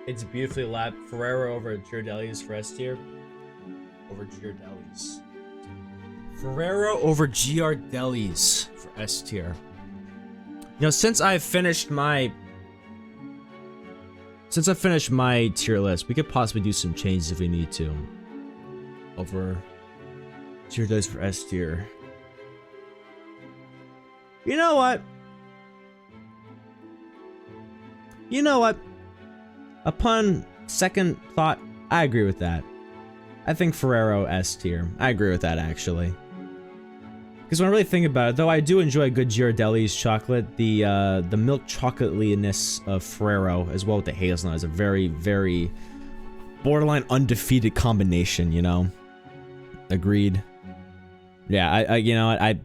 It's beautifully lapped. Ferrero over Ghirardelli's for S tier. Over Ghirardelli's. Ferrero over Ghirardelli's for S tier. You know, since I've finished my tier list, we could possibly do some changes if we need to. Over Ghirardelli's for S tier. You know what? Upon second thought, I agree with that. I think Ferrero S tier. I agree with that, actually. Because when I really think about it, though I do enjoy a good Ghirardelli's chocolate, the milk chocolatey-ness of Ferrero, as well with the hazelnut, is a very, very borderline undefeated combination, you know? Agreed. Yeah, I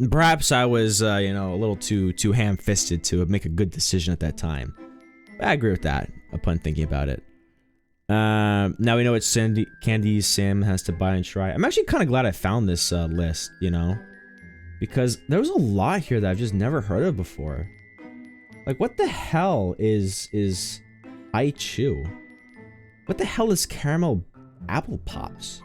perhaps I was, you know, a little too ham-fisted to make a good decision at that time. But I agree with that, upon thinking about it. Now we know what candies Sam has to buy and try. I'm actually kind of glad I found this list, you know? Because there was a lot here that I've just never heard of before. Like, what the hell is I Chew? What the hell is Caramel Apple Pops?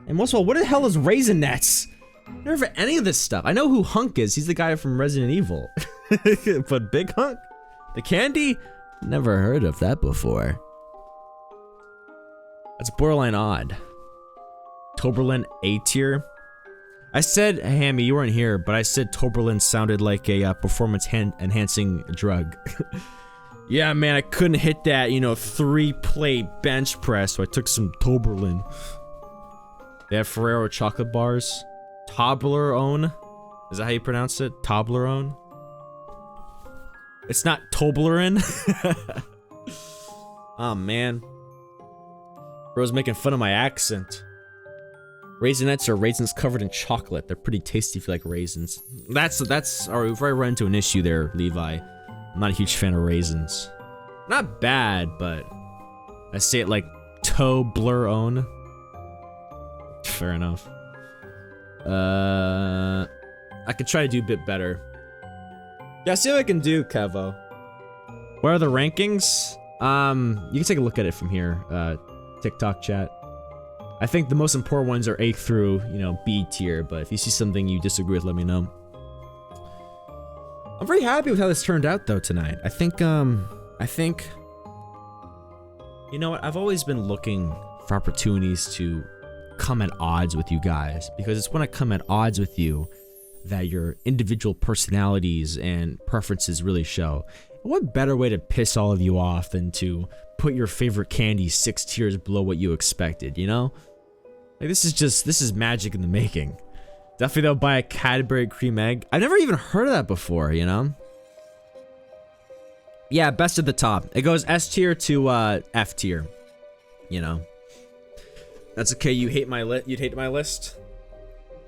And most of all, what the hell is Raisinets? Never heard of any of this stuff. I know who Hunk is. He's the guy from Resident Evil. But Big Hunk? The candy? Never heard of that before. That's borderline odd. Toberlin A tier. I said, Hammy, you weren't here, but I said Toberlin sounded like a performance-enhancing drug. Yeah, man, I couldn't hit that, you know, 3-plate bench press, so I took some Toberlin. They have Ferrero chocolate bars. Toblerone. Is that how you pronounce it? Toblerone? It's not Toblerone? Oh, man. Bro's making fun of my accent. Raisinets are raisins covered in chocolate. They're pretty tasty if you like raisins. That's alright, we've already run into an issue there, Levi. I'm not a huge fan of raisins. Not bad, but I say it like Toblerone. Fair enough. I could try to do a bit better. Yeah, see what I can do, Kevo. What are the rankings? You can take a look at it from here. TikTok chat. I think the most important ones are A through, you know, B tier, but if you see something you disagree with, let me know. I'm very happy with how this turned out, though, tonight. I think, you know what, I've always been looking for opportunities to come at odds with you guys, because it's when I come at odds with you that your individual personalities and preferences really show. What better way to piss all of you off than to put your favorite candy 6 tiers below what you expected, you know? Like, this is magic in the making. Definitely though, buy a Cadbury cream egg. I've never even heard of that before, you know? Yeah, best at the top. It goes S tier to F tier, you know? That's okay, you'd hate my list?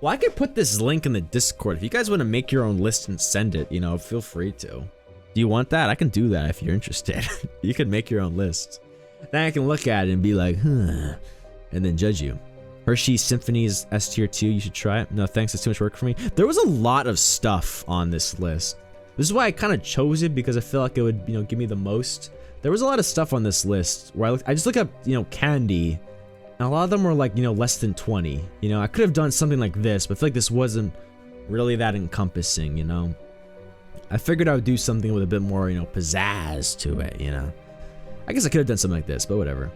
Well, I could put this link in the Discord. If you guys want to make your own list and send it, you know, feel free to. Do you want that? I can do that if you're interested. You can make your own list. Then I can look at it and be like, huh, and then judge you. Hershey Symphony's S tier 2, you should try it. No thanks, it's too much work for me. There was a lot of stuff on this list. This is why I kind of chose it, because I feel like it would, you know, give me the most. There was a lot of stuff on this list where I just look up, you know, candy, and a lot of them were like, you know, less than 20. You know, I could have done something like this, but I feel like this wasn't really that encompassing, you know? I figured I would do something with a bit more, you know, pizzazz to it, you know? I guess I could have done something like this, but whatever.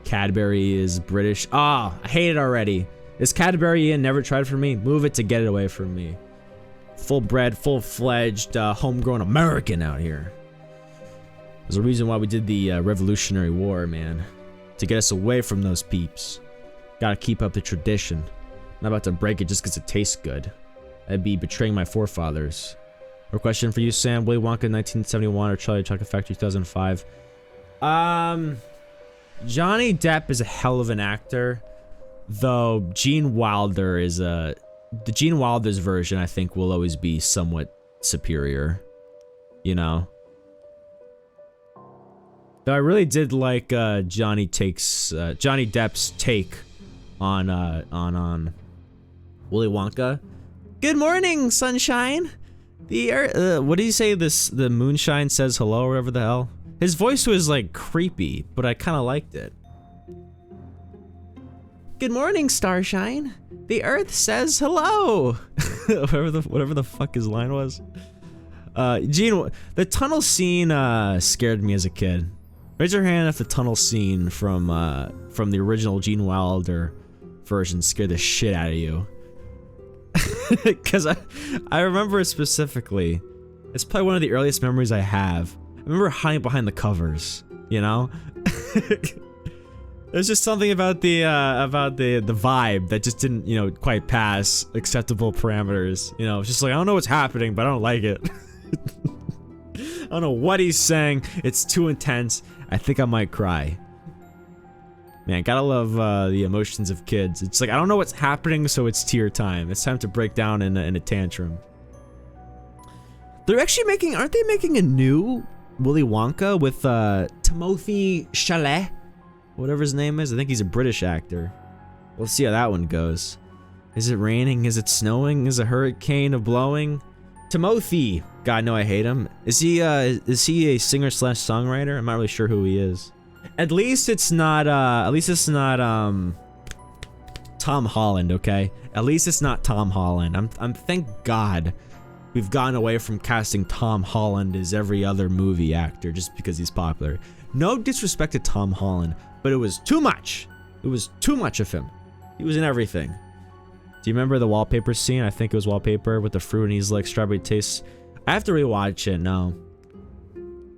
Cadbury is British. Ah, I hate it already. Is Cadbury in? Never tried for me? Move it to get it away from me. Full-bred, full-fledged, homegrown American out here. There's a reason why we did the Revolutionary War, man. To get us away from those peeps. Gotta keep up the tradition. Not about to break it just because it tastes good. I'd be betraying my forefathers. A question for you, Sam. Willy Wonka 1971 or Charlie Chocolate Factory 2005? Johnny Depp is a hell of an actor, though Gene Wilder is the Gene Wilder's version I think will always be somewhat superior, you know. Though I really did like Johnny Depp's take on Willy Wonka. Good morning, sunshine. The earth, what did he say? The moonshine says hello, or whatever the hell. His voice was like creepy, but I kind of liked it. Good morning, Starshine. The Earth says hello. whatever the fuck his line was. Gene, the tunnel scene scared me as a kid. Raise your hand if the tunnel scene from the original Gene Wilder version scared the shit out of you. Because I remember it specifically. It's probably one of the earliest memories I have. I remember hiding behind the covers, you know? There's just something about the vibe that just didn't, you know, quite pass acceptable parameters. You know, it's just like, I don't know what's happening, but I don't like it. I don't know what he's saying. It's too intense. I think I might cry. Man, gotta love the emotions of kids. It's like, I don't know what's happening, so it's tear time. It's time to break down in a tantrum. They're actually making, aren't they making a new Willy Wonka with Timothée Chalamet? Whatever his name is. I think he's a British actor. We'll see how that one goes. Is it raining? Is it snowing? Is a hurricane blowing? Timothy. God, no, I hate him. Is he a singer/songwriter? I'm not really sure who he is. At least it's not Tom Holland, okay? At least it's not Tom Holland. I'm thank God we've gotten away from casting Tom Holland as every other movie actor just because he's popular. No disrespect to Tom Holland, but it was too much. It was too much of him. He was in everything. Do you remember the wallpaper scene? I think it was wallpaper with the fruit and he's like, strawberry taste. I have to rewatch it now.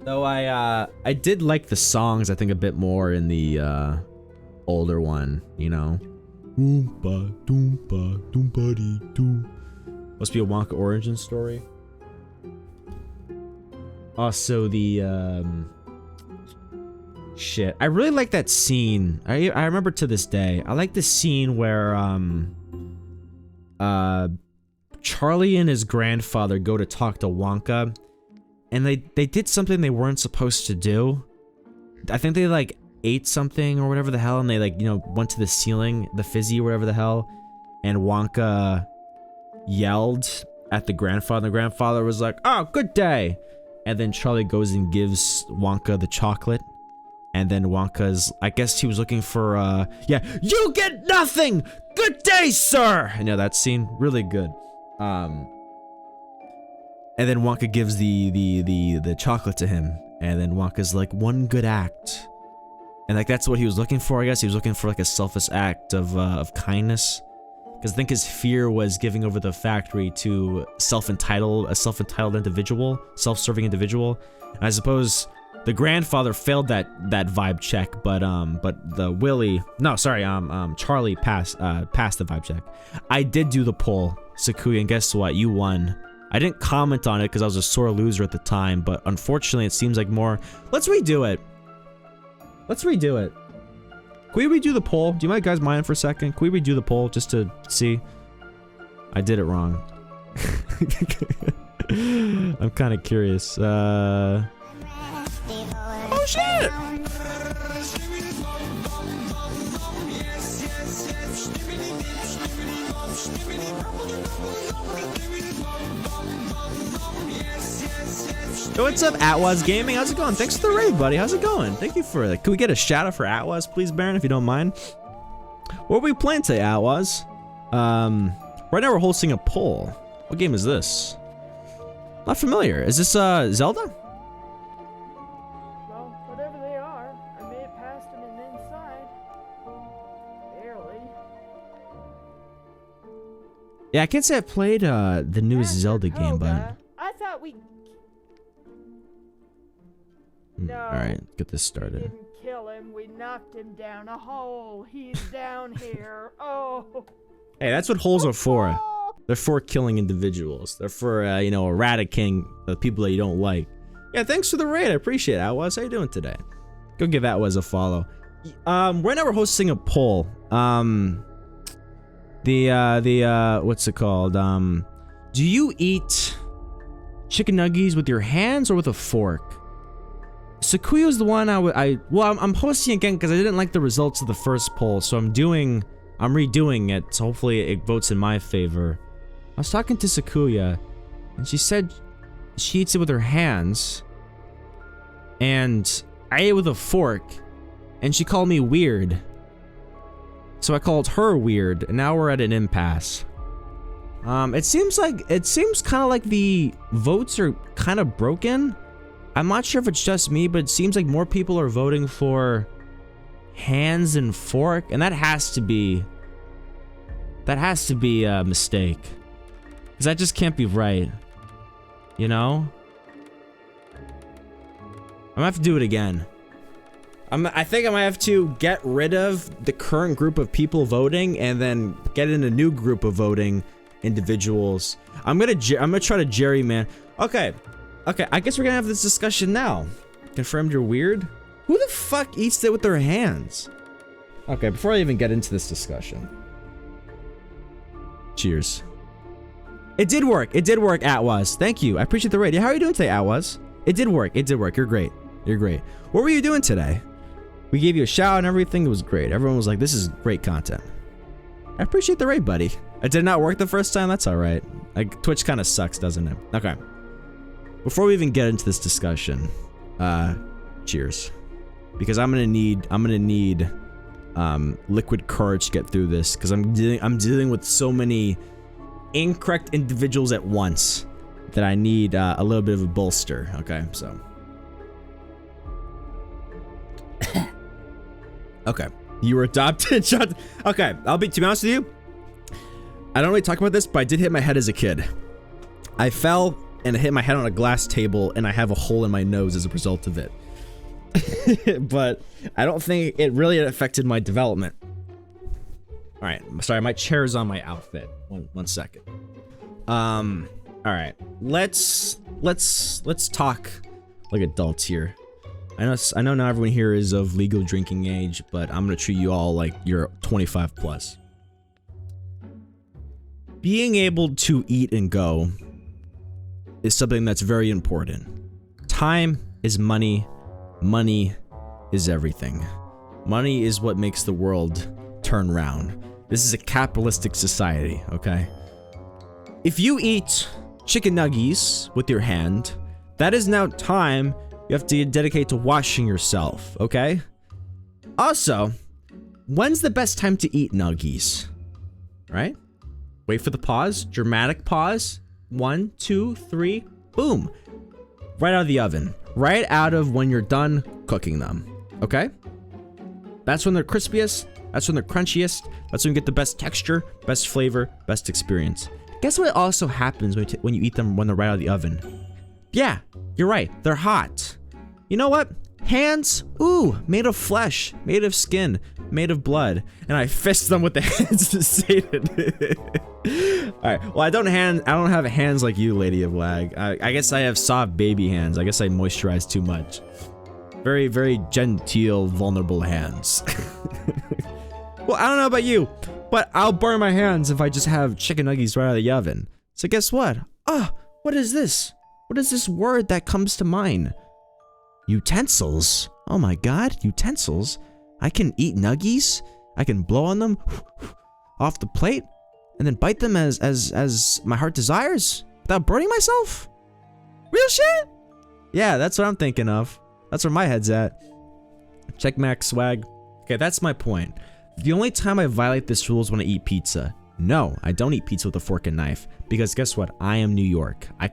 Though I did like the songs, I think, a bit more in the older one, you know. Oompa doompa doompa dee doo. Must be a Wonka origin story. Also the shit. I really like that scene. I remember to this day. I like the scene where Charlie and his grandfather go to talk to Wonka. And they did something they weren't supposed to do. I think they like ate something or whatever the hell, and they like, you know, went to the ceiling, the fizzy or whatever the hell, and Wonka yelled at the grandfather. The grandfather was like, "Oh, good day," and then Charlie goes and gives Wonka the chocolate, and then Wonka's, I guess he was looking for, yeah, you get nothing. Good day, sir. I know that scene, really good. And then Wonka gives the chocolate to him, and then Wonka's like, one good act, and like that's what he was looking for. I guess he was looking for like a selfless act of kindness, because I think his fear was giving over the factory to a self-entitled individual, self-serving individual. And I suppose the grandfather failed that vibe check, but Charlie passed the vibe check. I did do the poll, Sakuya, and guess what? You won. I didn't comment on it because I was a sore loser at the time, but unfortunately it seems like more. Let's redo it. Let's redo it. Can we redo the poll? Do you guys mind for a second? Can we redo the poll just to see? I did it wrong. I'm kind of curious. Oh shit! Yo, what's up, Atwas Gaming? How's it going? Thanks for the raid, buddy. How's it going? Thank you for it. Can we get a shout out for Atwas, please, Baron, if you don't mind? What are we playing today, Atwas? Right now we're hosting a poll. What game is this? Not familiar. Is this Zelda? Well, whatever they are, I made it past them and inside. Barely. Yeah, I can't say I played the newest Zelda game, but I thought we. No. Alright, get this started. Didn't kill him. We knocked him down a hole. He's down here. Oh. Hey, that's what holes are for. Oh. They're for killing individuals. They're for, you know, eradicating the people that you don't like. Yeah, thanks for the raid. I appreciate it, Atwas. How you doing today? Go give Atwas a follow. Right now we're hosting a poll. What's it called? Do you eat chicken nuggets with your hands or with a fork? Sakuya's the one I'm hosting again because I didn't like the results of the first poll, so I'm redoing it, so hopefully it votes in my favor. I was talking to Sakuya, and she said she eats it with her hands, and I ate it with a fork, and she called me weird. So I called her weird, and now we're at an impasse. It seems kind of like the votes are kind of broken. I'm not sure if it's just me, but it seems like more people are voting for hands and fork, and that has to be a mistake, because that just can't be right, you know? I'm gonna have to do it again. I think I might have to get rid of the current group of people voting and then get in a new group of voting individuals. I'm gonna try to gerrymander. Okay, I guess we're gonna have this discussion now. Confirmed you're weird? Who the fuck eats it with their hands? Okay, before I even get into this discussion. Cheers. It did work, Atwas. Thank you, I appreciate the raid. Yeah, how are you doing today, Atwas? It did work, you're great. You're great. What were you doing today? We gave you a shout and everything, it was great. Everyone was like, this is great content. I appreciate the raid, buddy. It did not work the first time, that's alright. Like, Twitch kind of sucks, doesn't it? Okay. Before we even get into this discussion, cheers. Because I'm gonna need liquid courage to get through this, because I'm dealing with so many incorrect individuals at once that I need a little bit of a bolster. Okay, so. Okay, you were adopted. Okay, to be honest with you, I don't really talk about this, but I did hit my head as a kid. I fell and I hit my head on a glass table, and I have a hole in my nose as a result of it. But I don't think it really affected my development. All right, sorry, my chair is on my outfit. One second. All right, let's talk like adults here. I know not everyone here is of legal drinking age, but I'm gonna treat you all like you're 25 plus. Being able to eat and go is something that's very important. Time is money. Money is everything. Money is what makes the world turn round. This is a capitalistic society, okay? If you eat chicken nuggies with your hand, that is now time you have to dedicate to washing yourself, okay? Also, when's the best time to eat nuggies? Right? Wait for the pause, dramatic pause. 1, 2, 3, boom. Right out of the oven. Right out of when you're done cooking them, okay? That's when they're crispiest, that's when they're crunchiest, that's when you get the best texture, best flavor, best experience. Guess what also happens when you eat them when they're right out of the oven? Yeah, you're right, they're hot. You know what? Hands, ooh, made of flesh, made of skin, made of blood, and I fist them with the hands to save it. All right, well, I don't have hands like you, Lady of Lag. I guess I have soft baby hands. I guess I moisturize too much. Very, very genteel, vulnerable hands. Well, I don't know about you, but I'll burn my hands if I just have chicken nuggies right out of the oven. So guess what? What is this? What is this word that comes to mind? Utensils. Oh my god, utensils. I can eat nuggies. I can blow on them off the plate and then bite them as my heart desires without burning myself. Real shit? Yeah, that's what I'm thinking of. That's where my head's at. Check Max swag. Okay, that's my point. The only time I violate this rule is when I eat pizza. No, I don't eat pizza with a fork and knife because guess what? I am New York. I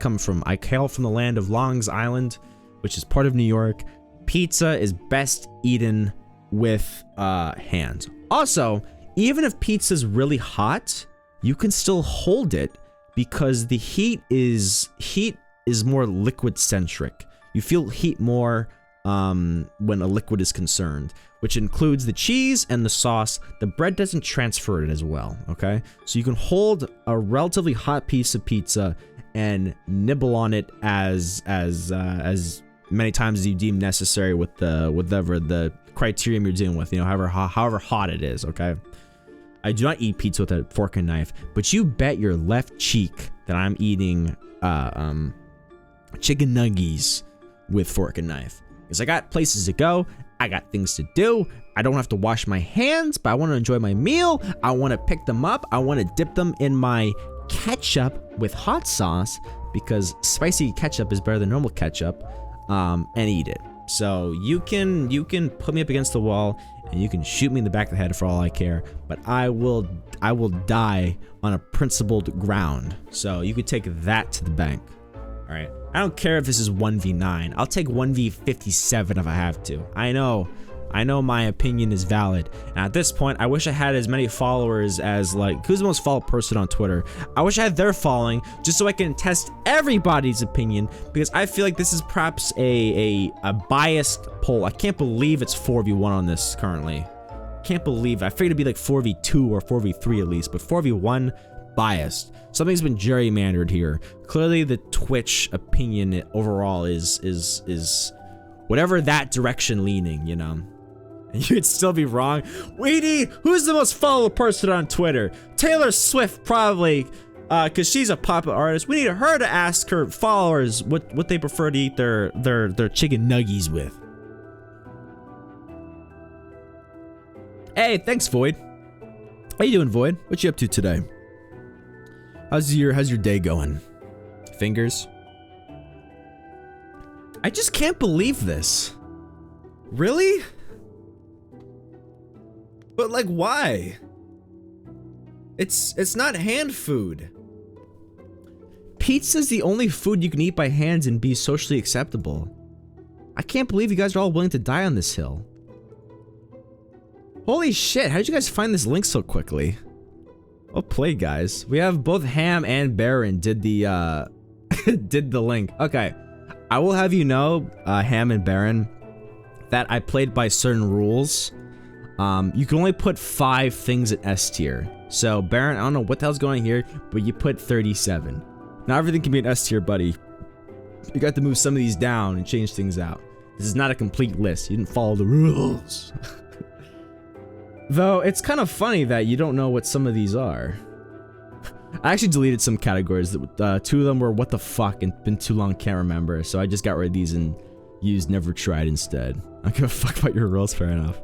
hail from the land of Long Island, which is part of New York. Pizza is best eaten with hands. Also, even if pizza's really hot, you can still hold it because the heat is more liquid centric. You feel heat more when a liquid is concerned, which includes the cheese and the sauce. The bread doesn't transfer it as well, okay? So you can hold a relatively hot piece of pizza and nibble on it as many times as you deem necessary with whatever the criterion you're dealing with, you know, however hot it is, okay? I do not eat pizza with a fork and knife, but you bet your left cheek that I'm eating chicken nuggies with fork and knife. Because I got places to go, I got things to do, I don't have to wash my hands, but I want to enjoy my meal, I want to pick them up, I want to dip them in my ketchup with hot sauce, because spicy ketchup is better than normal ketchup, and eat it. So you can put me up against the wall, and you can shoot me in the back of the head for all I care, but I will die on a principled ground. So you could take that to the bank. All right. I don't care if this is 1v9. I'll take 1v57 if I have to. I know I know my opinion is valid. And at this point, I wish I had as many followers as, like, who's the most followed person on Twitter? I wish I had their following just so I can test everybody's opinion, because I feel like this is perhaps a biased poll. I can't believe it's 4v1 on this currently. Can't believe it. I figured it'd be like 4v2 or 4v3 at least, but 4v1 biased. Something's been gerrymandered here. Clearly the Twitch opinion overall is whatever that direction leaning, you know. And you'd still be wrong. Weedy, who's the most followed person on Twitter? Taylor Swift, probably, cause she's a popular artist. We need her to ask her followers what they prefer to eat their chicken nuggies with. Hey, thanks, Void. How you doing, Void? What you up to today? How's your day going? Fingers? I just can't believe this. Really? But like, why? It's not hand food. Pizza's the only food you can eat by hands and be socially acceptable. I can't believe you guys are all willing to die on this hill. Holy shit, how did you guys find this link so quickly? Well played, guys. We have both Ham and Baron did the did the link. Okay. I will have you know, Ham and Baron, that I played by certain rules. You can only put 5 things in S tier. So Baron, I don't know what the hell's going on here, but you put 37. Not everything can be an S tier, buddy. You got to move some of these down and change things out. This is not a complete list. You didn't follow the rules. Though, it's kind of funny that you don't know what some of these are. I actually deleted some categories. That 2 of them were what the fuck and been too long, can't remember. So I just got rid of these and used never tried instead. I don't give a fuck about your rules, fair enough.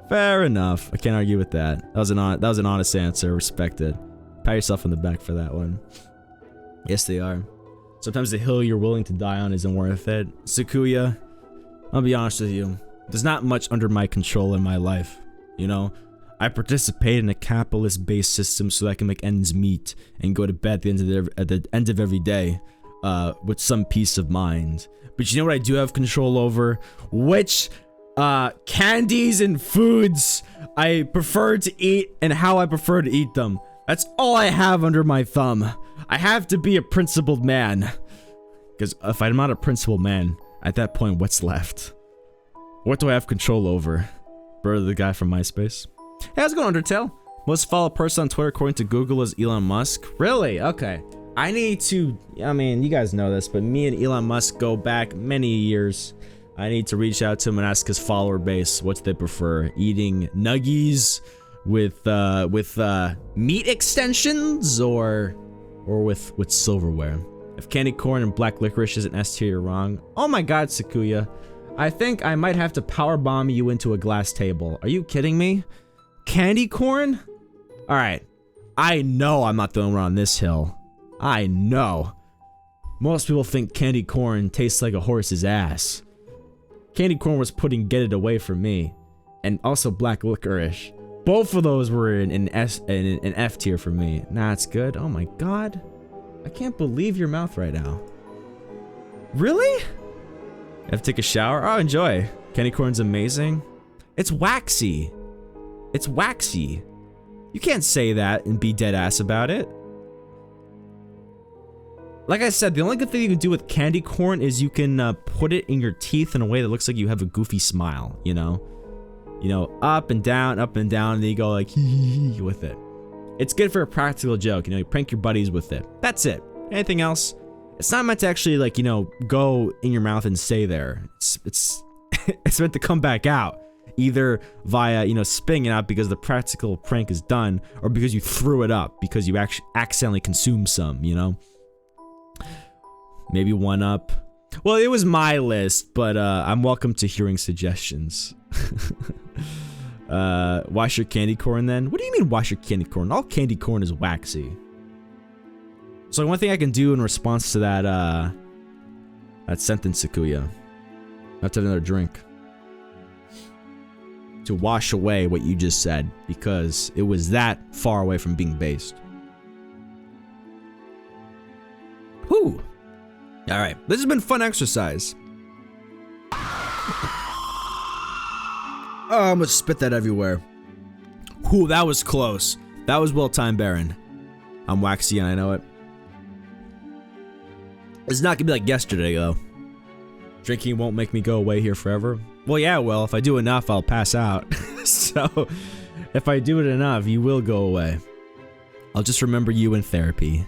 Fair enough. I can't argue with that. That was an honest answer, respected. Pat yourself on the back for that one. Yes, they are. Sometimes the hill you're willing to die on isn't worth it. Sakuya, I'll be honest with you. There's not much under my control in my life. You know, I participate in a capitalist-based system so that I can make ends meet and go to bed at the end of every day, with some peace of mind. But you know what I do have control over? Which candies and foods I prefer to eat and how I prefer to eat them. That's all I have under my thumb. I have to be a principled man. Because if I'm not a principled man, at that point, what's left? What do I have control over? Brother, the guy from MySpace. Hey, how's it going, Undertale? Most followed person on Twitter according to Google is Elon Musk. Really? Okay. I need to, I mean, you guys know this, but me and Elon Musk go back many years. I need to reach out to him and ask his follower base what they prefer. Eating nuggies with meat extensions or with silverware. If candy corn and black licorice isn't S tier, you're wrong. Oh my god, Sakuya. I think I might have to powerbomb you into a glass table. Are you kidding me? Candy corn? Alright. I know I'm not the only one on this hill. I know. Most people think candy corn tastes like a horse's ass. Candy corn was putting Get It away from me. And also black licorice. Both of those were in F tier for me. Nah, it's good. Oh my god. I can't believe your mouth right now. Really? I have to take a shower? Oh, enjoy. Candy corn's amazing. It's waxy. It's waxy. You can't say that and be dead ass about it. Like I said, the only good thing you can do with candy corn is you can put it in your teeth in a way that looks like you have a goofy smile, you know? You know, up and down, and then you go like, hee hee with it. It's good for a practical joke, you know, you prank your buddies with it. That's it. Anything else? It's not meant to actually, like, you know, go in your mouth and stay there. It's it's meant to come back out. Either via, you know, spitting it out because the practical prank is done, or because you threw it up because you actually accidentally consumed some, you know? Maybe one up. Well, it was my list, but I'm welcome to hearing suggestions. Wash your candy corn then? What do you mean wash your candy corn? All candy corn is waxy. So one thing I can do in response to that sentence, Sakuya, I have to have another drink to wash away what you just said, because it was that far away from being based. Whew. All right, this has been fun exercise. Oh, I'm gonna spit that everywhere. Whew, that was close. That was well timed, Baron. I'm waxy and I know it. It's not gonna be like yesterday, though. Drinking won't make me go away here forever. Well, yeah, well, if I do enough, I'll pass out. So, if I do it enough, you will go away. I'll just remember you in therapy.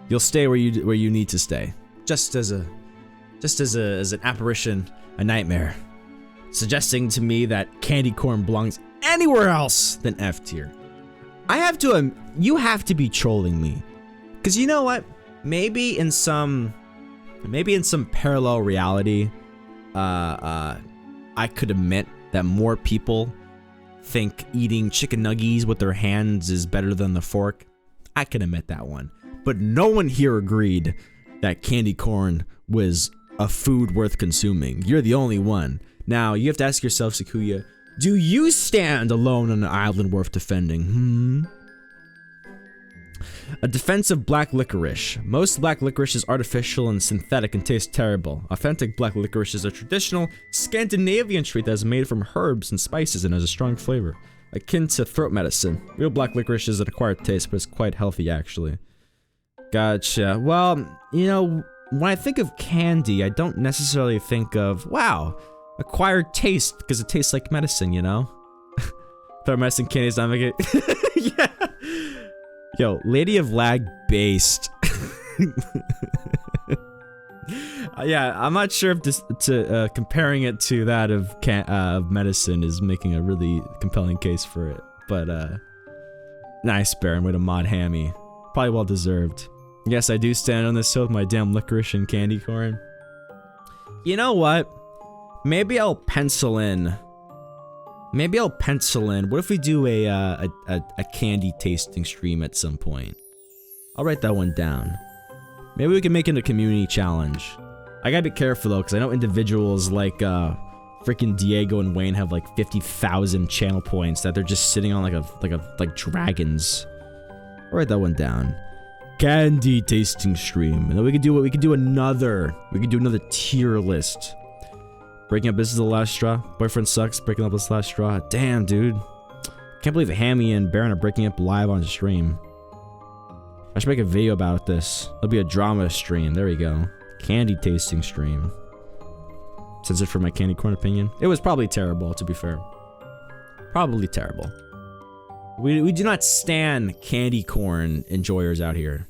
You'll stay where you need to stay. Just as an apparition, a nightmare, suggesting to me that candy corn belongs anywhere else than F tier. I have to, you have to be trolling me, because you know what? Maybe in some parallel reality, I could admit that more people think eating chicken nuggies with their hands is better than the fork. I can admit that one. But no one here agreed that candy corn was a food worth consuming. You're the only one. Now, you have to ask yourself, Sakuya, do you stand alone on an island worth defending? A defense of black licorice. Most black licorice is artificial and synthetic and tastes terrible. Authentic black licorice is a traditional Scandinavian treat that is made from herbs and spices and has a strong flavor, akin to throat medicine. Real black licorice is an acquired taste, but it's quite healthy actually. Gotcha. Well, you know, when I think of candy, I don't necessarily think of, wow, acquired taste, because it tastes like medicine, you know? Throat medicine candy is not making it. Yeah. Yo, Lady of Lag based. Yeah, I'm not sure if this comparing it to that of medicine is making a really compelling case for it. But nice, Baron, way to mod Hammy. Probably well deserved. Yes, I do stand on this hill with my damn licorice and candy corn. You know what? Maybe I'll pencil in. What if we do a candy tasting stream at some point? I'll write that one down. Maybe we can make it a community challenge. I gotta be careful though, because I know individuals like freaking Diego and Wayne have like 50,000 channel points that they're just sitting on like dragons. I'll write that one down. Candy tasting stream, and then we could do another tier list. Breaking up, this is the last straw. Boyfriend sucks. Breaking up this last straw. Damn, dude. Can't believe Hammy and Baron are breaking up live on stream. I should make a video about this. It'll be a drama stream. There we go. Candy tasting stream. Censored for my candy corn opinion. It was probably terrible, to be fair. Probably terrible. We do not stand candy corn enjoyers out here.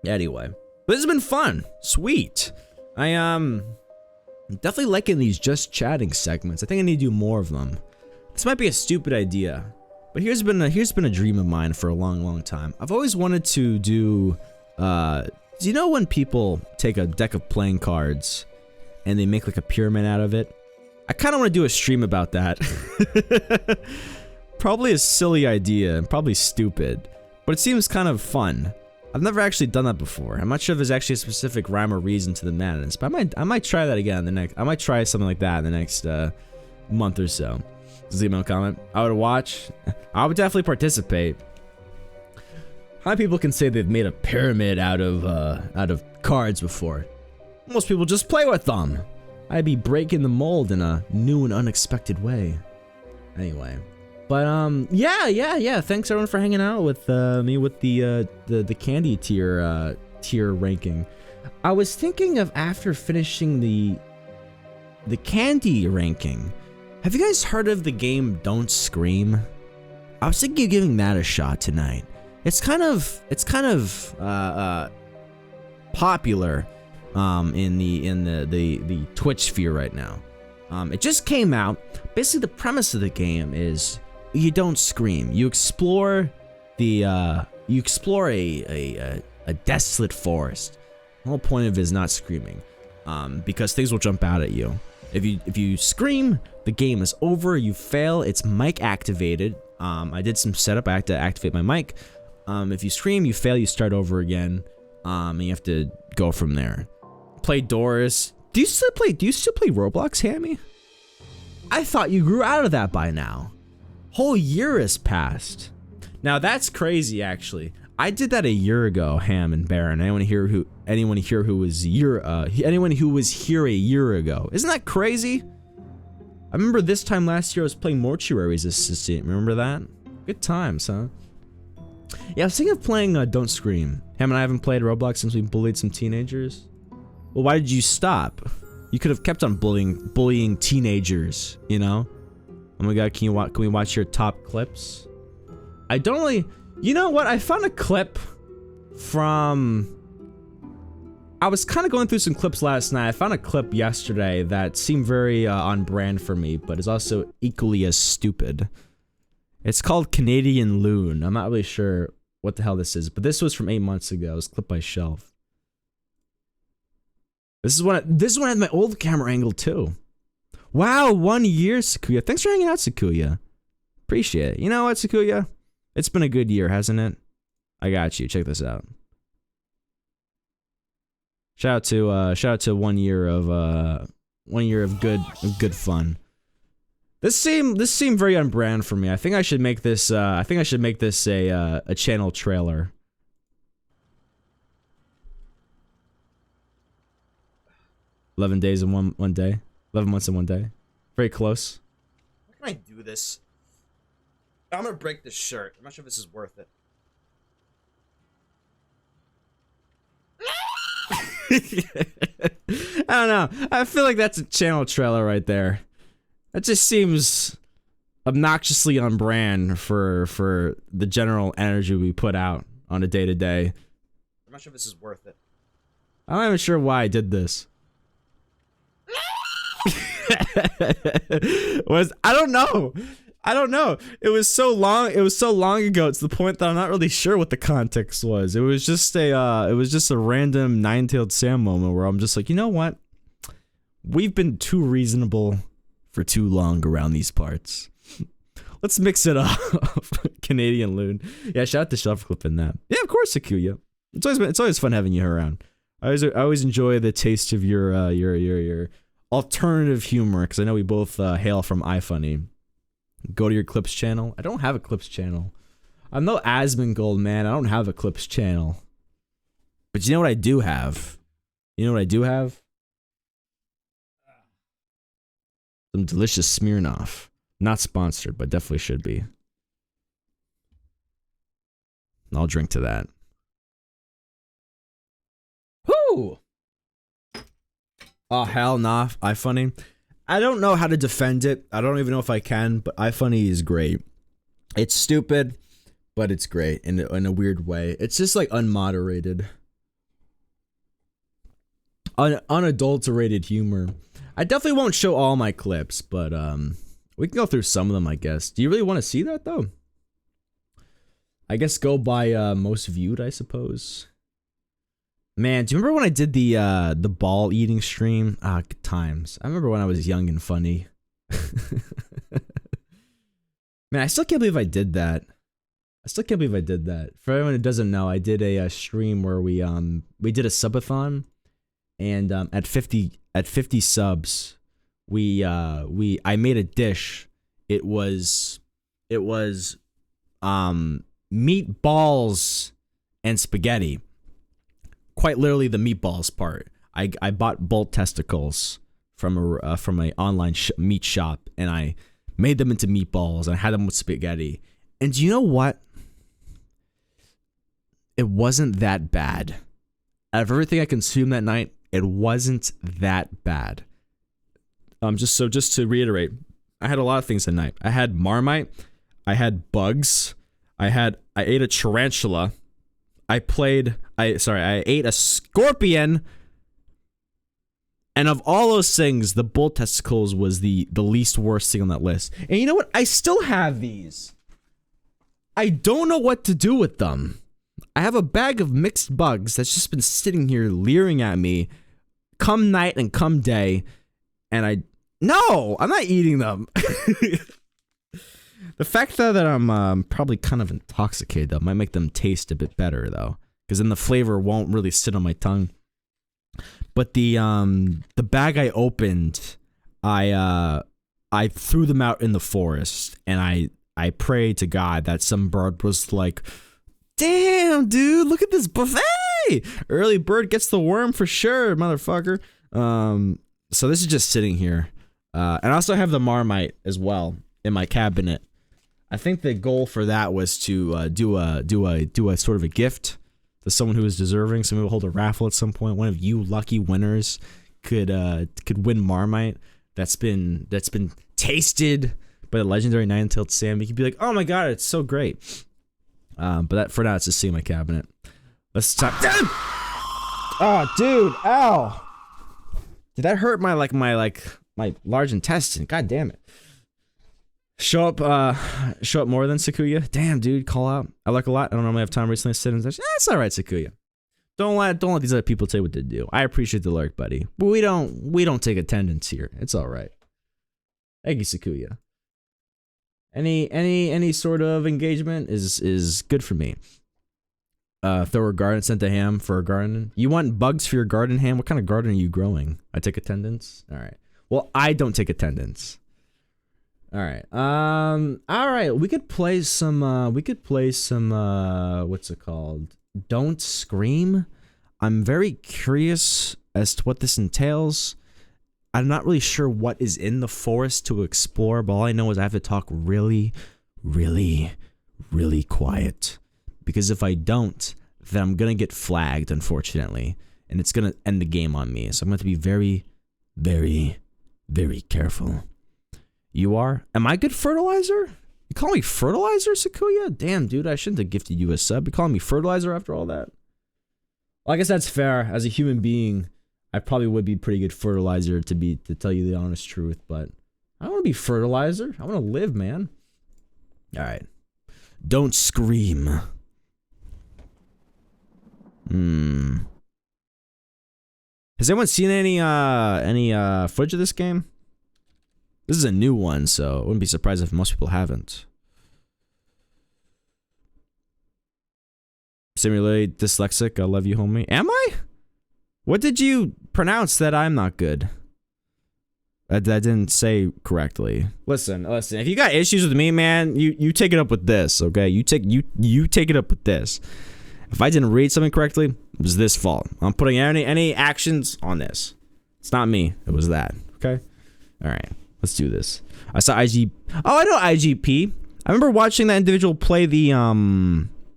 Anyway. But this has been fun. Sweet. I definitely liking these just chatting segments. I think I need to do more of them. This might be a stupid idea, but here's been a dream of mine for a long time. I've always wanted to do do you know when people take a deck of playing cards and they make like a pyramid out of it? I kind of want to do a stream about that. Probably a silly idea and probably stupid, but it seems kind of fun. I've never actually done that before. I'm not sure if there's actually a specific rhyme or reason to the madness, but I might try that again I might try something like that in the next month or so. Just leave me a comment. I would watch. I would definitely participate. How many people can say they've made a pyramid out of cards before? Most people just play with them. I'd be breaking the mold in a new and unexpected way. Anyway. But yeah. Thanks everyone for hanging out with me with the candy tier ranking. I was thinking of after finishing the candy ranking. Have you guys heard of the game Don't Scream? I was thinking of giving that a shot tonight. It's kind of popular in the Twitch sphere right now. It just came out. Basically, the premise of the game is you don't scream. You explore a desolate forest. The whole point of it is not screaming, because things will jump out at you. If you scream, the game is over. You fail. It's mic activated. I did some setup. I had to activate my mic. If you scream, you fail. You start over again, and you have to go from there. Play Doors. Do you still play Roblox, Hammy? I thought you grew out of that by now. Whole year has passed. Now that's crazy, actually. I did that a year ago, Ham and Baron. Anyone here who was here a year ago? Isn't that crazy? I remember this time last year I was playing Mortuary's Assistant. Remember that? Good times, huh? Yeah, I was thinking of playing Don't Scream. Ham and I haven't played Roblox since we bullied some teenagers. Well, why did you stop? You could have kept on bullying teenagers, you know? Oh my god, can we watch your top clips? I don't really... You know what? I found a clip from... I was kind of going through some clips last night. I found a clip yesterday that seemed very on brand for me, but is also equally as stupid. It's called Canadian Loon. I'm not really sure what the hell this is, but this was from 8 months ago. It was clipped by Shelf. This is when I had my old camera angle too. Wow, 1 year, Sakuya. Thanks for hanging out, Sakuya. Appreciate it. You know what, Sakuya? It's been a good year, hasn't it? I got you. Check this out. Shout out to 1 year of good fun. This seemed very on brand for me. I think I should make this a channel trailer. "11 days in one day. 11 months in 1 day." Very close. How can I do this? I'm gonna break this shirt. I'm not sure if this is worth it. I don't know. I feel like that's a channel trailer right there. That just seems obnoxiously on brand for the general energy we put out on a day-to-day. I'm not sure if this is worth it. I'm not even sure why I did this. I don't know. It was so long ago. It's the point that I'm not really sure what the context was. It was just a random Nine-Tailed Sam moment where I'm just like, you know what? We've been too reasonable for too long around these parts. Let's mix it up. Canadian Loon. Yeah, shout out to Shelf for clipping that. Yeah, of course, Sakuya. It's always fun having you around. I always enjoy the taste of your alternative humor, because I know we both hail from iFunny. Go to your Clips channel. I don't have a Clips channel. I'm no Asmongold, man. I don't have a Clips channel. But you know what I do have? Some delicious Smirnoff. Not sponsored, but definitely should be. I'll drink to that. Whoo! Oh, hell nah, iFunny. I don't know how to defend it. I don't even know if I can, but iFunny is great. It's stupid, but it's great in a weird way. It's just like unmoderated. Unadulterated humor. I definitely won't show all my clips, but we can go through some of them, I guess. Do you really want to see that, though? I guess go by most viewed, I suppose. Man, do you remember when I did the ball eating stream? Ah, good times. I remember when I was young and funny. Man, I still can't believe I did that. For anyone who doesn't know, I did a stream where we did a subathon, and at 50 subs, I made a dish. It was meatballs and spaghetti. Quite literally the meatballs part. I bought bull testicles from a online meat shop, and I made them into meatballs and I had them with spaghetti. And do you know what? It wasn't that bad. Out of everything I consumed that night, it wasn't that bad. Just to reiterate, I had a lot of things that night. I had Marmite, I had bugs, I ate a tarantula. I ate a scorpion, and of all those things, the bull testicles was the least worst thing on that list. And you know what? I still have these. I don't know what to do with them. I have a bag of mixed bugs that's just been sitting here leering at me, come night and come day, and no, I'm not eating them. The fact that I'm probably kind of intoxicated, though, might make them taste a bit better, though, because then the flavor won't really sit on my tongue. But the bag I opened, I threw them out in the forest, and I prayed to God that some bird was like, "Damn, dude, look at this buffet! Early bird gets the worm for sure, motherfucker." So this is just sitting here. And I also have the Marmite as well in my cabinet. I think the goal for that was to do a sort of a gift to someone who is deserving. So maybe we'll hold a raffle at some point. One of you lucky winners could win Marmite that's been tasted by the legendary Nine-Tailed Sam. You could be like, oh my god, it's so great. But that for now, it's just sitting in my cabinet. Let's stop. Oh, dude, ow! Did that hurt my large intestine? God damn it! Show up more than Sakuya. Damn, dude, call out. I like a lot. I don't normally have time recently to sit and say, it's all right, Sakuya. Don't let these other people tell you what to do. I appreciate the lurk, buddy, but we don't take attendance here. It's all right. Thank you, Sakuya. Any sort of engagement is good for me. Throw a garden, sent a ham for a garden. You want bugs for your garden, Ham? What kind of garden are you growing? I take attendance. All right. Well, I don't take attendance. All right. All right. We could play some. What's it called? Don't Scream. I'm very curious as to what this entails. I'm not really sure what is in the forest to explore, but all I know is I have to talk really, really, really quiet. Because if I don't, then I'm gonna get flagged, unfortunately. And it's gonna end the game on me. So I'm gonna have to be very, very, very careful. You are? Am I good fertilizer? You call me fertilizer, Sakuya? Damn, dude, I shouldn't have gifted you a sub. You calling me fertilizer after all that? Well, I guess that's fair. As a human being, I probably would be pretty good fertilizer to tell you the honest truth, but I don't want to be fertilizer. I want to live, man. All right. Don't scream. Has anyone seen any footage of this game? This is a new one, so I wouldn't be surprised if most people haven't. Simulate dyslexic. I love you, homie. Am I? What did you pronounce that I'm not good? That didn't say correctly. Listen. If you got issues with me, man, you take it up with this, okay? You take it up with this. If I didn't read something correctly, it was this fault. I'm putting any actions on this. It's not me. It was that. Okay? All right. Let's do this. I saw IG. Oh, I know IGP. I remember watching that individual play the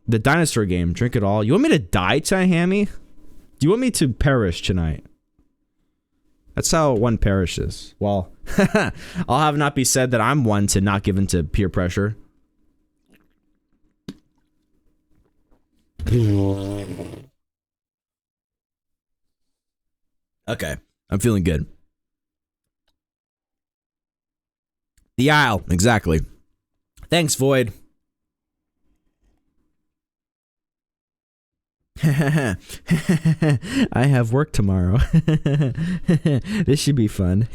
dinosaur game, Drink It All. You want me to die tonight, Hammy? Do you want me to perish tonight? That's how one perishes. Well, I'll have not be said that I'm one to not give in to peer pressure. Okay, I'm feeling good. The aisle, exactly. Thanks, Void. I have work tomorrow. This should be fun.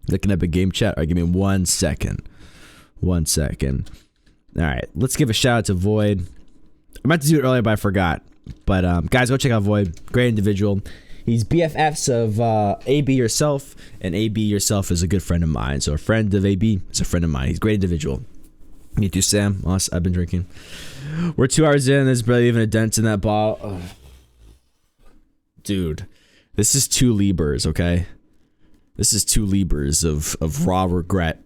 Looking up a game chat. All right, give me 1 second. 1 second. All right, let's give a shout out to Void. I meant to do it earlier, but I forgot. But guys, go check out Void. Great individual. He's BFFs of AB Yourself, and AB Yourself is a good friend of mine. So a friend of AB is a friend of mine. He's a great individual. Me too, Sam. I've been drinking. We're 2 hours in. There's barely even a dent in that bottle. Ugh. Dude, this is 2 Libras, okay? This is 2 Libras of raw regret.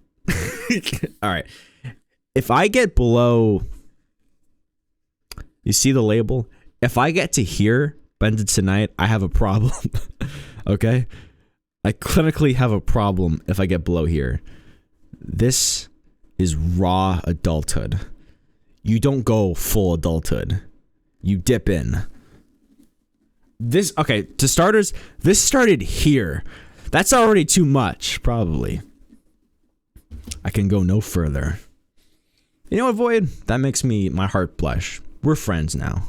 All right. If I get below, you see the label? If I get to here, Bended tonight, I have a problem. Okay? I clinically have a problem if I get below here. This is raw adulthood. You don't go full adulthood. You dip in. This, okay, to starters, this started here. That's already too much, probably. I can go no further. You know what, Void? That makes my heart blush. We're friends now.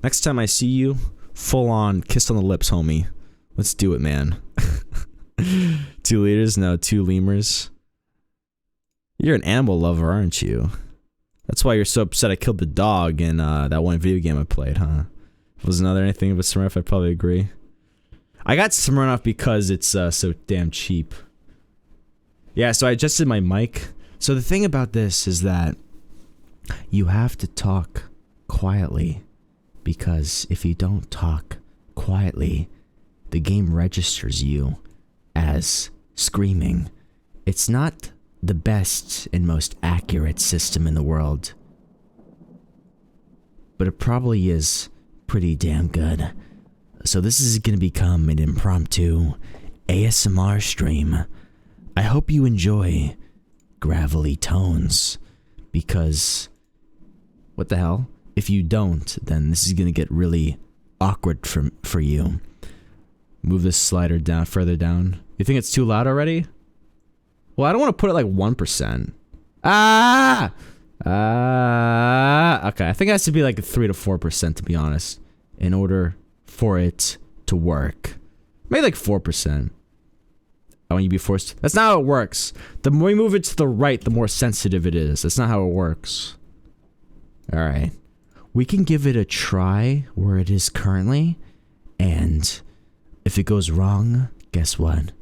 Next time I see you, full on kiss on the lips, homie. Let's do it, man. 2 liters? No, 2 lemurs. You're an animal lover, aren't you? That's why you're so upset I killed the dog in that one video game I played, huh? If it was another anything but Smirnoff, I'd probably agree. I got Smirnoff because it's so damn cheap. Yeah, so I adjusted my mic. So the thing about this is that you have to talk quietly, because if you don't talk quietly, the game registers you as screaming. It's not the best and most accurate system in the world, but it probably is pretty damn good. So this is going to become an impromptu ASMR stream. I hope you enjoy gravelly tones, because what the hell? If you don't, then this is going to get really awkward for you. Move this slider down, further down. You think it's too loud already? Well, I don't want to put it like 1%. Okay, I think it has to be like 3 to 4% to be honest, in order for it to work. Maybe like 4%. I want you to be forced. That's not how it works. The more you move it to the right, the more sensitive it is. That's not how it works. Alright. We can give it a try where it is currently, and if it goes wrong, guess what?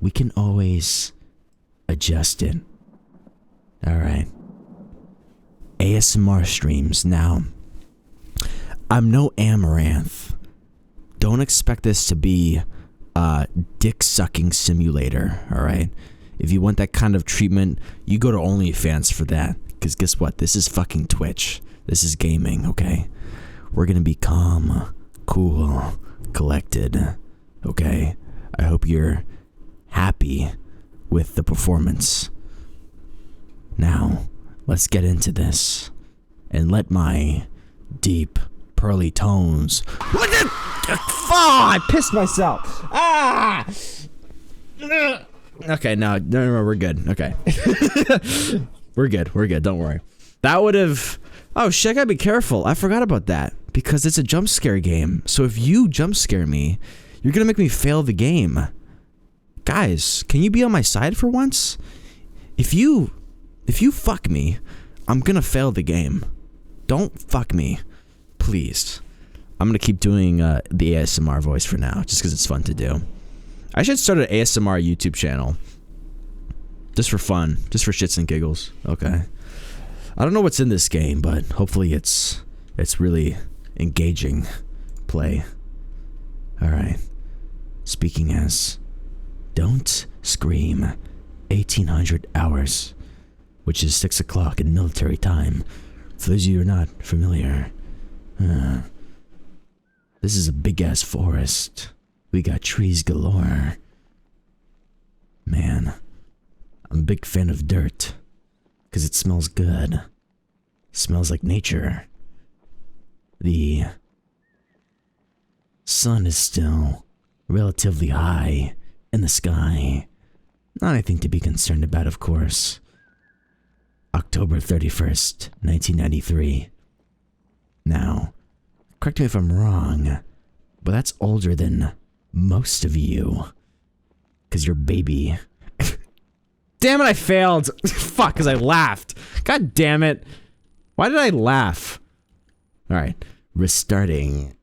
We can always adjust it. Alright. ASMR streams. Now, I'm no Amaranth. Don't expect this to be a dick-sucking simulator, alright? If you want that kind of treatment, you go to OnlyFans for that. Because guess what? This is fucking Twitch. This is gaming, okay? We're gonna be calm, cool, collected, okay? I hope you're happy with the performance. Now, let's get into this and let my deep, pearly tones. What the? Oh, I pissed myself. Ah! Okay, no, we're good. Okay. We're good, don't worry. That would have... Oh shit, I gotta be careful. I forgot about that. Because it's a jump scare game. So if you jump scare me, you're gonna make me fail the game. Guys, can you be on my side for once? If you fuck me, I'm gonna fail the game. Don't fuck me. Please. I'm gonna keep doing the ASMR voice for now, just because it's fun to do. I should start an ASMR YouTube channel. Just for fun. Just for shits and giggles. Okay. I don't know what's in this game, but hopefully it's really engaging play. Alright. Speaking as... Don't scream. 1800 hours. Which is 6 o'clock in military time. For those of you who are not familiar. This is a big-ass forest. We got trees galore. Man. I'm a big fan of dirt. Because it smells good. Smells like nature. The sun is still relatively high in the sky. Not anything to be concerned about, of course. October 31st, 1993. Now, correct me if I'm wrong, but that's older than most of you. Because you're baby. Damn it, I failed. Fuck, because I laughed. God damn it. Why did I laugh? Alright, restarting.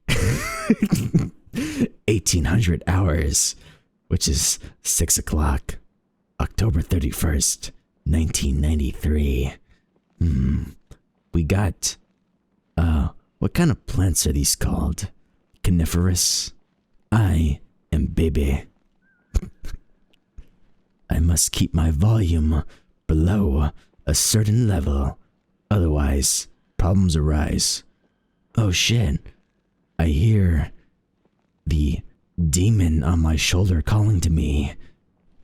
1800 hours, which is 6 o'clock. October 31st, 1993. We got, what kind of plants are these called? Coniferous? I am baby. I must keep my volume below a certain level, otherwise problems arise. Oh shit, I hear the demon on my shoulder calling to me.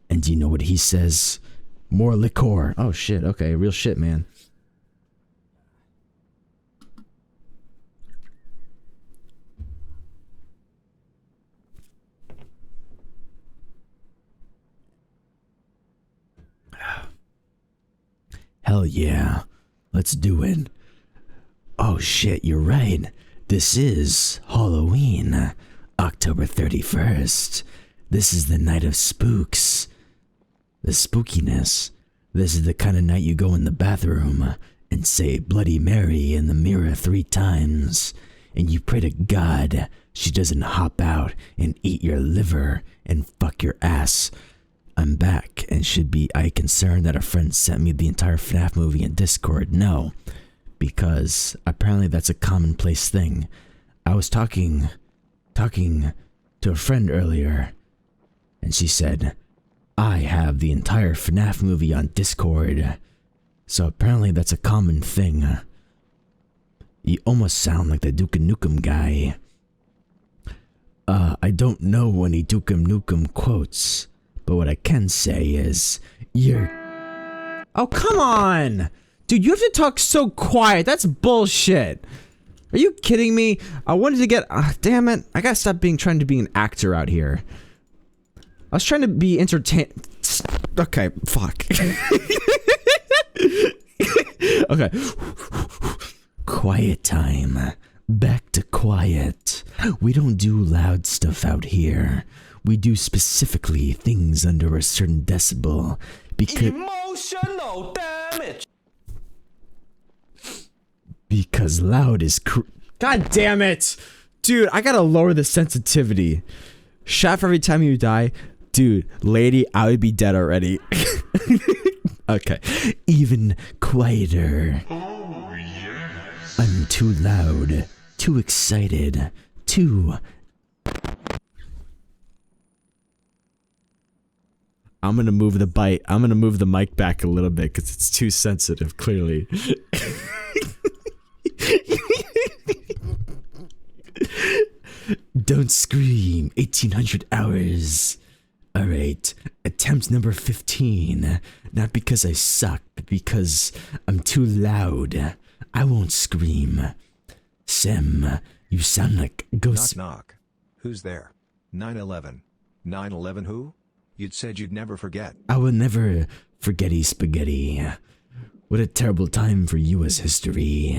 And do you know what he says? More liquor. Oh shit, okay, real shit, man. Hell yeah, let's do it. Oh shit, you're right. This is Halloween, October 31st. This is the night of spooks. The spookiness. This is the kind of night you go in the bathroom and say Bloody Mary in the mirror 3 times, and you pray to God she doesn't hop out and eat your liver and fuck your ass. I'm back, and should be I concerned that a friend sent me the entire FNAF movie in Discord? No, because apparently that's a commonplace thing. I was talking to a friend earlier, and she said, I have the entire FNAF movie on Discord, so apparently that's a common thing. You almost sound like the Duke Nukem guy. I don't know any Duke Nukem quotes, but what I can say is, you're... Oh, come on! Dude, you have to talk so quiet, that's bullshit! Are you kidding me? I wanted to get... damn it, I gotta stop trying to be an actor out here. I was trying to be entertain... Okay, fuck. Okay. Quiet time. Back to quiet. We don't do loud stuff out here. We do specifically things under a certain decibel. Because... Emotional damage! Because loud is God damn it! Dude, I gotta lower the sensitivity. Shot for every time you die. Dude, lady, I would be dead already. Okay. Even quieter. Oh, yes. I'm too loud. Too excited. Too... I'm gonna move the mic back a little bit because it's too sensitive, clearly. Don't scream. 1800 hours. Alright. Attempt number 15. Not because I suck, but because I'm too loud. I won't scream. Sam, you sound like a ghost. Knock knock. Who's there? 9/11. 9/11 who? You'd said you'd never forget. I will never forgetty spaghetti. What a terrible time for U.S. history.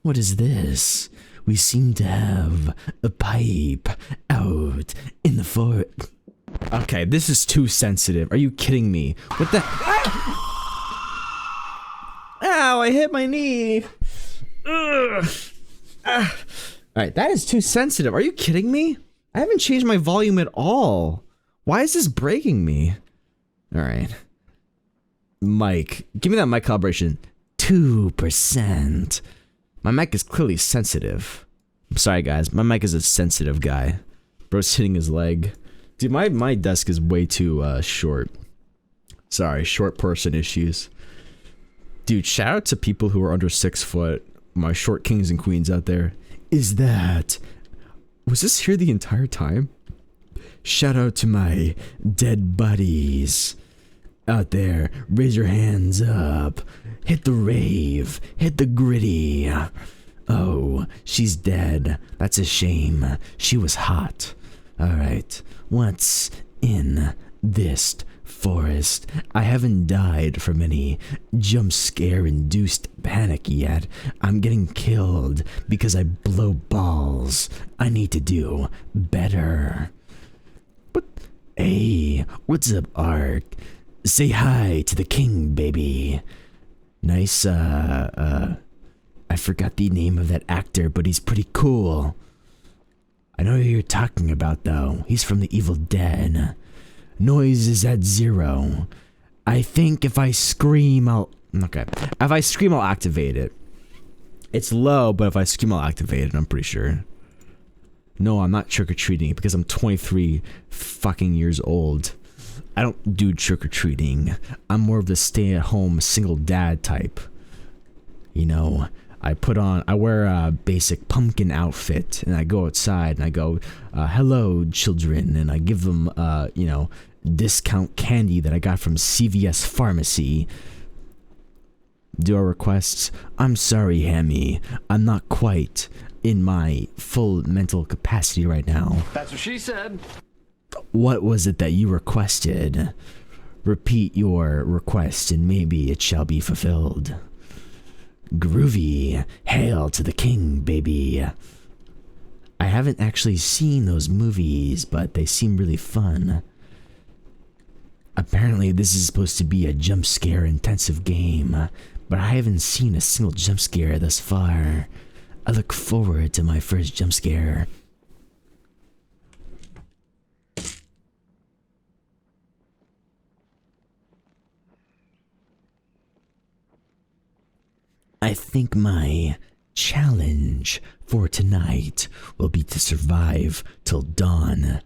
What is this? We seem to have a pipe out in the forest. Okay, this is too sensitive. Are you kidding me? What the? Ow, I hit my knee. Alright, that is too sensitive. Are you kidding me? I haven't changed my volume at all. Why is this breaking me? Alright. Mic. Give me that mic calibration. 2%. My mic is clearly sensitive. I'm sorry, guys. My mic is a sensitive guy. Bro's hitting his leg. Dude, my desk is way too short. Sorry, short person issues. Dude, shout out to people who are under 6 foot. My short kings and queens out there. Was this here the entire time? Shout out to my dead buddies out there. Raise your hands up. Hit the rave. Hit the gritty. Oh, she's dead. That's a shame. She was hot. Alright. What's in this forest? I haven't died from any jump scare induced panic yet. I'm getting killed because I blow balls. I need to do better. What? Hey, what's up, Ark? Say hi to the king, baby. Nice, I forgot the name of that actor, but he's pretty cool. I know who you're talking about, though. He's from the Evil Dead. Noise is at 0. I think if I scream, okay. If I scream, I'll activate it. It's low, but if I scream, I'll activate it, I'm pretty sure. No, I'm not trick-or-treating because I'm 23 fucking years old. I don't do trick-or-treating. I'm more of the stay-at-home single dad type. You know, I wear a basic pumpkin outfit and I go outside and I go, hello children, and I give them, you know, discount candy that I got from CVS Pharmacy. Do our requests? I'm sorry, Hammy. I'm not quite in my full mental capacity right now. That's what she said. What was it that you requested? Repeat your request and maybe it shall be fulfilled. Groovy. Hail to the king, baby. I haven't actually seen those movies, but they seem really fun. Apparently this is supposed to be a jump scare intensive game, but I haven't seen a single jump scare thus far. I look forward to my first jump scare. I think my challenge for tonight will be to survive till dawn.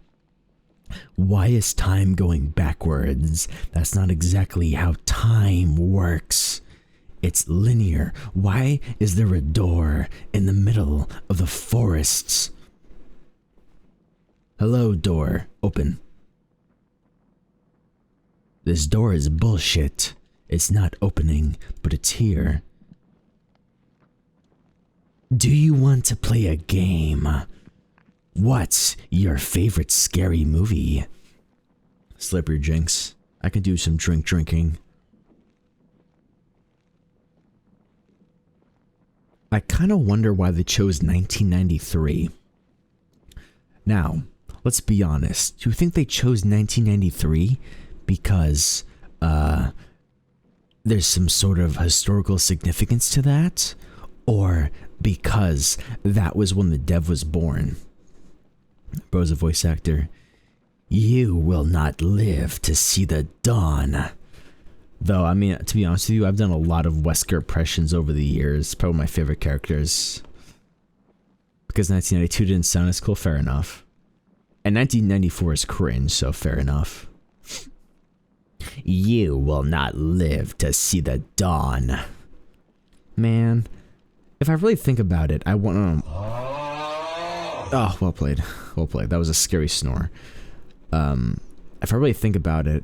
Why is time going backwards? That's not exactly how time works. It's linear. Why is there a door in the middle of the forests? Hello, door. Open. This door is bullshit. It's not opening, but it's here. Do you want to play a game? What's your favorite scary movie? Slippery Jinx. I can do some drinking. I kind of wonder why they chose 1993. Now, let's be honest. Do you think they chose 1993 because there's some sort of historical significance to that? Or because that was when the dev was born? Bro's a voice actor. You will not live to see the dawn. Though, I mean, to be honest with you, I've done a lot of Wesker impressions over the years. Probably my favorite characters. Because 1992 didn't sound as cool, fair enough. And 1994 is cringe, so fair enough. You will not live to see the dawn. Man, if I really think about it, I want to... Oh, well played. Well played. That was a scary snore. If I really think about it,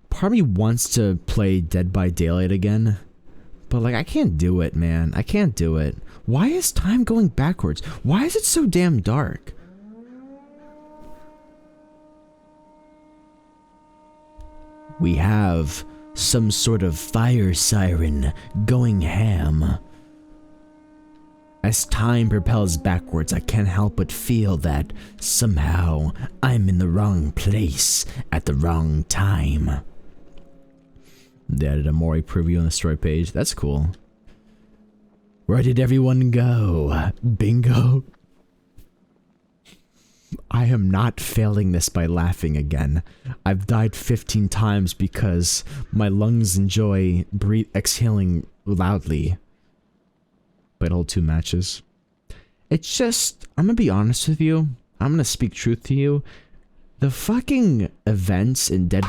part of me wants to play Dead by Daylight again. But, like, I can't do it, man. I can't do it. Why is time going backwards? Why is it so damn dark? We have some sort of fire siren going ham. As time propels backwards, I can't help but feel that somehow I'm in the wrong place at the wrong time. They added a Mori preview on the story page. That's cool. Where did everyone go? Bingo? I am not failing this by laughing again. I've died 15 times because my lungs enjoy exhaling loudly. Played all 2 matches. It's just, I'm gonna be honest with you. I'm gonna speak truth to you. The fucking events in Dead...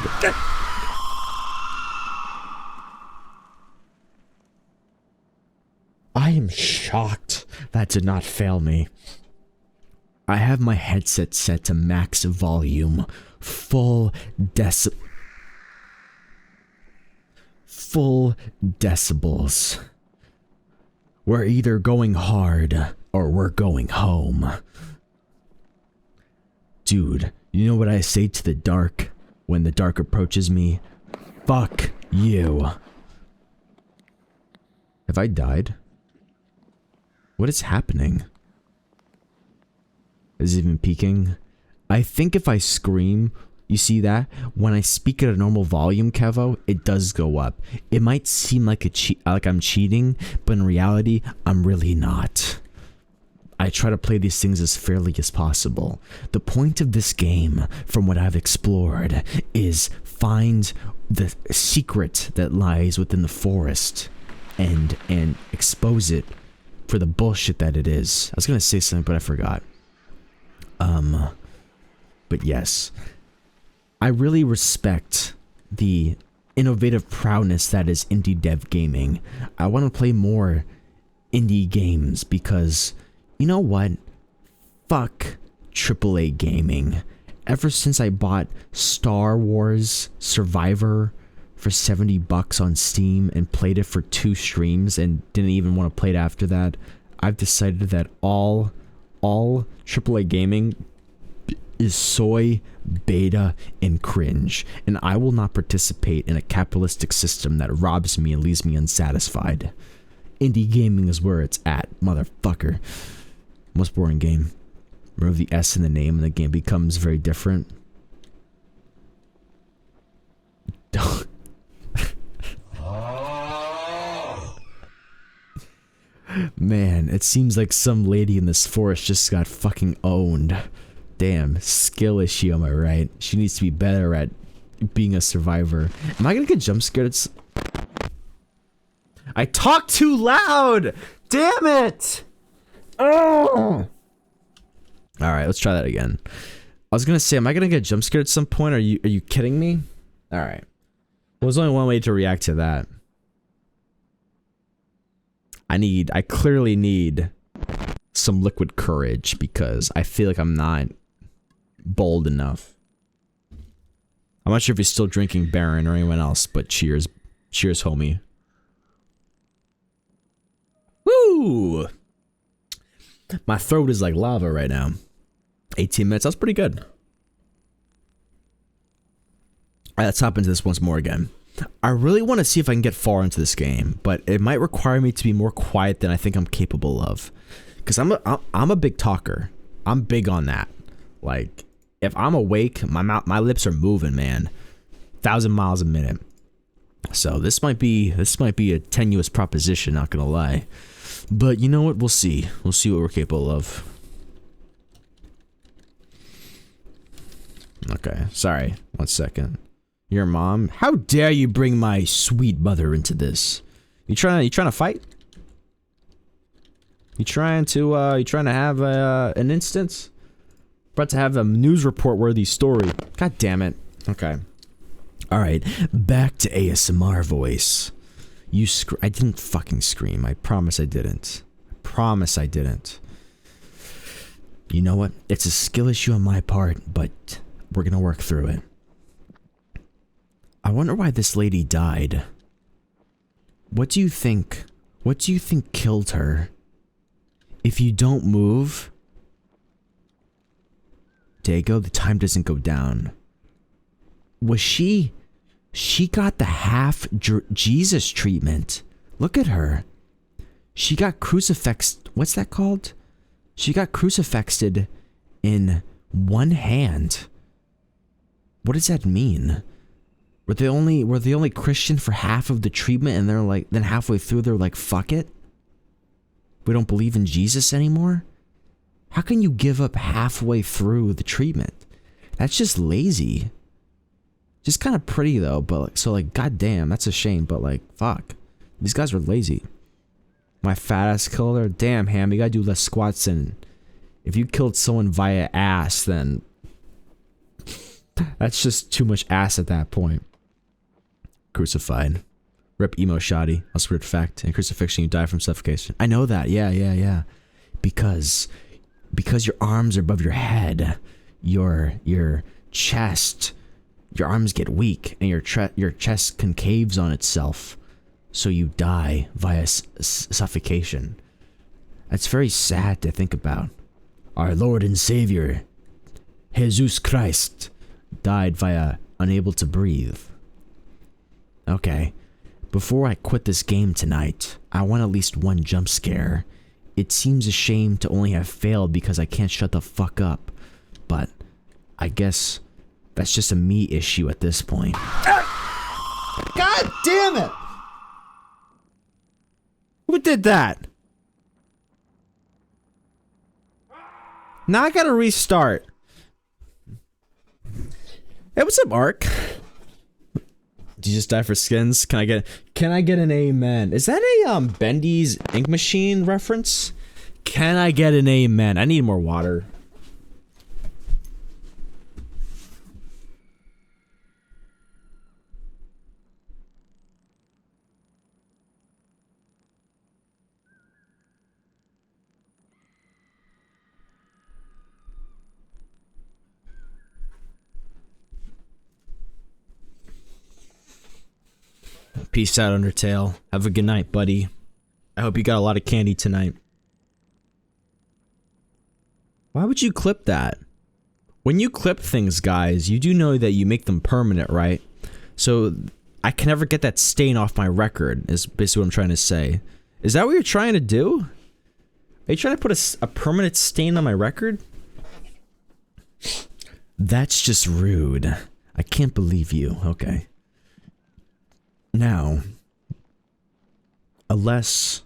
I am shocked that did not fail me. I have my headset set to max volume, full decibels. We're either going hard or we're going home. Dude, you know what I say to the dark when the dark approaches me? Fuck you. Have I died? What is happening? Is it even peaking? I think if I scream, you see that? When I speak at a normal volume, Kevo, it does go up. It might seem like I'm cheating, but in reality, I'm really not. I try to play these things as fairly as possible. The point of this game, from what I've explored, is find the secret that lies within the forest and expose it for the bullshit that it is. I was gonna say something, but I forgot. But yes, I really respect the innovative prowess that is indie dev gaming. I want to play more indie games because, you know what? Fuck AAA gaming. Ever since I bought Star Wars Survivor for $70 on Steam and played it for 2 streams and didn't even want to play it after that, I've decided that all AAA gaming is soy, beta, and cringe, and I will not participate in a capitalistic system that robs me and leaves me unsatisfied. Indie gaming is where it's at, motherfucker. Most boring game. Remove the S in the name and the game becomes very different. Man, it seems like some lady in this forest just got fucking owned. Damn, skill issue, am I right? She needs to be better at being a survivor. Am I gonna get jump scared? I talk too loud! Damn it! Oh! Alright, let's try that again. was gonna say, am I gonna get jump scared at some point? Are you kidding me? All right. Well, there's only one way to react to that. I clearly need some liquid courage because I feel like I'm not bold enough. I'm not sure if he's still drinking Baron or anyone else, but cheers. Cheers, homie. Woo! My throat is like lava right now. 18 minutes, that's pretty good. Alright, let's hop into this once more again. I really want to see if I can get far into this game, but it might require me to be more quiet than I think I'm capable of. Because I'm a big talker. I'm big on that. Like, if I'm awake, my lips are moving, man. 1,000 miles a minute. So this might be a tenuous proposition, not gonna lie. But you know what? We'll see. We'll see what we're capable of. Okay, sorry. 1 second. Your mom? How dare you bring my sweet mother into this? You trying to fight? You trying to have an instance? About to have a news report worthy story. God damn it. Okay. Alright, back to ASMR voice. I didn't fucking scream. I promise I didn't. I promise I didn't. You know what? It's a skill issue on my part, but we're gonna work through it. I wonder why this lady died. What do you think? What do you think killed her? If you don't move, Dago, the time doesn't go down. Was she got the half Jesus treatment. Look at her. She got crucifixed. What's that called? She got crucifixed in one hand. What does that mean? Were they only Christian for half of the treatment, and they're like, then halfway through they're like, fuck it? We don't believe in Jesus anymore? How can you give up halfway through the treatment? That's just lazy. Just kind of pretty though, but like, so like, goddamn, that's a shame, but like, fuck. These guys are lazy. My fat ass killer? Damn, Ham, you gotta do less squats, and if you killed someone via ass, then that's just too much ass at that point. Crucified. Rip emo shoddy. That's a weird fact. In crucifixion, you die from suffocation. I know that. Yeah. Because your arms are above your head, your chest, your arms get weak, and your chest concaves on itself, so you die via suffocation. That's very sad to think about. Our Lord and Savior, Jesus Christ, died via unable to breathe. Okay, before I quit this game tonight, I want at least one jump scare. It seems a shame to only have failed because I can't shut the fuck up, but I guess that's just a me issue at this point. God damn it! Who did that? Now I gotta restart. Hey, what's up, Ark? Did you just die for skins? Can I get an amen? Is that a Bendy's ink machine reference? Can I get an amen? I need more water. Peace out, Undertale. Have a good night, buddy. I hope you got a lot of candy tonight. Why would you clip that? When you clip things, guys, you do know that you make them permanent, right? So I can never get that stain off my record, is basically what I'm trying to say. Is that what you're trying to do? Are you trying to put a permanent stain on my record? That's just rude. I can't believe you. Okay. Now, a less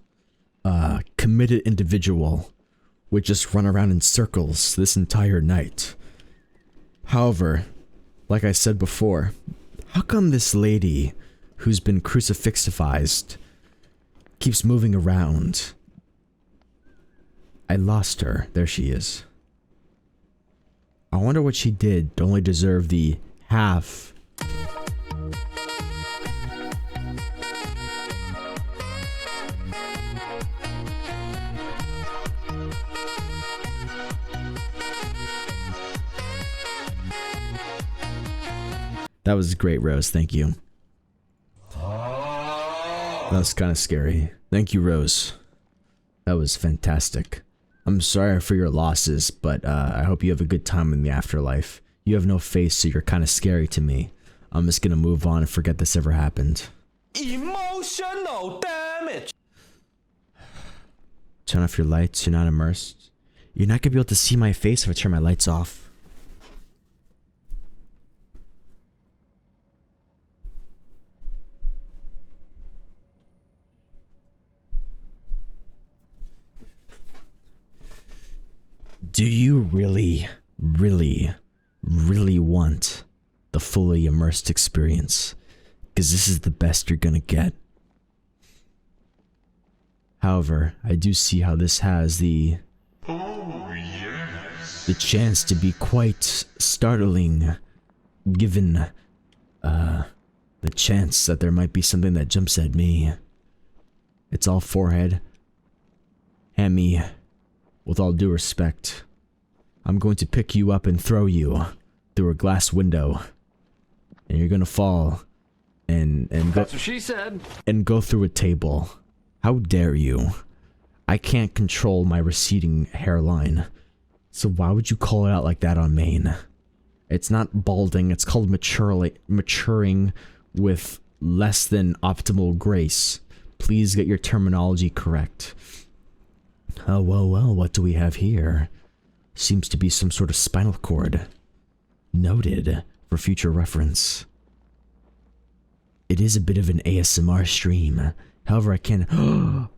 committed individual would just run around in circles this entire night. However, like I said before, how come this lady who's been crucifixified keeps moving around? I lost her. There she is. I wonder what she did to only deserve the half. That was great, Rose. Thank you. That was kind of scary. Thank you, Rose. That was fantastic. I'm sorry for your losses, but I hope you have a good time in the afterlife. You have no face, so you're kind of scary to me. I'm just gonna move on and forget this ever happened. Emotional damage. Turn off your lights. You're not immersed. You're not gonna be able to see my face if I turn my lights off. Do you really, really, really want the fully immersed experience? Because this is the best you're gonna get. However, I do see how this has the chance to be quite startling, given the chance that there might be something that jumps at me. It's all forehead. Hammy, with all due respect, I'm going to pick you up and throw you through a glass window, and you're gonna fall and go. That's what she said. And go through a table. How dare you? I can't control my receding hairline, so why would you call it out like that on Maine? It's not balding. It's called maturing with less than optimal grace. Please get your terminology correct. Oh, well, what do we have here? Seems to be some sort of spinal cord. Noted for future reference. It is a bit of an ASMR stream. However, I can...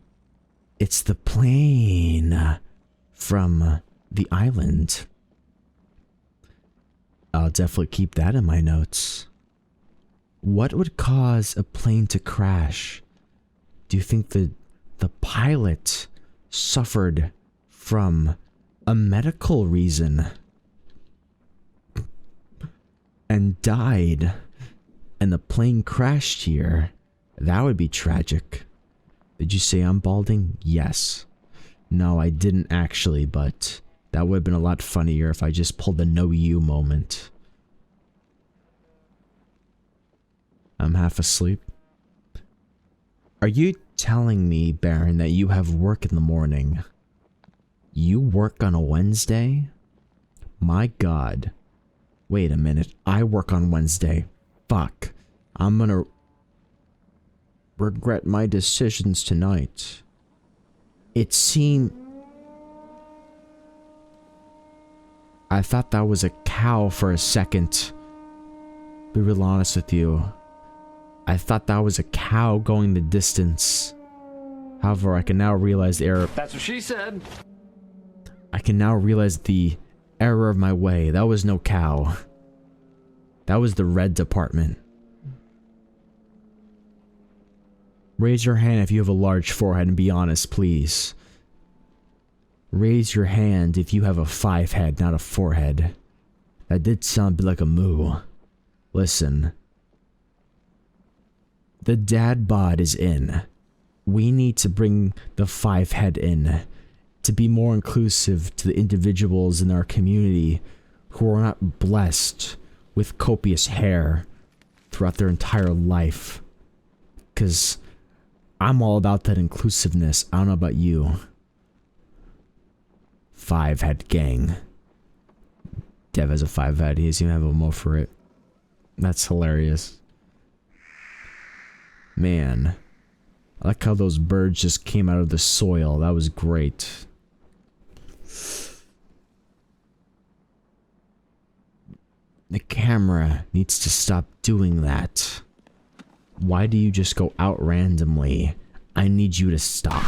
It's the plane from the island. I'll definitely keep that in my notes. What would cause a plane to crash? Do you think the pilot suffered from a medical reason and died and the plane crashed here? That would be tragic. Did you say I'm balding? Yes. No, I didn't actually, but that would have been a lot funnier if I just pulled the no you moment. I'm half asleep. Are you telling me, Baron, that you have work in the morning? You work on a Wednesday? My god. Wait a minute, I work on Wednesday. Fuck. I'm gonna regret my decisions tonight. It seemed... I thought that was a cow for a second. Be real honest with you. I thought that was a cow going the distance. However, I can now realize the error. That's what she said. I can now realize the error of my way. That was no cow. That was the red department. Raise your hand if you have a large forehead and be honest, please. Raise your hand if you have a 5 head, not a 4 head. That did sound a bit like a moo. Listen. The dad bod is in. We need to bring the 5 head in to be more inclusive to the individuals in our community who are not blessed with copious hair throughout their entire life. 'Cause I'm all about that inclusiveness. I don't know about you. 5 head gang. Dev has a 5 head. He doesn't even have a mo for it. That's hilarious. Man. I like how those birds just came out of the soil. That was great. The camera needs to stop doing that. Why do you just go out randomly? I need you to stop.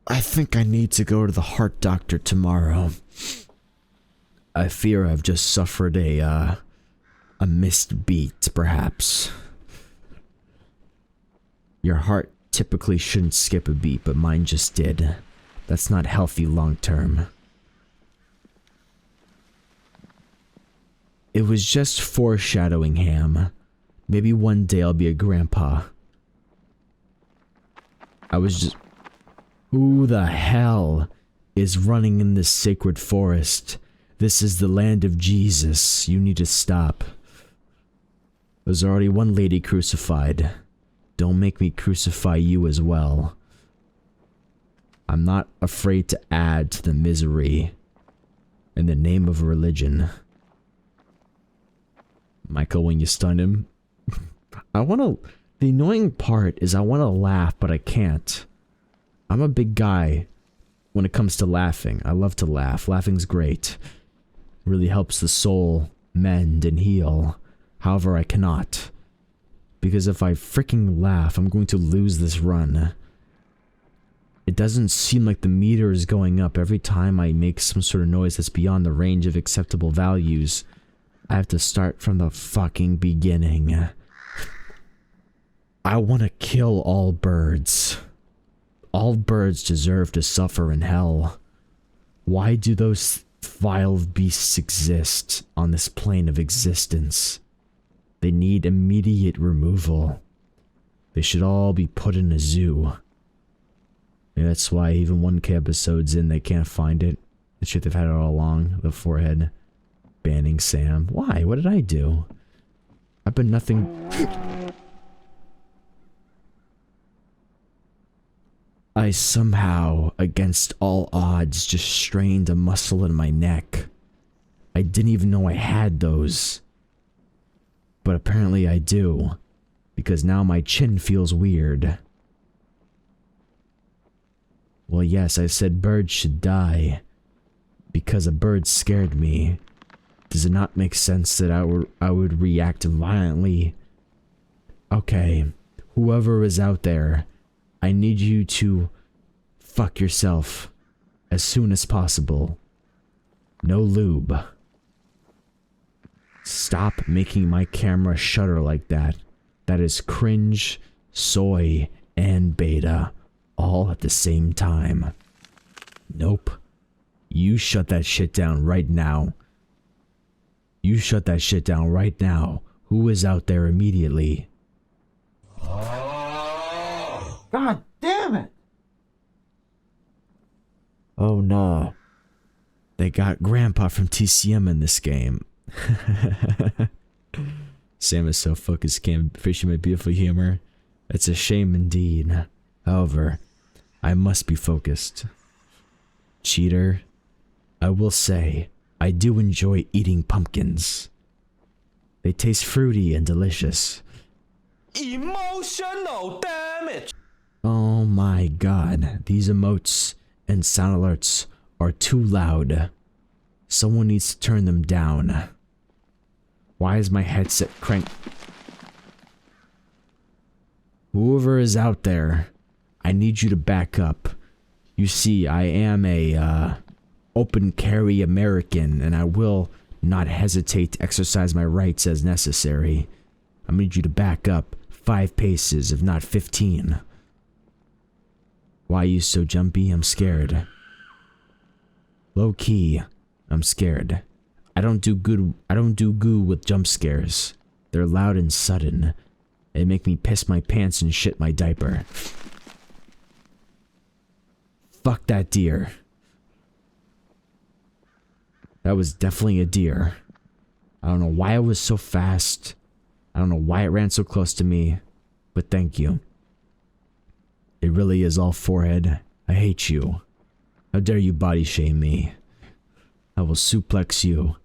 I think I need to go to the heart doctor tomorrow. I fear I've just suffered a A missed beat, perhaps. Your heart typically shouldn't skip a beat, but mine just did. That's not healthy long term. It was just foreshadowing, Ham. Maybe one day I'll be a grandpa. I was just... Who the hell is running in this sacred forest? This is the land of Jesus. You need to stop. There's already one lady crucified. Don't make me crucify you as well. I'm not afraid to add to the misery in the name of religion. Michael, when you stun him, the annoying part is I want to laugh, but I can't. I'm a big guy when it comes to laughing. I love to laugh. Laughing's great. Really helps the soul mend and heal. However, I cannot. Because if I freaking laugh, I'm going to lose this run. It doesn't seem like the meter is going up every time I make some sort of noise that's beyond the range of acceptable values. I have to start from the fucking beginning. I want to kill all birds. All birds deserve to suffer in hell. Why do those vile beasts exist on this plane of existence? They need immediate removal. They should all be put in a zoo. Yeah, that's why even 1K episodes in, they can't find it. The shit they've had it all along. The forehead. Banning Sam. Why? What did I do? I've been nothing... I somehow, against all odds, just strained a muscle in my neck. I didn't even know I had those. But apparently I do. Because now my chin feels weird. Well, yes, I said birds should die. Because a bird scared me. Does it not make sense that I would react violently? Okay, whoever is out there, I need you to fuck yourself as soon as possible. No lube. Stop making my camera shudder like that. That is cringe, soy, and beta all at the same time. Nope. You shut that shit down right now. You shut that shit down right now. Who is out there immediately? God damn it! Oh no. They got Grandpa from TCM in this game. Sam is so focused, can't appreciate my beautiful humor. It's a shame indeed. However, I must be focused. Cheater, I will say, I do enjoy eating pumpkins. They taste fruity and delicious. Emotional damage. Oh my god, these emotes and sound alerts are too loud. Someone needs to turn them down. Why is my headset cranked? Whoever is out there, I need you to back up. You see, I am a open carry American, and I will not hesitate to exercise my rights as necessary. I need you to back up 5 paces, if not 15. Why are you so jumpy? I'm scared. Low key, I'm scared. I don't do goo with jump scares. They're loud and sudden. They make me piss my pants and shit my diaper. Fuck that deer. That was definitely a deer. I don't know why it was so fast. I don't know why it ran so close to me, but thank you. It really is all forehead. I hate you. How dare you body shame me? I will suplex you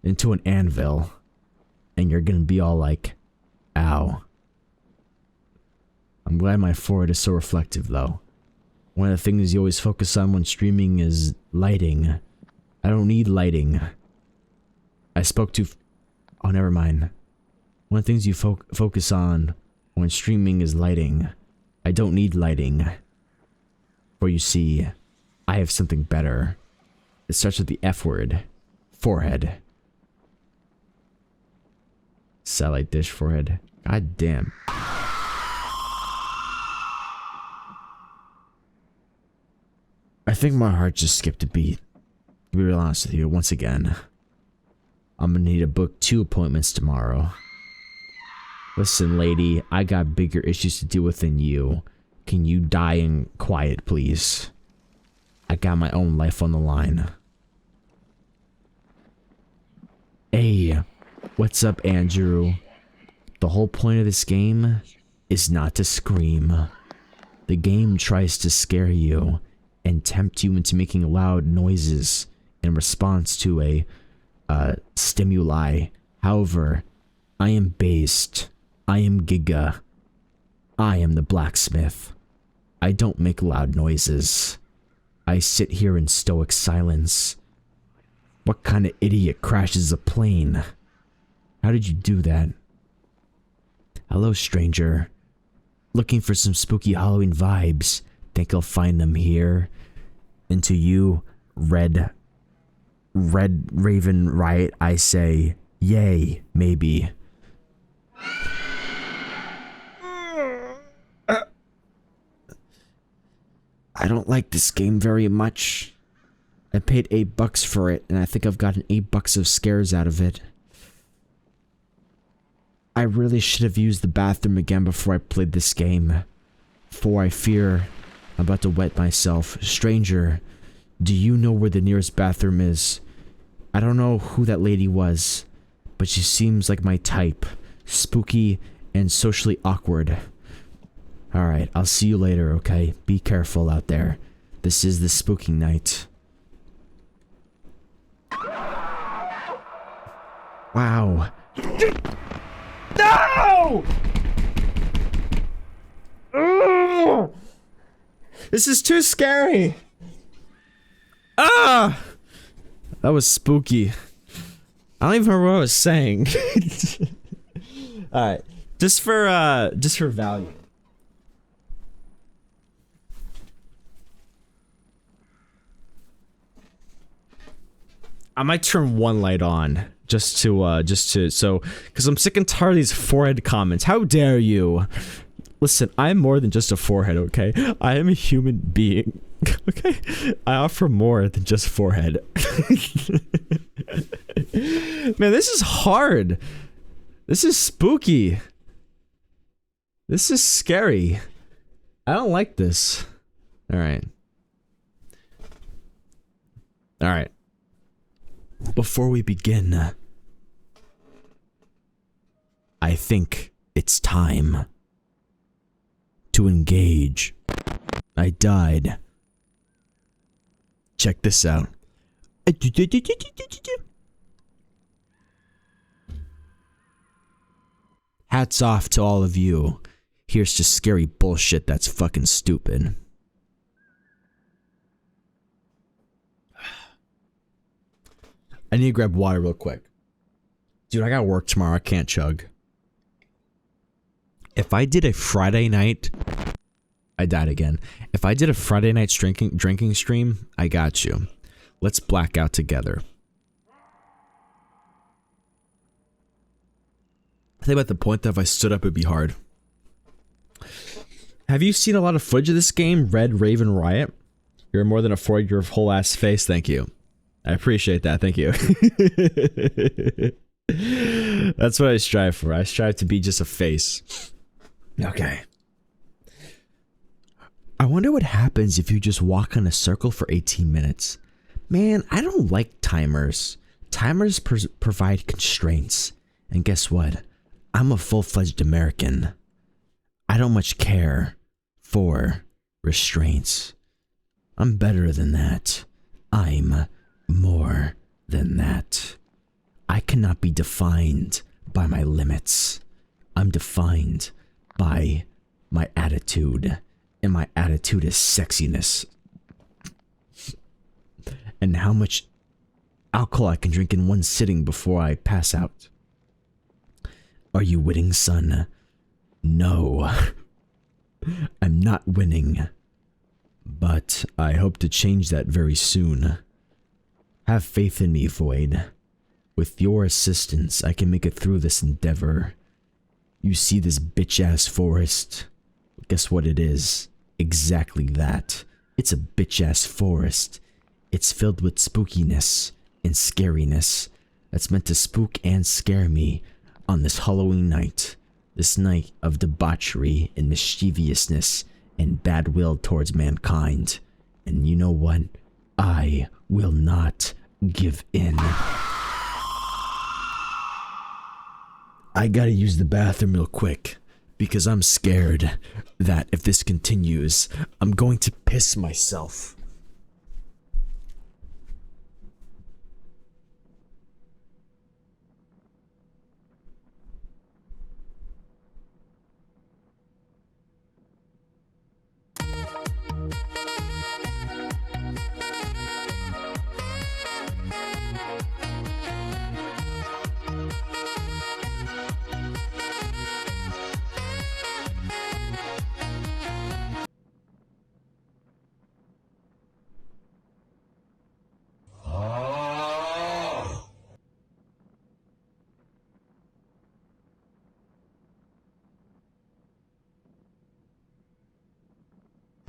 into an anvil, and you're gonna be all like, ow. I'm glad my forehead is so reflective though. One of the things you always focus on when streaming is lighting. I don't need lighting. I spoke to... Oh, never mind. One of the things you focus on when streaming is lighting. I don't need lighting. For you see, I have something better. It starts with the F word. Forehead. Satellite dish forehead. God damn. I think my heart just skipped a beat. To be real honest with you, once again. I'm gonna need to book 2 appointments tomorrow. Listen, lady, I got bigger issues to deal with than you. Can you die in quiet, please? I got my own life on the line. Hey, what's up, Andrew? The whole point of this game is not to scream. The game tries to scare you and tempt you into making loud noises in response to a stimuli. However, I am based. I am Giga. I am the blacksmith. I don't make loud noises. I sit here in stoic silence. What kind of idiot crashes a plane? How did you do that? Hello, stranger. Looking for some spooky Halloween vibes. Think I'll find them here? And to you, Red Raven Riot, I say, yay, maybe. I don't like this game very much. I paid $8 for it, and I think I've gotten $8 of scares out of it. I really should have used the bathroom again before I played this game. For I fear I'm about to wet myself. Stranger, do you know where the nearest bathroom is? I don't know who that lady was, but she seems like my type. Spooky and socially awkward. Alright, I'll see you later, okay? Be careful out there. This is the spooky night. Wow. No! Ugh! This is too scary. Ah! That was spooky. I don't even remember what I was saying. Alright. Just for value. I might turn one light on just to so because I'm sick and tired of these forehead comments. How dare you? Listen, I'm more than just a forehead, okay? I am a human being. Okay? I offer more than just forehead. Man, this is hard. This is spooky. This is scary. I don't like this. Alright. Alright. Before we begin, I think it's time to engage. I died. Check this out. Hats off to all of you. Here's just scary bullshit that's fucking stupid. I need to grab water real quick. Dude, I gotta work tomorrow. I can't chug. If I did a Friday night... I died again. If I did a Friday night drinking stream, I got you. Let's black out together. I think about the point that if I stood up, it'd be hard. Have you seen a lot of footage of this game, Red Raven Riot? You're more than a 4-year whole ass face. Thank you. I appreciate that. Thank you. That's what I strive for. I strive to be just a face. Okay. I wonder what happens if you just walk in a circle for 18 minutes. Man, I don't like timers. Timers provide constraints. And guess what? I'm a full-fledged American. I don't much care for restraints. I'm better than that. I'm more than that. I cannot be defined by my limits. I'm defined by my attitude. And my attitude is sexiness. And how much alcohol I can drink in one sitting before I pass out. Are you winning, son? No. I'm not winning. But I hope to change that very soon. Have faith in me, Void. With your assistance, I can make it through this endeavor. You see this bitch-ass forest? Guess what it is? Exactly that. It's a bitch-ass forest. It's filled with spookiness and scariness that's meant to spook and scare me on this Halloween night. This night of debauchery and mischievousness and bad will towards mankind. And you know what? I will not give in. I gotta use the bathroom real quick, because I'm scared that if this continues, I'm going to piss myself.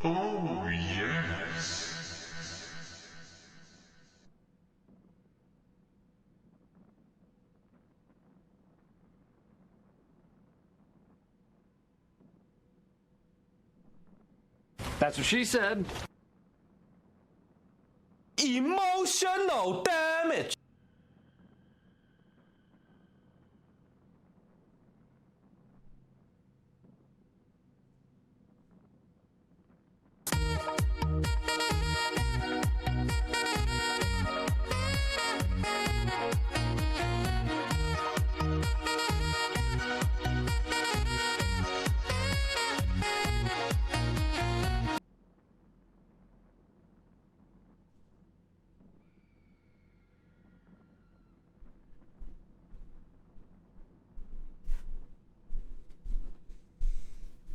Oh, yes. That's what she said. Emotional damage.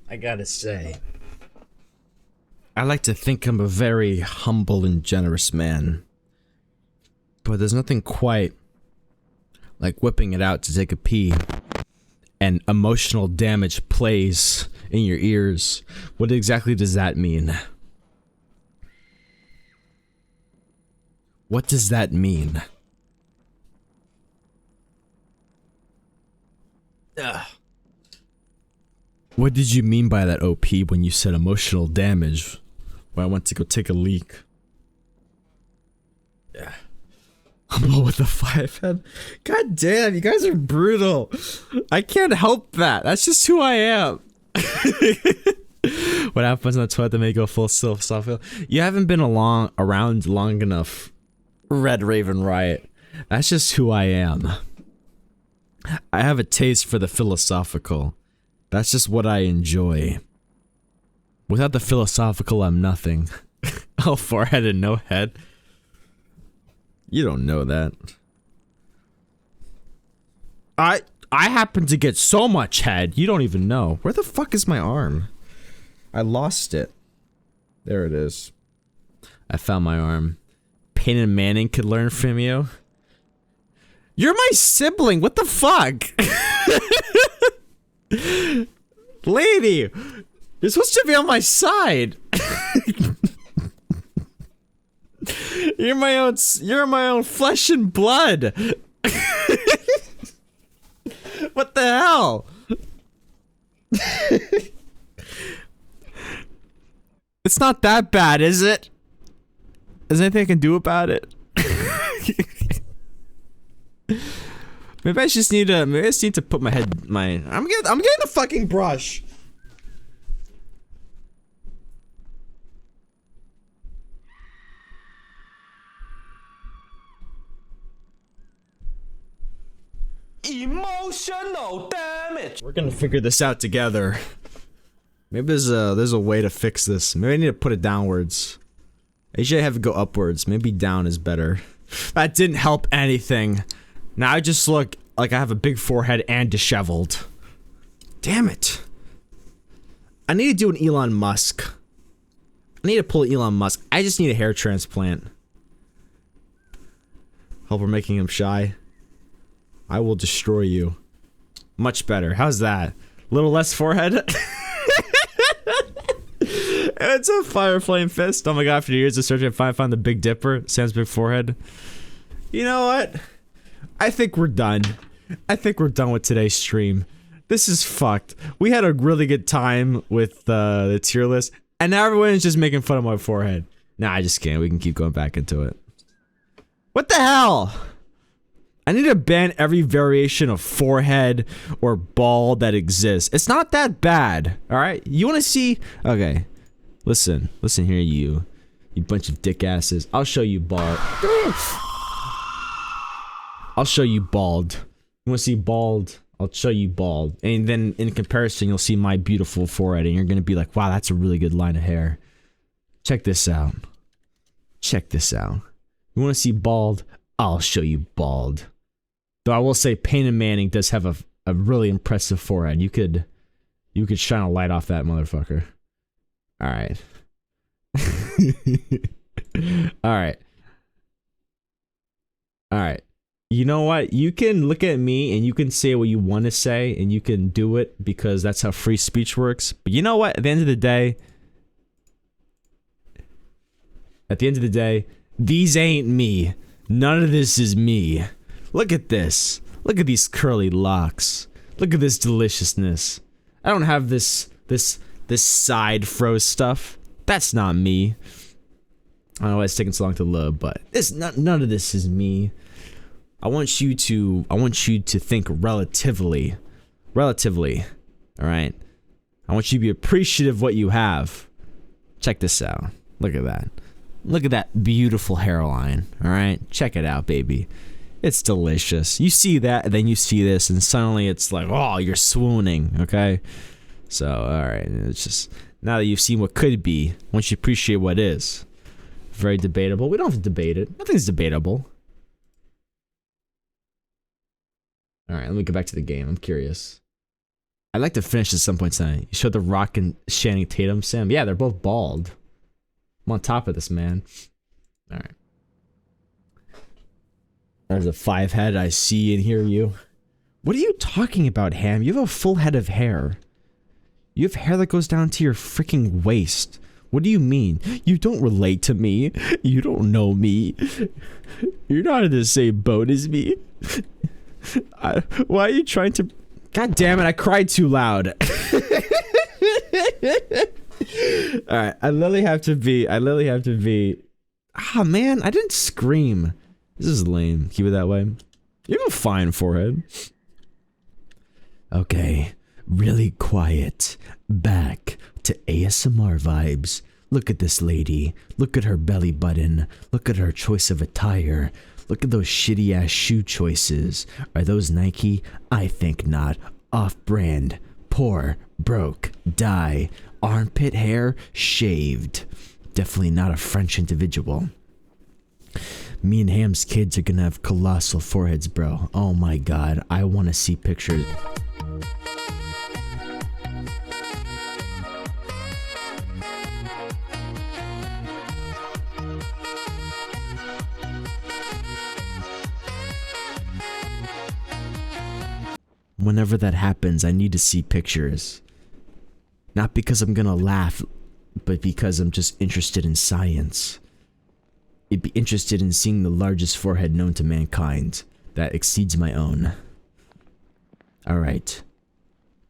I gotta say, I like to think I'm a very humble and generous man. But there's nothing quite like whipping it out to take a pee and emotional damage plays in your ears. What exactly does that mean? What does that mean? Ugh. What did you mean by that, OP, when you said emotional damage when I went to go take a leak? Yeah. I'm with the 5 head. God damn, you guys are brutal. I can't help that. That's just who I am. What happens on the toilet to make you go full self-feel? You haven't been around long enough, Red Raven Riot. That's just who I am. I have a taste for the philosophical. That's just what I enjoy. Without the philosophical, I'm nothing. Oh, forehead and no head. You don't know that. I happen to get so much head, you don't even know. Where the fuck is my arm? I lost it. There it is. I found my arm. Peyton Manning could learn from you. You're my sibling, what the fuck? Lady, you're supposed to be on my side. You're my own flesh and blood. What the hell? It's not that bad, is it? Is there anything I can do about it? Maybe I just need to put my head, I'm getting the fucking brush. Emotional damage. We're gonna figure this out together. Maybe there's a way to fix this. Maybe I need to put it downwards. I usually have it go upwards. Maybe down is better. That didn't help anything. Now I just look like I have a big forehead and disheveled. Damn it. I need to do an Elon Musk. I need to pull Elon Musk. I just need a hair transplant. Hope we're making him shy. I will destroy you. Much better. How's that? A little less forehead? It's a fire flame fist. Oh my god, after years of searching, I found the Big Dipper. Sam's big forehead. You know what? I think we're done. I think we're done with today's stream. This is fucked. We had a really good time with the tier list, and now everyone is just making fun of my forehead. Nah, I just can't. We can keep going back into it. What the hell? I need to ban every variation of forehead or bald that exists. It's not that bad, alright? You wanna see? Okay. Listen here, you bunch of dick asses. I'll show you bald. I'll show you bald. You wanna see bald? I'll show you bald. And then in comparison, you'll see my beautiful forehead and you're gonna be like, wow, that's a really good line of hair. Check this out. Check this out. You wanna see bald? I'll show you bald. Though I will say Peyton Manning does have a really impressive forehead. You could shine a light off that motherfucker. Alright. Alright. Alright. You know what? You can look at me and you can say what you want to say and you can do it because that's how free speech works. But you know what? At the end of the day, these ain't me. None of this is me. Look at this. Look at these curly locks. Look at this deliciousness. I don't have this side fro stuff. That's not me. I don't know why it's taking so long to load, but none of this is me. I want you to think relatively. All right. I want you to be appreciative of what you have. Check this out. Look at that. Look at that beautiful hairline. All right. Check it out, baby. It's delicious. You see that, and then you see this, and suddenly it's like, oh, you're swooning. Okay. So, all right. It's just now that you've seen what could be, once you appreciate what is. Very debatable. We don't have to debate it. Nothing's debatable. Alright, let me go back to the game. I'm curious. I'd like to finish at some point tonight. You showed The Rock and Channing Tatum, Sam? Yeah, they're both bald. I'm on top of this, man. Alright. There's a 5 head. I see and hear you. What are you talking about, Ham? You have a full head of hair. You have hair that goes down to your freaking waist. What do you mean? You don't relate to me. You don't know me. You're not in the same boat as me. Why are you trying to... God damn it, I cried too loud. Alright, I literally have to be... Ah, man, I didn't scream. This is lame. Keep it that way. You have a fine forehead. Okay, really quiet. Back to ASMR vibes. Look at this lady. Look at her belly button. Look at her choice of attire. Look at those shitty ass shoe choices. Are those Nike? I think not. Off-brand. Poor. Broke. Die. Armpit hair? Shaved. Definitely not a French individual. Me and Ham's kids are gonna have colossal foreheads, bro. Oh my god. I want to see pictures. Whenever that happens, I need to see pictures. Not because I'm gonna laugh, but because I'm just interested in science. I'd be interested in seeing the largest forehead known to mankind that exceeds my own. Alright.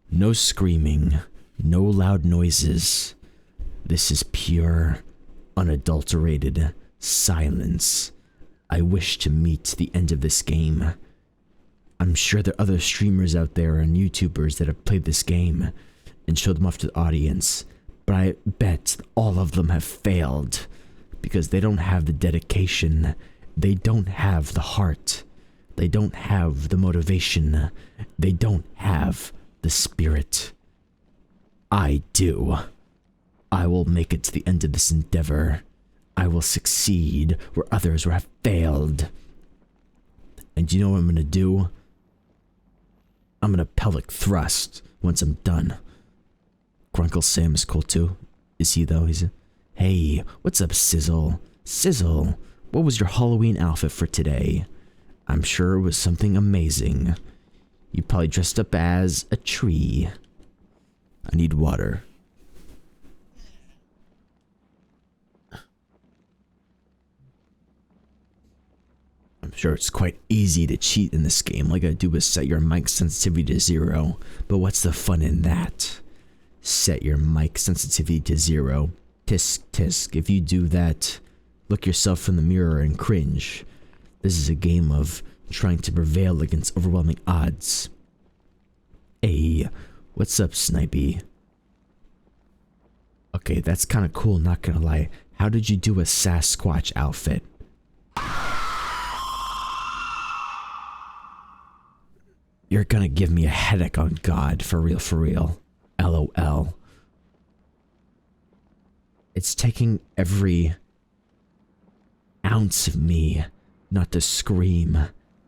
No screaming, no loud noises. This is pure, unadulterated silence. I wish to meet the end of this game. I'm sure there are other streamers out there and YouTubers that have played this game and showed them off to the audience, but I bet all of them have failed because they don't have the dedication, they don't have the heart, they don't have the motivation, they don't have the spirit. I do. I will make it to the end of this endeavor. I will succeed where others have failed. And you know what I'm gonna do? I'm gonna pelvic thrust once I'm done. Grunkle Sam is cool too. Is he though? Hey, what's up, Sizzle? Sizzle, what was your Halloween outfit for today? I'm sure it was something amazing. You probably dressed up as a tree. I need water. I'm sure it's quite easy to cheat in this game. All you gotta do is set your mic sensitivity to 0. But what's the fun in that? Set your mic sensitivity to 0. Tisk tisk. If you do that, look yourself in the mirror and cringe. This is a game of trying to prevail against overwhelming odds. Hey, what's up, Snipey? Okay, that's kind of cool, not gonna lie. How did you do a Sasquatch outfit? You're gonna give me a headache on God, for real, for real. LOL. It's taking every ounce of me not to scream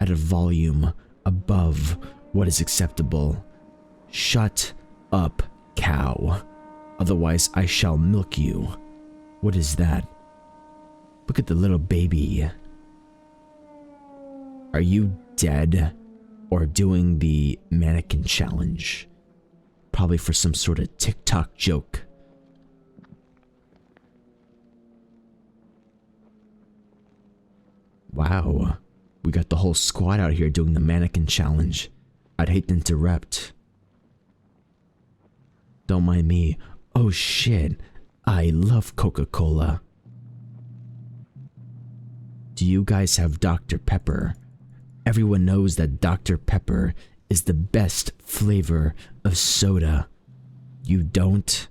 at a volume above what is acceptable. Shut up, cow. Otherwise I shall milk you. What is that? Look at the little baby. Are you dead? Or doing the mannequin challenge? Probably for some sort of TikTok joke. Wow, we got the whole squad out here doing the mannequin challenge. I'd hate to interrupt. Don't mind me. Oh shit, I love Coca-Cola. Do you guys have Dr. Pepper? Everyone knows that Dr. Pepper is the best flavor of soda. You don't?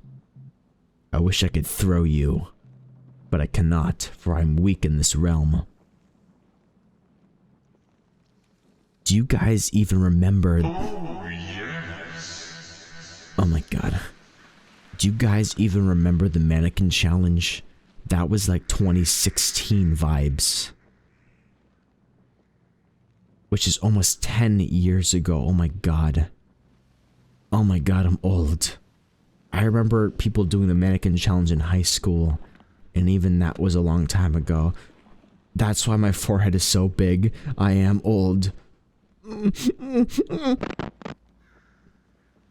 I wish I could throw you, but I cannot, for I'm weak in this realm. Do you guys even remember? Oh, yes. Oh my god. Do you guys even remember the mannequin challenge? That was like 2016 vibes. Which is almost 10 years ago. Oh my god. Oh my god, I'm old. I remember people doing the mannequin challenge in high school, and even that was a long time ago. That's why my forehead is so big. I am old.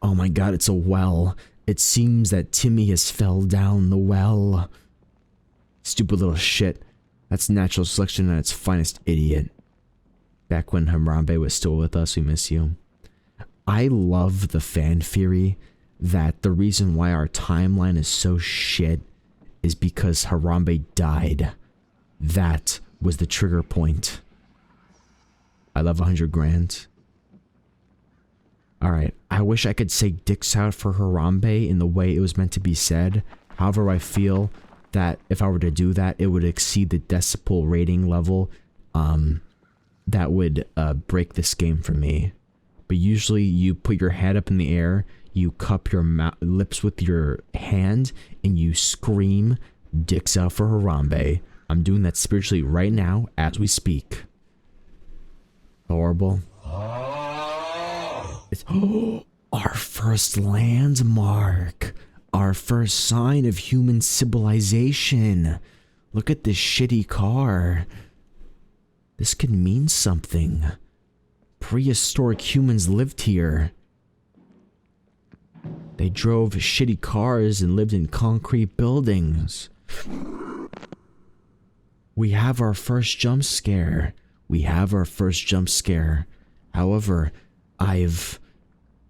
Oh my god, it's a well. It seems that Timmy has fell down the well. Stupid little shit. That's natural selection at its finest, idiot. Back when Harambe was still with us, we miss you. I love the fan theory that the reason why our timeline is so shit is because Harambe died. That was the trigger point. I love 100 grand. Alright, I wish I could say dicks out for Harambe in the way it was meant to be said. However, I feel that if I were to do that, it would exceed the decibel rating level. That would break this game for me. But usually you put your head up in the air, you cup your lips with your hand, and you scream dicks out for Harambe. I'm doing that spiritually right now as we speak. Horrible. It's our first landmark. Our first sign of human civilization. Look at this shitty car. This could mean something. Prehistoric humans lived here. They drove shitty cars and lived in concrete buildings. We have our first jump scare. We have our first jump scare. However, I've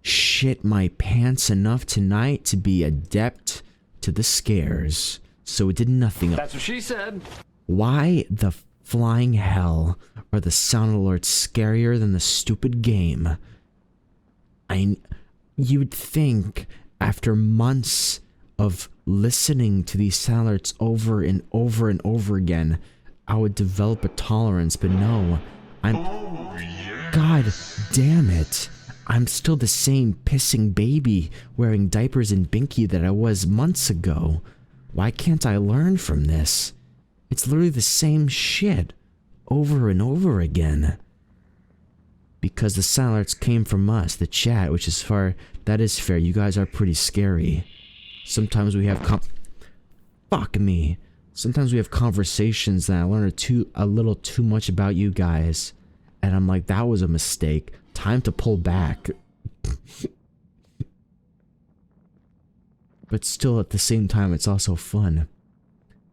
shit my pants enough tonight to be adept to the scares. So it did nothing. That's what she said. Why the flying hell are the sound alerts scarier than the stupid game? You'd think after months of listening to these sound alerts over and over and over again, I would develop a tolerance, but no. Oh, yes. God damn it. I'm still the same pissing baby wearing diapers and binky that I was months ago. Why can't I learn from this? It's literally the same shit over and over again. Because the sound alerts came from us, the chat, which is fair. That is fair. You guys are pretty scary. Sometimes we have fuck me. Sometimes we have conversations that I learn a little too much about you guys. And I'm like, that was a mistake. Time to pull back. But still, at the same time, it's also fun.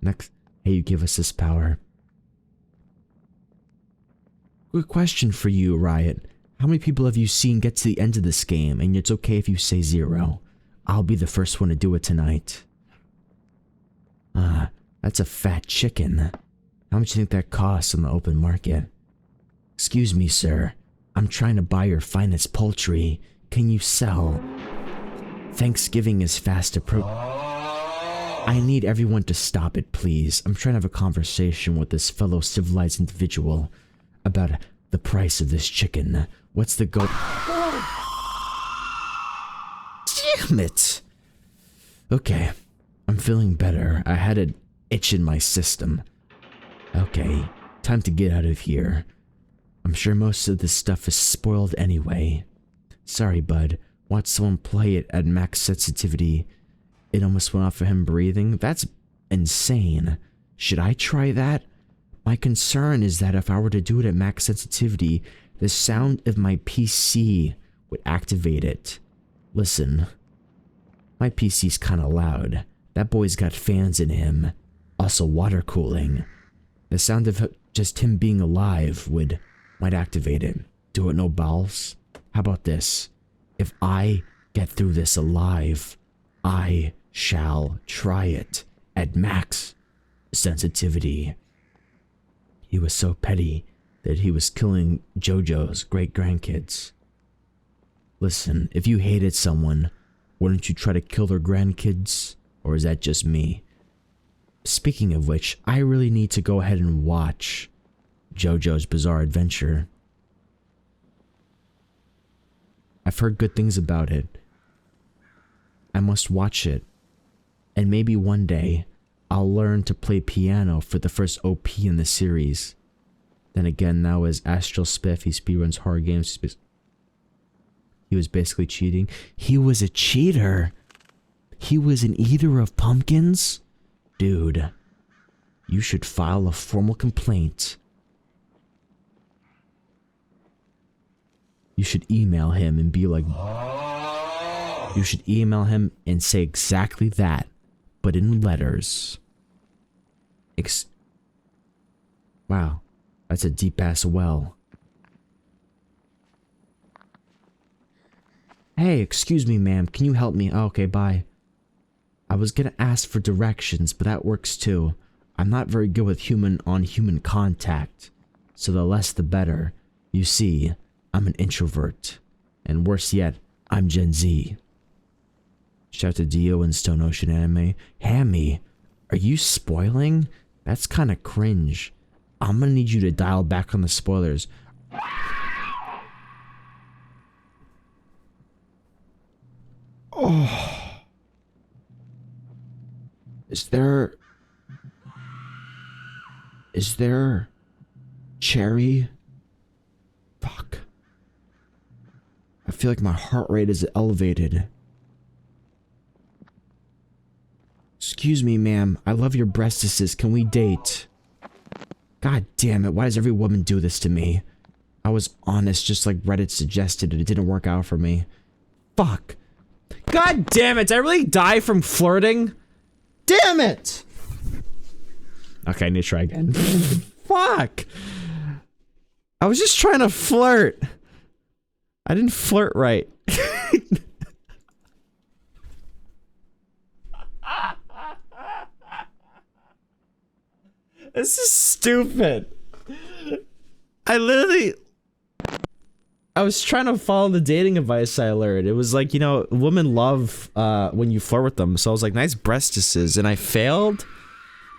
Next, hey, you give us this power. Good question for you, Riot. How many people have you seen get to the end of this game, and it's okay if you say 0? I'll be the first one to do it tonight. That's a fat chicken. How much do you think that costs on the open market? Excuse me, sir. I'm trying to buy your finest poultry. Can you sell? Thanksgiving is fast approaching. I need everyone to stop it, please. I'm trying to have a conversation with this fellow civilized individual about the price of this chicken. What's the go? Damn it! Okay, I'm feeling better. I had an itch in my system. Okay, time to get out of here. I'm sure most of this stuff is spoiled anyway. Sorry, bud. Watch someone play it at max sensitivity. It almost went off for him breathing. That's insane. Should I try that? My concern is that if I were to do it at max sensitivity, the sound of my PC would activate it. Listen, my PC's kinda loud. That boy's got fans in him. Also water cooling. The sound of just him being alive might activate it. Do it no balls? How about this? If I get through this alive, I shall try it at max sensitivity. He was so petty that he was killing JoJo's great-grandkids. Listen, if you hated someone, wouldn't you try to kill their grandkids? Or is that just me? Speaking of which, I really need to go ahead and watch JoJo's Bizarre Adventure. I've heard good things about it. I must watch it. And maybe one day, I'll learn to play piano for the first OP in the series. Then again, now as Astral Spiff, he speedruns horror games. He was basically cheating. He was a cheater. He was an eater of pumpkins? Dude, you should file a formal complaint. You should email him and be like... You should email him and say exactly that, but in letters. Wow, that's a deep-ass well. Hey, excuse me, ma'am. Can you help me? Oh, okay, bye. I was gonna ask for directions, but that works too. I'm not very good with human-on-human contact, so the less the better. You see, I'm an introvert. And worse yet, I'm Gen Z. Shout out to Dio and Stone Ocean Anime. Hammy, are you spoiling? That's kinda cringe. I'm gonna need you to dial back on the spoilers. Oh. Is there cherry? Fuck. I feel like my heart rate is elevated. Excuse me, ma'am. I love your breastises. Can we date? God damn it. Why does every woman do this to me? I was honest, just like Reddit suggested, and it didn't work out for me. Fuck. God damn it. Did I really die from flirting? Damn it! Okay, I need to try again. Fuck! I was just trying to flirt. I didn't flirt right. This is stupid. I was trying to follow the dating advice I learned. It was like, you know, women love when you flirt with them. So I was like, nice breastises, and I failed.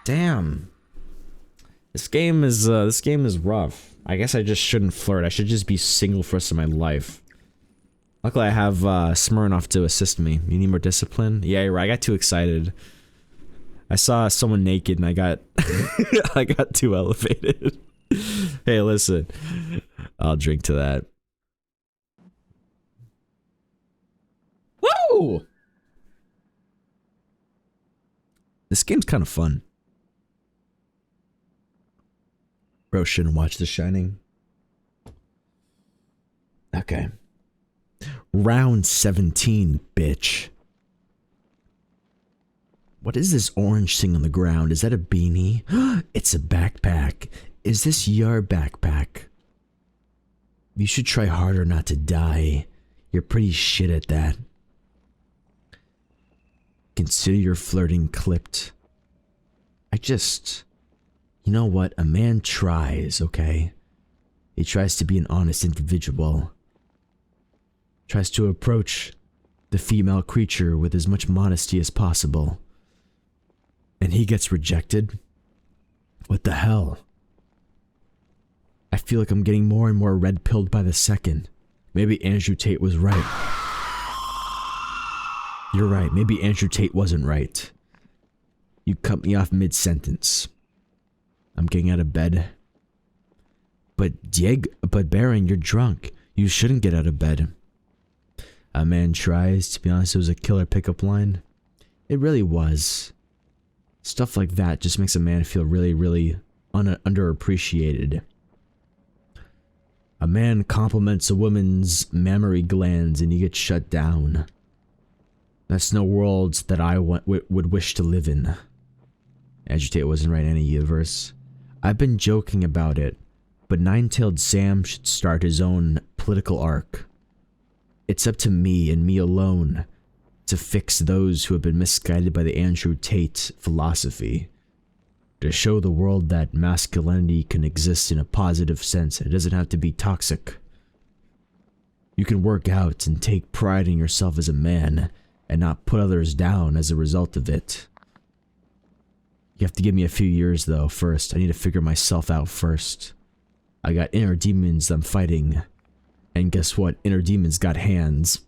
Damn. This game is rough. I guess I just shouldn't flirt. I should just be single for the rest of my life. Luckily, I have Smirnoff to assist me. You need more discipline? Yeah, you're right. I got too excited. I saw someone naked and I got I got too elevated. Hey, listen. I'll drink to that. Woo! This game's kind of fun. Bro shouldn't watch The Shining. Okay. Round 17, bitch. What is this orange thing on the ground? Is that a beanie? It's a backpack. Is this your backpack? You should try harder not to die. You're pretty shit at that. Consider your flirting clipped. You know what? A man tries, okay? He tries to be an honest individual. Tries to approach the female creature with as much modesty as possible. And he gets rejected? What the hell? I feel like I'm getting more and more red-pilled by the second. Maybe Andrew Tate was right. You're right, maybe Andrew Tate wasn't right. You cut me off mid-sentence. I'm getting out of bed. But Baron, you're drunk. You shouldn't get out of bed. A man tries. To be honest, it was a killer pickup line. It really was. Stuff like that just makes a man feel really, really underappreciated. A man compliments a woman's mammary glands and he gets shut down. That's no world that I would wish to live in. Agitate wasn't right in any universe. I've been joking about it, but Nine-Tailed Sam should start his own political arc. It's up to me and me alone to fix those who have been misguided by the Andrew Tate philosophy. To show the world that masculinity can exist in a positive sense. It doesn't have to be toxic. You can work out and take pride in yourself as a man and not put others down as a result of it. You have to give me a few years though first. I need to figure myself out first. I got inner demons I'm fighting. And guess what? Inner demons got hands.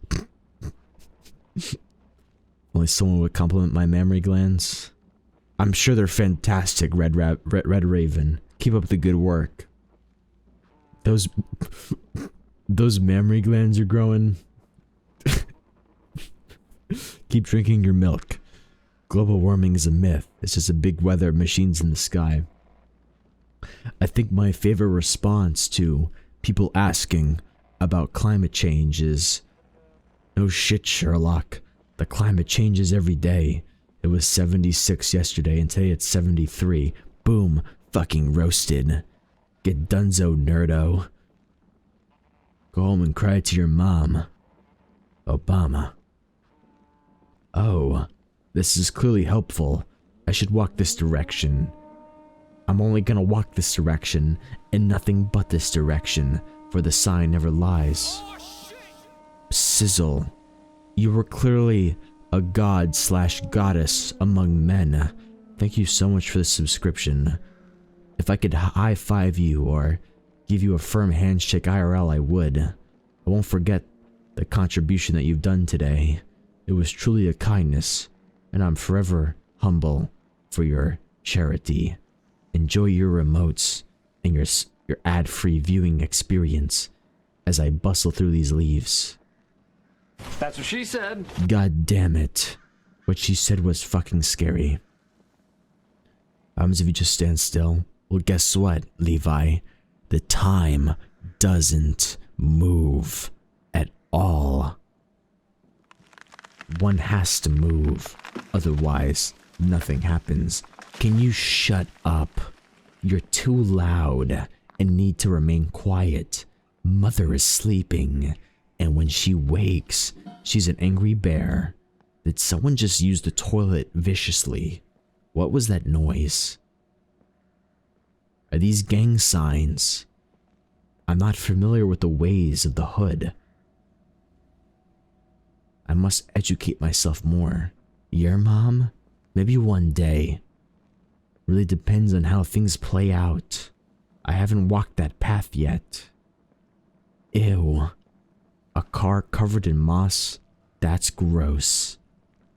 Only someone would compliment my mammary glands. I'm sure they're fantastic, Red Raven. Keep up the good work. Those mammary glands are growing. Keep drinking your milk. Global warming is a myth. It's just a big weather machines in the sky. I think my favorite response to people asking about climate change is, no shit, Sherlock. The climate changes every day. It was 76 yesterday and today it's 73. Boom. Fucking roasted. Get dunzo, nerdo. Go home and cry to your mom. Obama. Oh, this is clearly helpful. I should walk this direction. I'm only gonna walk this direction and nothing but this direction, for the sign never lies. Sizzle. You were clearly a god/goddess among men. Thank you so much for the subscription. If I could high-five you or give you a firm handshake IRL, I would. I won't forget the contribution that you've done today. It was truly a kindness, and I'm forever humble for your charity. Enjoy your remotes and your ad-free viewing experience as I bustle through these leaves. That's what she said. God damn it. What she said was fucking scary. If you just stand still? Well, guess what, Levi? The time doesn't move at all. One has to move, otherwise nothing happens. Can you shut up? You're too loud and need to remain quiet. Mother is sleeping, and when she wakes, she's an angry bear. Did someone just use the toilet viciously? What was that noise? Are these gang signs? I'm not familiar with the ways of the hood. I must educate myself more. Your mom? Maybe one day. Really depends on how things play out. I haven't walked that path yet. Ew. A car covered in moss? That's gross.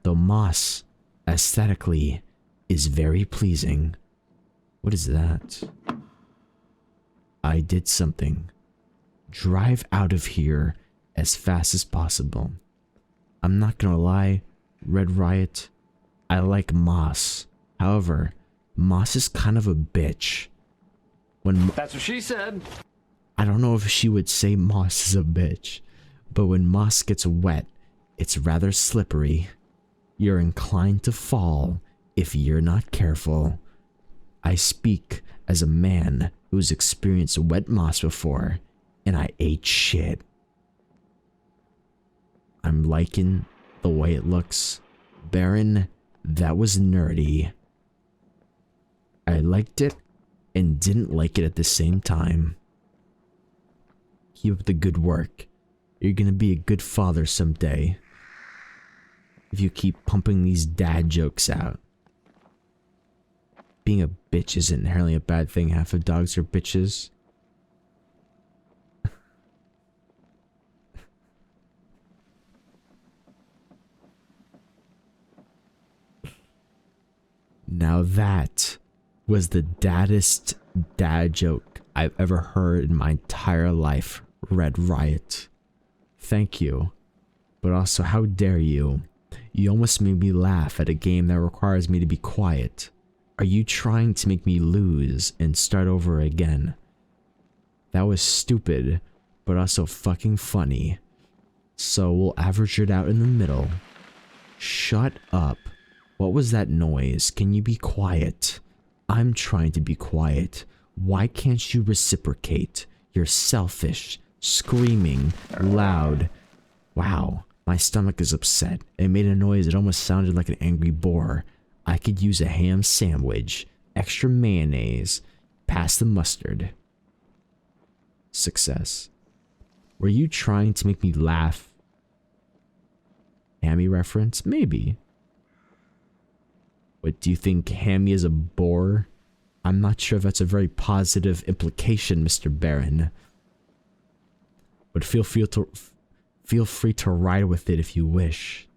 Though moss, aesthetically, is very pleasing. What is that? I did something. Drive out of here as fast as possible. I'm not gonna lie, Red Riot, I like moss. However, moss is kind of a bitch. That's what she said. I don't know if she would say moss is a bitch, but when moss gets wet, it's rather slippery. You're inclined to fall if you're not careful. I speak as a man who's experienced wet moss before, and I ate shit. I'm liking the way it looks. Baron, that was nerdy. I liked it and didn't like it at the same time. Keep up the good work. You're gonna be a good father someday. If you keep pumping these dad jokes out. Being a bitch isn't inherently a bad thing. Half of dogs are bitches. Now that was the daddest dad joke I've ever heard in my entire life, Red Riot. Thank you. But also, how dare you? You almost made me laugh at a game that requires me to be quiet. Are you trying to make me lose and start over again? That was stupid, but also fucking funny. So we'll average it out in the middle. Shut up. What was that noise? Can you be quiet? I'm trying to be quiet. Why can't you reciprocate? You're selfish, screaming, loud. Wow, my stomach is upset. It made a noise that almost sounded like an angry boar. I could use a ham sandwich, extra mayonnaise, pass the mustard. Success. Were you trying to make me laugh? Hammy reference? Maybe. What, do you think Hammy is a boar? I'm not sure if that's a very positive implication, Mr. Baron. But feel free to ride with it if you wish.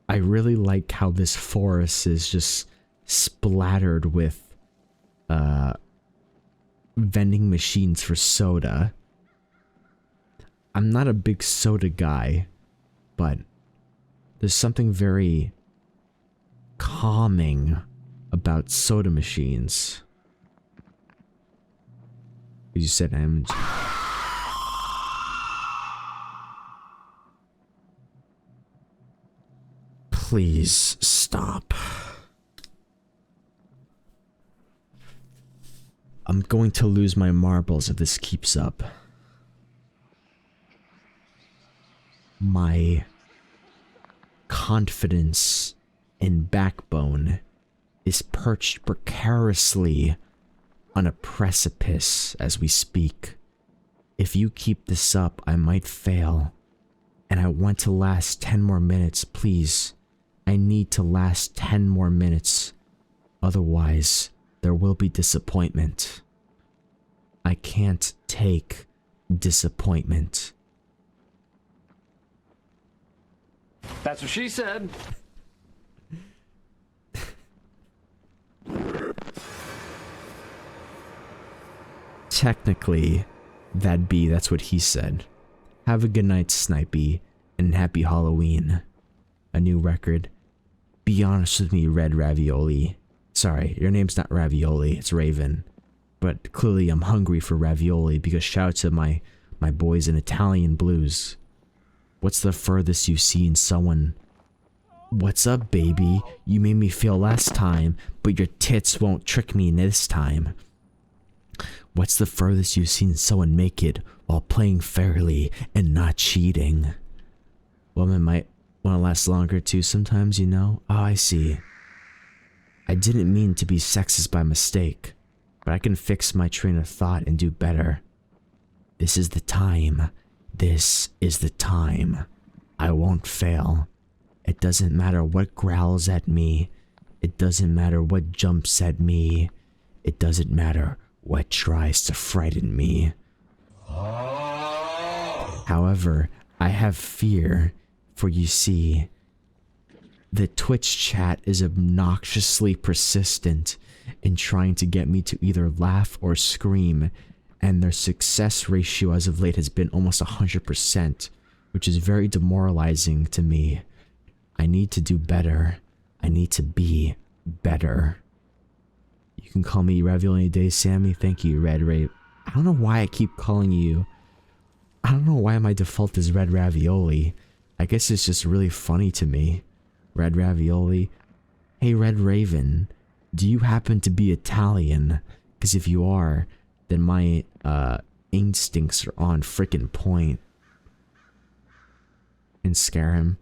I really like how this forest is just splattered with vending machines for soda. I'm not a big soda guy, but there's something very calming about soda machines. You said I'm... Please stop. I'm going to lose my marbles if this keeps up. My confidence and backbone is perched precariously on a precipice as we speak. If you keep this up, I might fail. And I want to last 10 more minutes, please. I need to last 10 more minutes. Otherwise, there will be disappointment. I can't take disappointment. That's what she said. Technically, that's what he said. Have a good night, Snipey, and happy Halloween. A new record. Be honest with me, Red Ravioli. Sorry, your name's not Ravioli, it's Raven. But clearly I'm hungry for ravioli because shout out to my boys in Italian Blues. What's the furthest you've seen someone... What's up, baby? You made me feel last time, but your tits won't trick me this time. What's the furthest you've seen someone make it while playing fairly and not cheating? Women might want to last longer too sometimes, you know? Oh, I see. I didn't mean to be sexist by mistake, but I can fix my train of thought and do better. This is the time. This is the time. I won't fail. It doesn't matter what growls at me. It doesn't matter what jumps at me. It doesn't matter what tries to frighten me. However, I have fear, for you see, the Twitch chat is obnoxiously persistent in trying to get me to either laugh or scream, and their success ratio as of late has been almost 100%, which is very demoralizing to me. I need to do better. I need to be better. You can call me Ravioli Day Sammy. Thank you, Red Ray. Ow. don't know why I keep calling you. I don't know why my default is Red Ravioli. I guess it's just really funny to me. Red Ravioli. Hey, Red Raven. Do you happen to be Italian? Because if you are, then my instincts are on frickin' point. And scare him.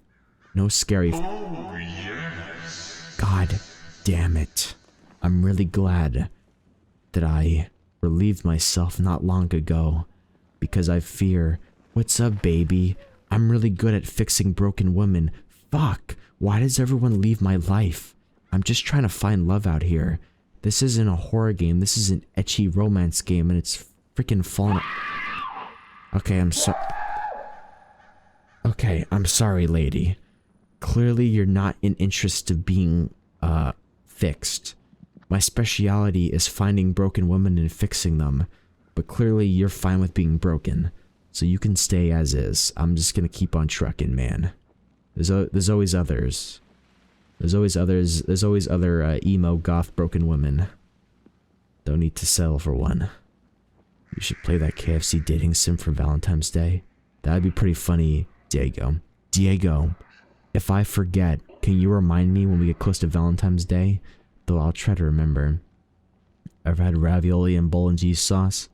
No scary. Oh, yes. God damn it. I'm really glad that I relieved myself not long ago. Because I fear. What's up, baby? I'm really good at fixing broken women. Fuck. Why does everyone leave my life? I'm just trying to find love out here. This isn't a horror game. This is an ecchi romance game, and it's freaking falling. Okay, I'm sorry, lady. Clearly, you're not in interest of being, fixed. My speciality is finding broken women and fixing them. But clearly, you're fine with being broken. So you can stay as is. I'm just gonna keep on trucking, man. There's always others. There's always other emo goth broken women. Don't need to settle for one. You should play that KFC dating sim for Valentine's Day. That'd be pretty funny, Diego. Diego, if I forget, can you remind me when we get close to Valentine's Day? Though I'll try to remember. I've had ravioli and bolognese sauce.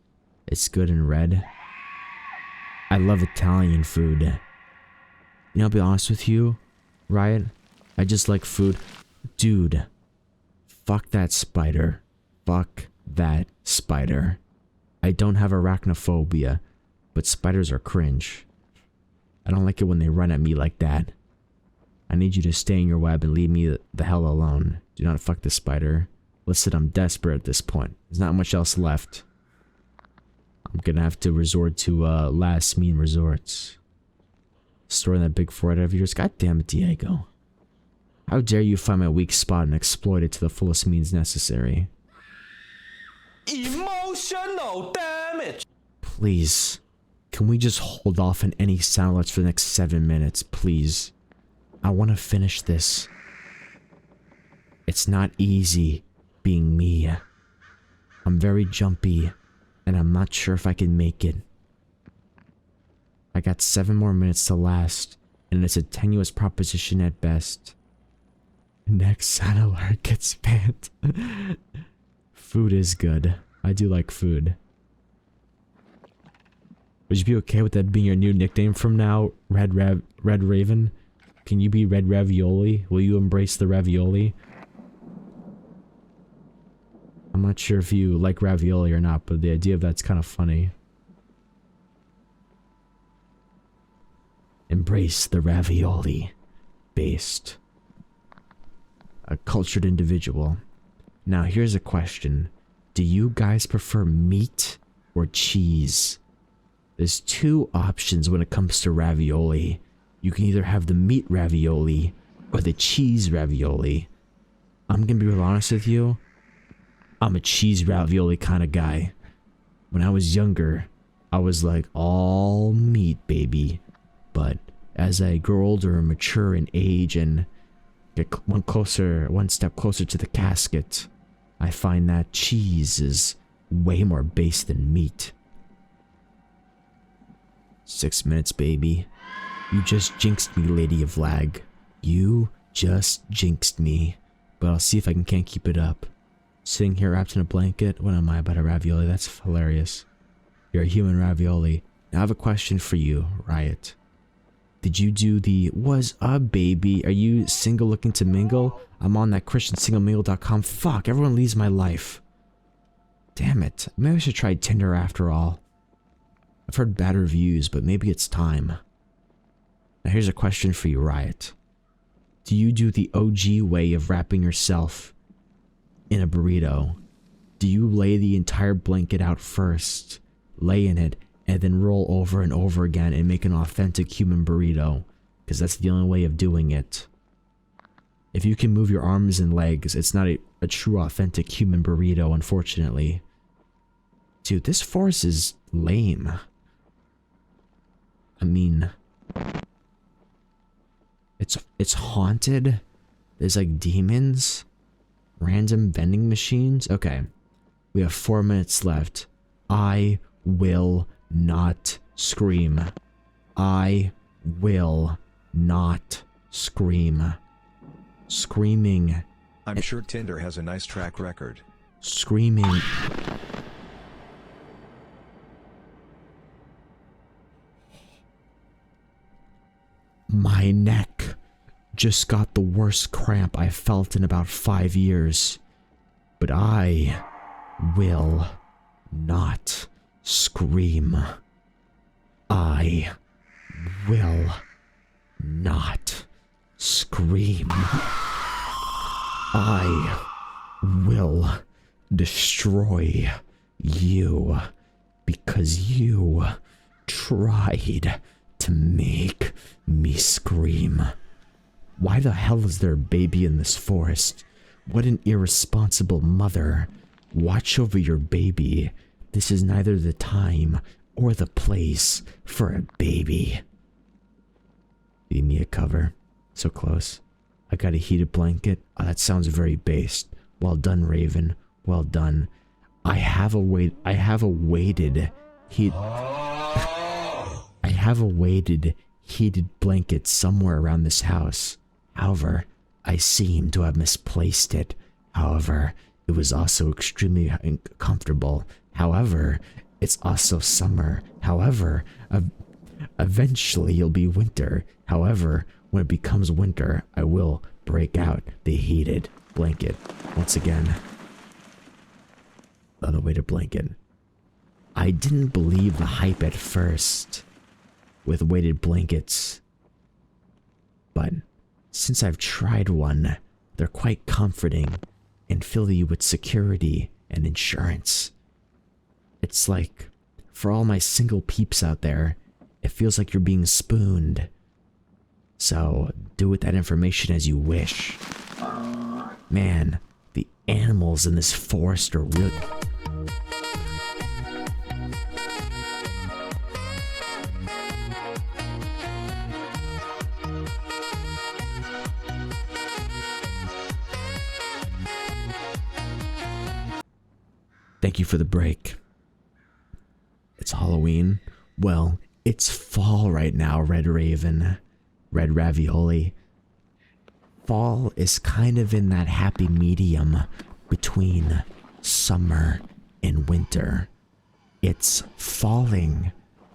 It's good and red. I love Italian food. You know, I'll be honest with you, Riot. I just like food. Dude, fuck that spider. Fuck that spider. I don't have arachnophobia, but spiders are cringe. I don't like it when they run at me like that. I need you to stay in your web and leave me the hell alone. Do not fuck the spider. Listen, I'm desperate at this point. There's not much else left. I'm gonna have to resort to last mean resorts. Storing that big forehead of yours. God damn it, Diego. How dare you find my weak spot and exploit it to the fullest means necessary? Emotional damage. Please, can we just hold off on any sound alerts for the next 7 minutes, please? I want to finish this. It's not easy being me. I'm very jumpy, and I'm not sure if I can make it. I got 7 more minutes to last, and it's a tenuous proposition at best. Next sound alert gets banned. Food is good. I do like food. Would you be okay with that being your new nickname from now, Red Raven? Can you be Red Ravioli? Will you embrace the ravioli? I'm not sure if you like ravioli or not, but the idea of that's kind of funny. Embrace the ravioli. Based. A cultured individual. Now here's a question. Do you guys prefer meat or cheese? There's 2 options when it comes to ravioli. You can either have the meat ravioli or the cheese ravioli. I'm gonna be real honest with you. I'm a cheese ravioli kind of guy. When I was younger, I was like all meat, baby. But as I grow older and mature in age and get one step closer to the casket, I find that cheese is way more base than meat. 6 minutes, baby. You just jinxed me, Lady of Lag. You just jinxed me. But I'll see if I can't keep it up. Sitting here wrapped in a blanket? What am I about a ravioli? That's hilarious. You're a human ravioli. Now I have a question for you, Riot. Did you do the "was up, baby? Are you single looking to mingle? I'm on that ChristianSingleMingle.com. Fuck, everyone leaves my life. Damn it. Maybe I should try Tinder after all. I've heard bad reviews, but maybe it's time. Now here's a question for you, Riot. Do you do the OG way of wrapping yourself in a burrito? Do you lay the entire blanket out first, lay in it, and then roll over and over again and make an authentic human burrito? Because that's the only way of doing it. If you can move your arms and legs, it's not a true authentic human burrito, unfortunately. Dude, this forest is lame. I mean, it's haunted. There's like demons, random vending machines. Okay, we have 4 minutes left. I will not scream. I will not scream. Screaming. I'm sure Tinder has a nice track record. Screaming. My neck just got the worst cramp I felt in about 5 years. But I will not scream. I will not scream. I will destroy you because you tried to make me scream. Why the hell is there a baby in this forest? What an irresponsible mother. Watch over your baby. This is neither the time or the place for a baby. Give me a cover. So close. I got a heated blanket. Oh, that sounds very based. Well done, Raven. Well done. I have a weighted heated blanket somewhere around this house. However, I seem to have misplaced it. However, it was also extremely uncomfortable. However, it's also summer. However, eventually it'll be winter. However, when it becomes winter, I will break out the heated blanket once again. Another weighted blanket. I didn't believe the hype at first with weighted blankets, but since I've tried one, they're quite comforting and fill you with security and insurance. It's like, for all my single peeps out there, it feels like you're being spooned. So, do with that information as you wish. Man, the animals in this forest are really... Thank you for the break. It's Halloween. Well, it's fall right now, Red Raven. Red Ravioli. Fall is kind of in that happy medium between summer and winter. It's falling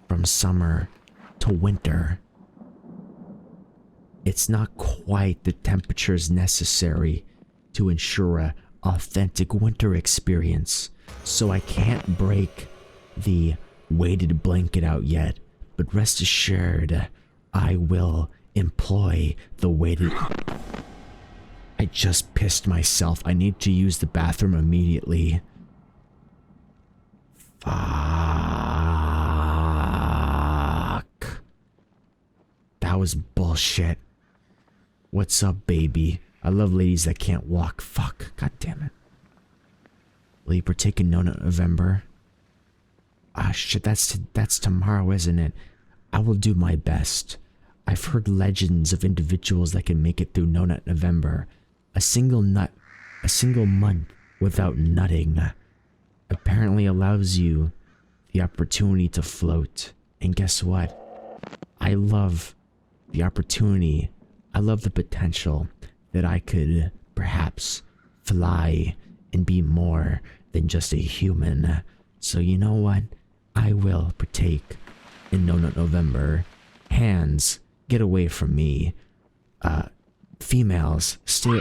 from summer to winter. It's not quite the temperatures necessary to ensure an authentic winter experience, so I can't break the weighted blanket out yet, but rest assured, I will employ the weighted... I just pissed myself. I need to use the bathroom immediately. Fuck. That was bullshit. What's up, baby? I love ladies that can't walk. Fuck. God damn it. Will you partake in Donut November? Ah, shit, that's tomorrow, isn't it? I will do my best. I've heard legends of individuals that can make it through No Nut November. A single month without nutting apparently allows you the opportunity to float. And guess what? I love the opportunity. I love the potential that I could perhaps fly and be more than just a human. So you know what? I will partake in No Nut November. Hands, get away from me. Females, stay...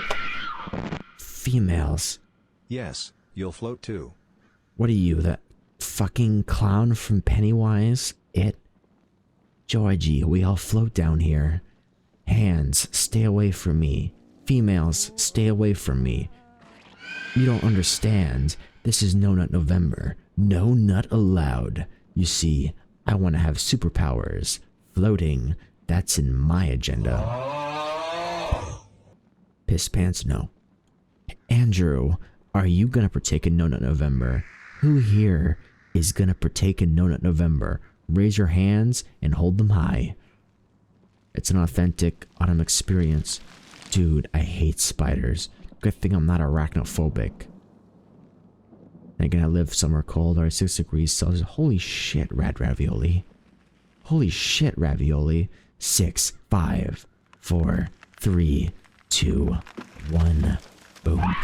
Females. Yes, you'll float too. What are you, that fucking clown from Pennywise? Georgie, we all float down here. Hands, stay away from me. Females, stay away from me. You don't understand. This is No Nut November. No nut allowed. You see, I want to have superpowers. Floating, that's in my agenda. Piss pants, no. Andrew, are you gonna partake in No Nut November? Who here is gonna partake in No Nut November? Raise your hands and hold them high. It's an authentic autumn experience. Dude, I hate spiders. Good thing I'm not arachnophobic. Thinking I live somewhere cold or 6 degrees Celsius. Holy shit, ravioli. Holy shit, ravioli. 6, 5, 4, 3, 2, 1. Boom.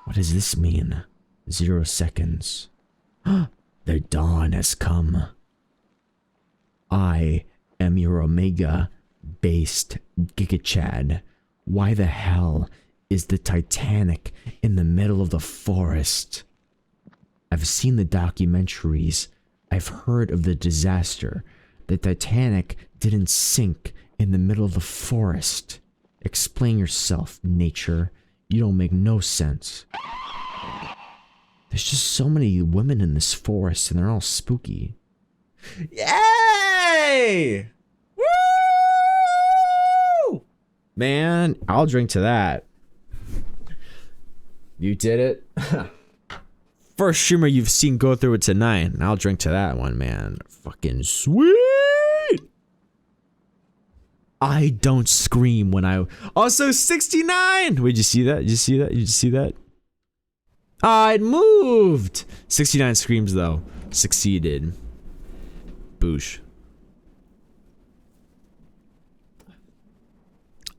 What does this mean? 0 seconds. The dawn has come. I am your Omega-based GigaChad. Why the hell is the Titanic in the middle of the forest? I've seen the documentaries. I've heard of the disaster. The Titanic didn't sink in the middle of the forest. Explain yourself, nature. You don't make no sense. There's just so many women in this forest and they're all spooky. Yay! Woo! Man, I'll drink to that. You did it. First streamer you've seen go through it tonight. I'll drink to that one, man. Fucking sweet. I don't scream when I... Also 69! Wait, did you see that? Did you see that? Did you see that? Ah, it moved! 69 screams, though. Succeeded. Boosh.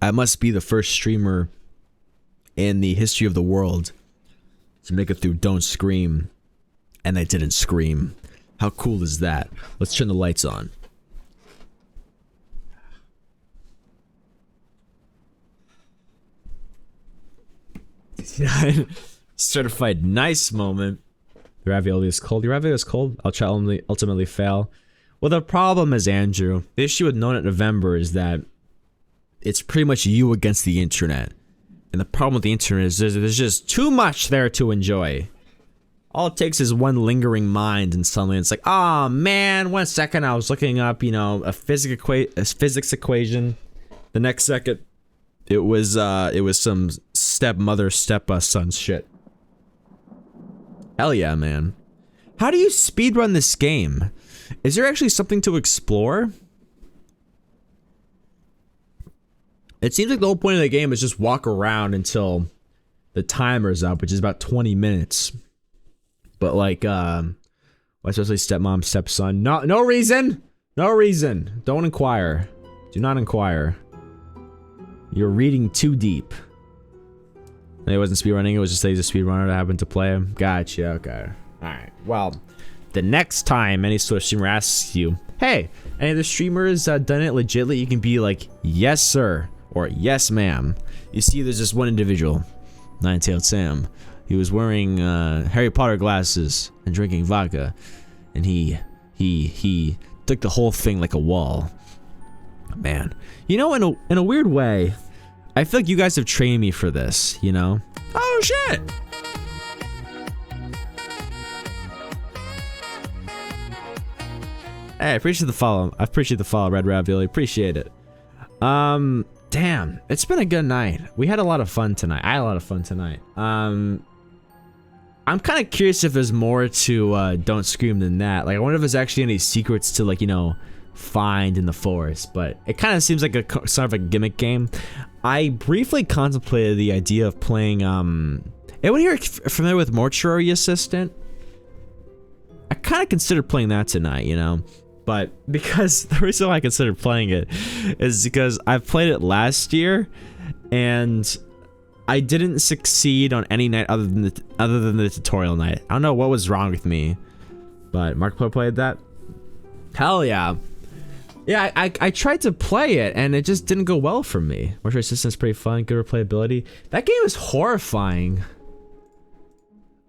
I must be the first streamer in the history of the world to make it through Don't Scream, and I didn't scream. How cool is that? Let's turn the lights on. Certified nice moment. The ravioli is cold. Your ravioli is cold. I'll try ultimately fail. Well, the problem is, Andrew, the issue with Knowing It November is that it's pretty much you against the internet. And the problem with the internet is there's just too much there to enjoy. All it takes is one lingering mind, and suddenly it's like, oh man, 1 second I was looking up, you know, a physics equation. The next second, it was some stepmother, son shit. Hell yeah, man. How do you speedrun this game? Is there actually something to explore? It seems like the whole point of the game is just walk around until the timer's up, which is about 20 minutes. But like, why especially stepmom, stepson? No reason! No reason! Don't inquire. Do not inquire. You're reading too deep. It wasn't speedrunning, it was just that he's a speedrunner that happened to play him. Gotcha, okay. Alright, well, the next time any sort of streamer asks you, hey, any of the streamers done it legitly, you can be like, yes sir, or yes ma'am. You see there's just one individual, Nine-Tailed Sam. He was wearing Harry Potter glasses and drinking vodka, and he took the whole thing like a wall. Man, you know, in a weird way, I feel like you guys have trained me for this, you know? Oh shit! Hey, I appreciate the follow. I appreciate the follow, Red Ravioli. Appreciate it. Damn, it's been a good night. We had a lot of fun tonight. I had a lot of fun tonight. I'm kind of curious if there's more to Don't Scream than that. Like, I wonder if there's actually any secrets to, like, you know, find in the forest. But it kind of seems like a sort of a gimmick game. I briefly contemplated the idea of playing, anyone here familiar with Mortuary Assistant? I kind of considered playing that tonight, you know? But because the reason why I considered playing it is because I've played it last year, and I didn't succeed on any night other than the tutorial night. I don't know what was wrong with me, but Markiplier played that. Hell yeah. Yeah, I tried to play it, and it just didn't go well for me. Mortuary Assistant's pretty fun, good replayability. That game is horrifying.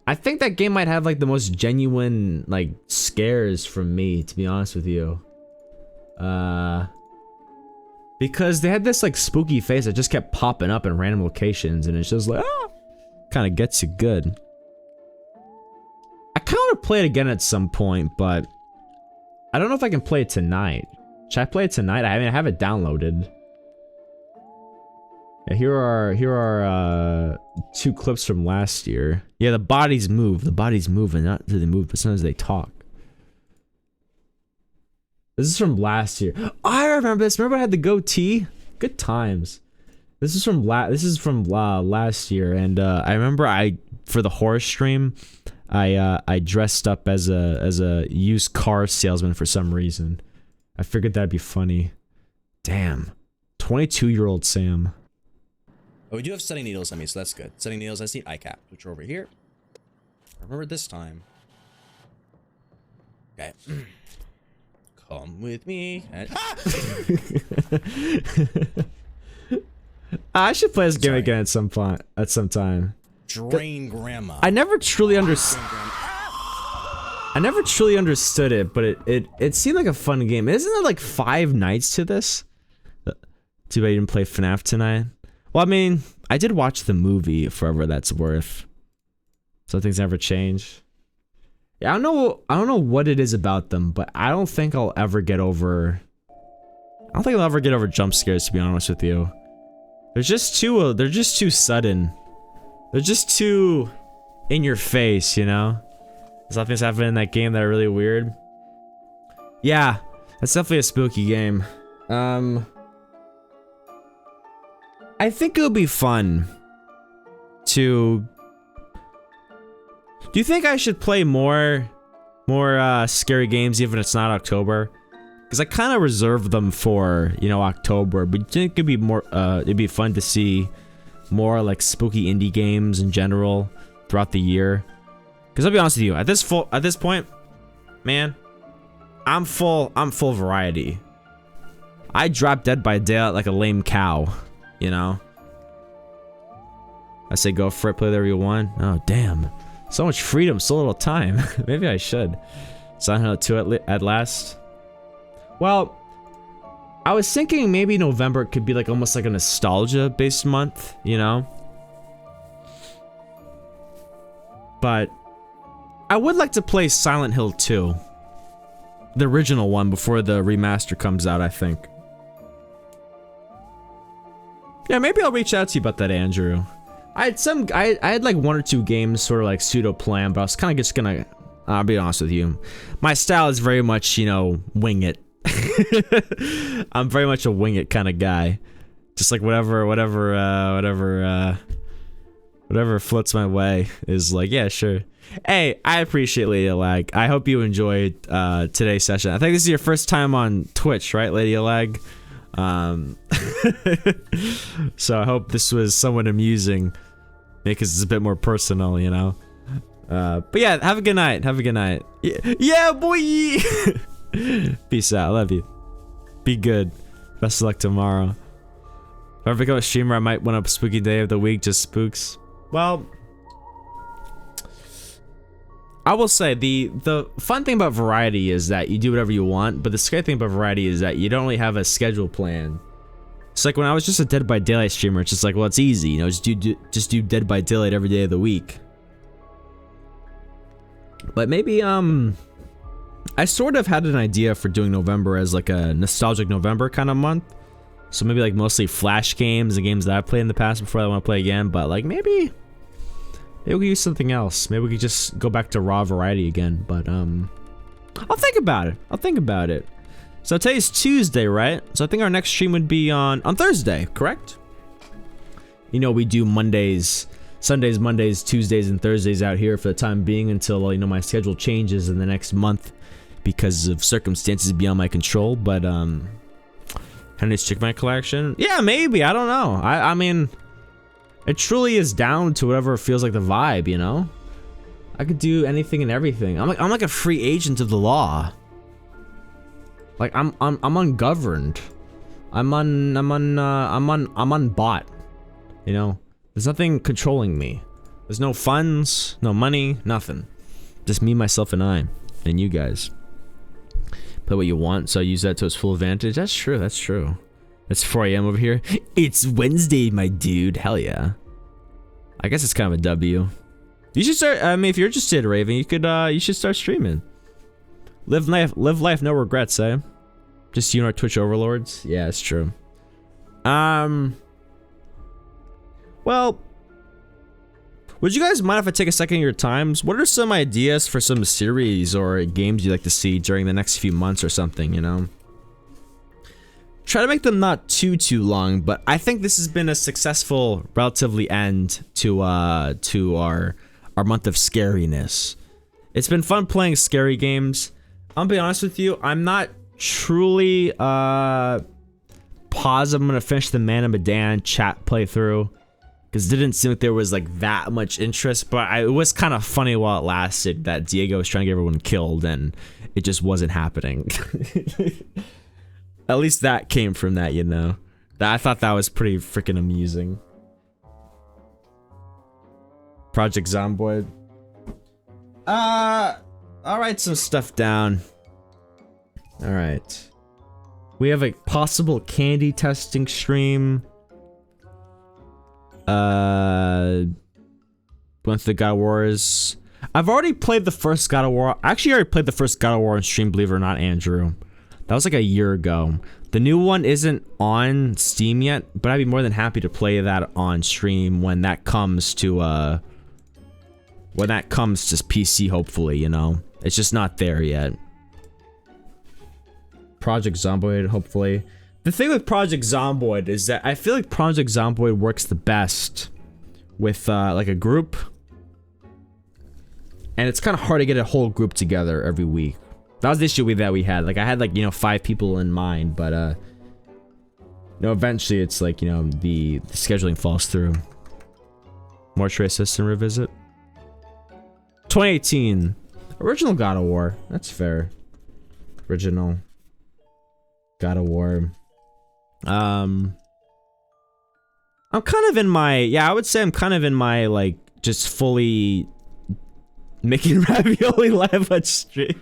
I think that game might have like the most genuine like scares from me, to be honest with you. Because they had this like spooky face that just kept popping up in random locations, and it's just like, ah, kind of gets you good. I kind of want to play it again at some point, but I don't know if I can play it tonight. Should I play it tonight? I mean, I have it downloaded. Yeah, here are 2 clips from last year. Yeah, the bodies move. The bodies move, and not do they move, but sometimes they talk. This is from last year. Oh, I remember this. Remember I had the goatee? Good times. This is from last year, and I remember for the horror stream, I dressed up as a used car salesman for some reason. I figured that'd be funny. Damn, 22-year-old Sam. Oh, we do have setting needles on me, so that's good. Setting needles, I see ICAP, which are over here. I remember this time. Okay. Come with me. I should play this game again at some point. At some time. Drain Grandma. I never truly understood it, but it seemed like a fun game. Isn't there like 5 nights to this? Too bad you didn't play FNAF tonight. Well, I mean, I did watch the movie, Forever That's Worth. So things never change. Yeah, I don't know what it is about them, but I don't think I'll ever get over jump scares, to be honest with you. They're just too sudden. They're just too in your face, you know? Something's happening in that game that are really weird. Yeah, that's definitely a spooky game. I think it'll be fun to... Do you think I should play more scary games even if it's not October? Because I kind of reserved them for, you know, October, but you think it'd be more, it'd be fun to see more like spooky indie games in general throughout the year? Because I'll be honest with you, at this point, man, I'm full variety. I dropped Dead by Daylight like a lame cow, you know? I say go for it, play whatever you want. Oh, damn. So much freedom, so little time. Maybe I should. Silent Hill 2 at last. Well, I was thinking maybe November could be like almost like a nostalgia-based month, you know? But I would like to play Silent Hill 2. The original one before the remaster comes out, I think. Yeah, maybe I'll reach out to you about that, Andrew. I had like 1 or 2 games sort of like pseudo planned, but I was kind of just gonna, I'll be honest with you. My style is very much, you know, wing it. I'm very much a wing it kind of guy. Just like whatever floats my way is like, yeah, sure. Hey, I appreciate Lady Lag. I hope you enjoyed today's session. I think this is your first time on Twitch, right, Lady Lag? So I hope this was somewhat amusing because it's a bit more personal, you know. But yeah, have a good night. Have a good night. Yeah, boy. Peace out. Love you. Be good. Best of luck tomorrow. If I ever become a streamer, I might want a spooky day of the week, just spooks. Well, I will say the fun thing about variety is that you do whatever you want, but the scary thing about variety is that you don't really have a schedule plan. It's like when I was just a Dead by Daylight streamer, it's just like, well, it's easy, you know, just do Dead by Daylight every day of the week. But maybe I sort of had an idea for doing November as like a nostalgic November kind of month. So maybe like mostly Flash games and games that I've played in the past before I want to play again, but like maybe we could use something else. Maybe we could just go back to raw variety again, but I'll think about it. So today's Tuesday, right? So I think our next stream would be on Thursday, correct? You know, we do Mondays, Sundays, Mondays, Tuesdays, and Thursdays out here for the time being until, you know, my schedule changes in the next month because of circumstances beyond my control, but I need to check my collection. Yeah, maybe, I don't know. I mean, it truly is down to whatever feels like the vibe, you know? I could do anything and everything. I'm like a free agent of the law. Like I'm ungoverned. I'm on bot. You know? There's nothing controlling me. There's no funds, no money, nothing. Just me, myself, and I. And you guys. Play what you want, so I use that to its full advantage. That's true, that's true. It's 4 AM over here. It's Wednesday, my dude. Hell yeah. I guess it's kind of a W. You should start, I mean, if you're interested, Raven, you should start streaming. Live life, no regrets, eh? Just you and our Twitch overlords? Yeah, it's true. Well, would you guys mind if I take a second of your times? What are some ideas for some series or games you'd like to see during the next few months or something, you know? try to make them not too long, but I think this has been a successful, relatively end to our month of scariness. It's been fun playing scary games. I'll be honest with you, I'm not truly positive I'm gonna finish the Man of Medan chat playthrough, because it didn't seem like there was like that much interest, but it was kind of funny while it lasted that Diego was trying to get everyone killed and it just wasn't happening. At least that came from that, you know. I thought that was pretty freaking amusing. Project Zomboid. I'll write some stuff down. Alright. We have a possible candy testing stream. Went through the God of Wars. I've already played the first God of War. I actually already played the first God of War on stream, believe it or not, Andrew. That was like a year ago. The new one isn't on Steam yet, but I'd be more than happy to play that on stream when that comes to PC, hopefully, you know. It's just not there yet. Project Zomboid, hopefully. The thing with Project Zomboid is that I feel like Project Zomboid works the best with like a group. And it's kind of hard to get a whole group together every week. That was the issue that we had. Like, I had, like, you know, 5 people in mind, but, you know, eventually it's like, you know, the scheduling falls through. Mortuary Assistant Revisit. 2018. Original God of War. That's fair. Original God of War. I'm kind of in my, yeah, I would say I'm kind of in my, like, just fully making ravioli live on stream.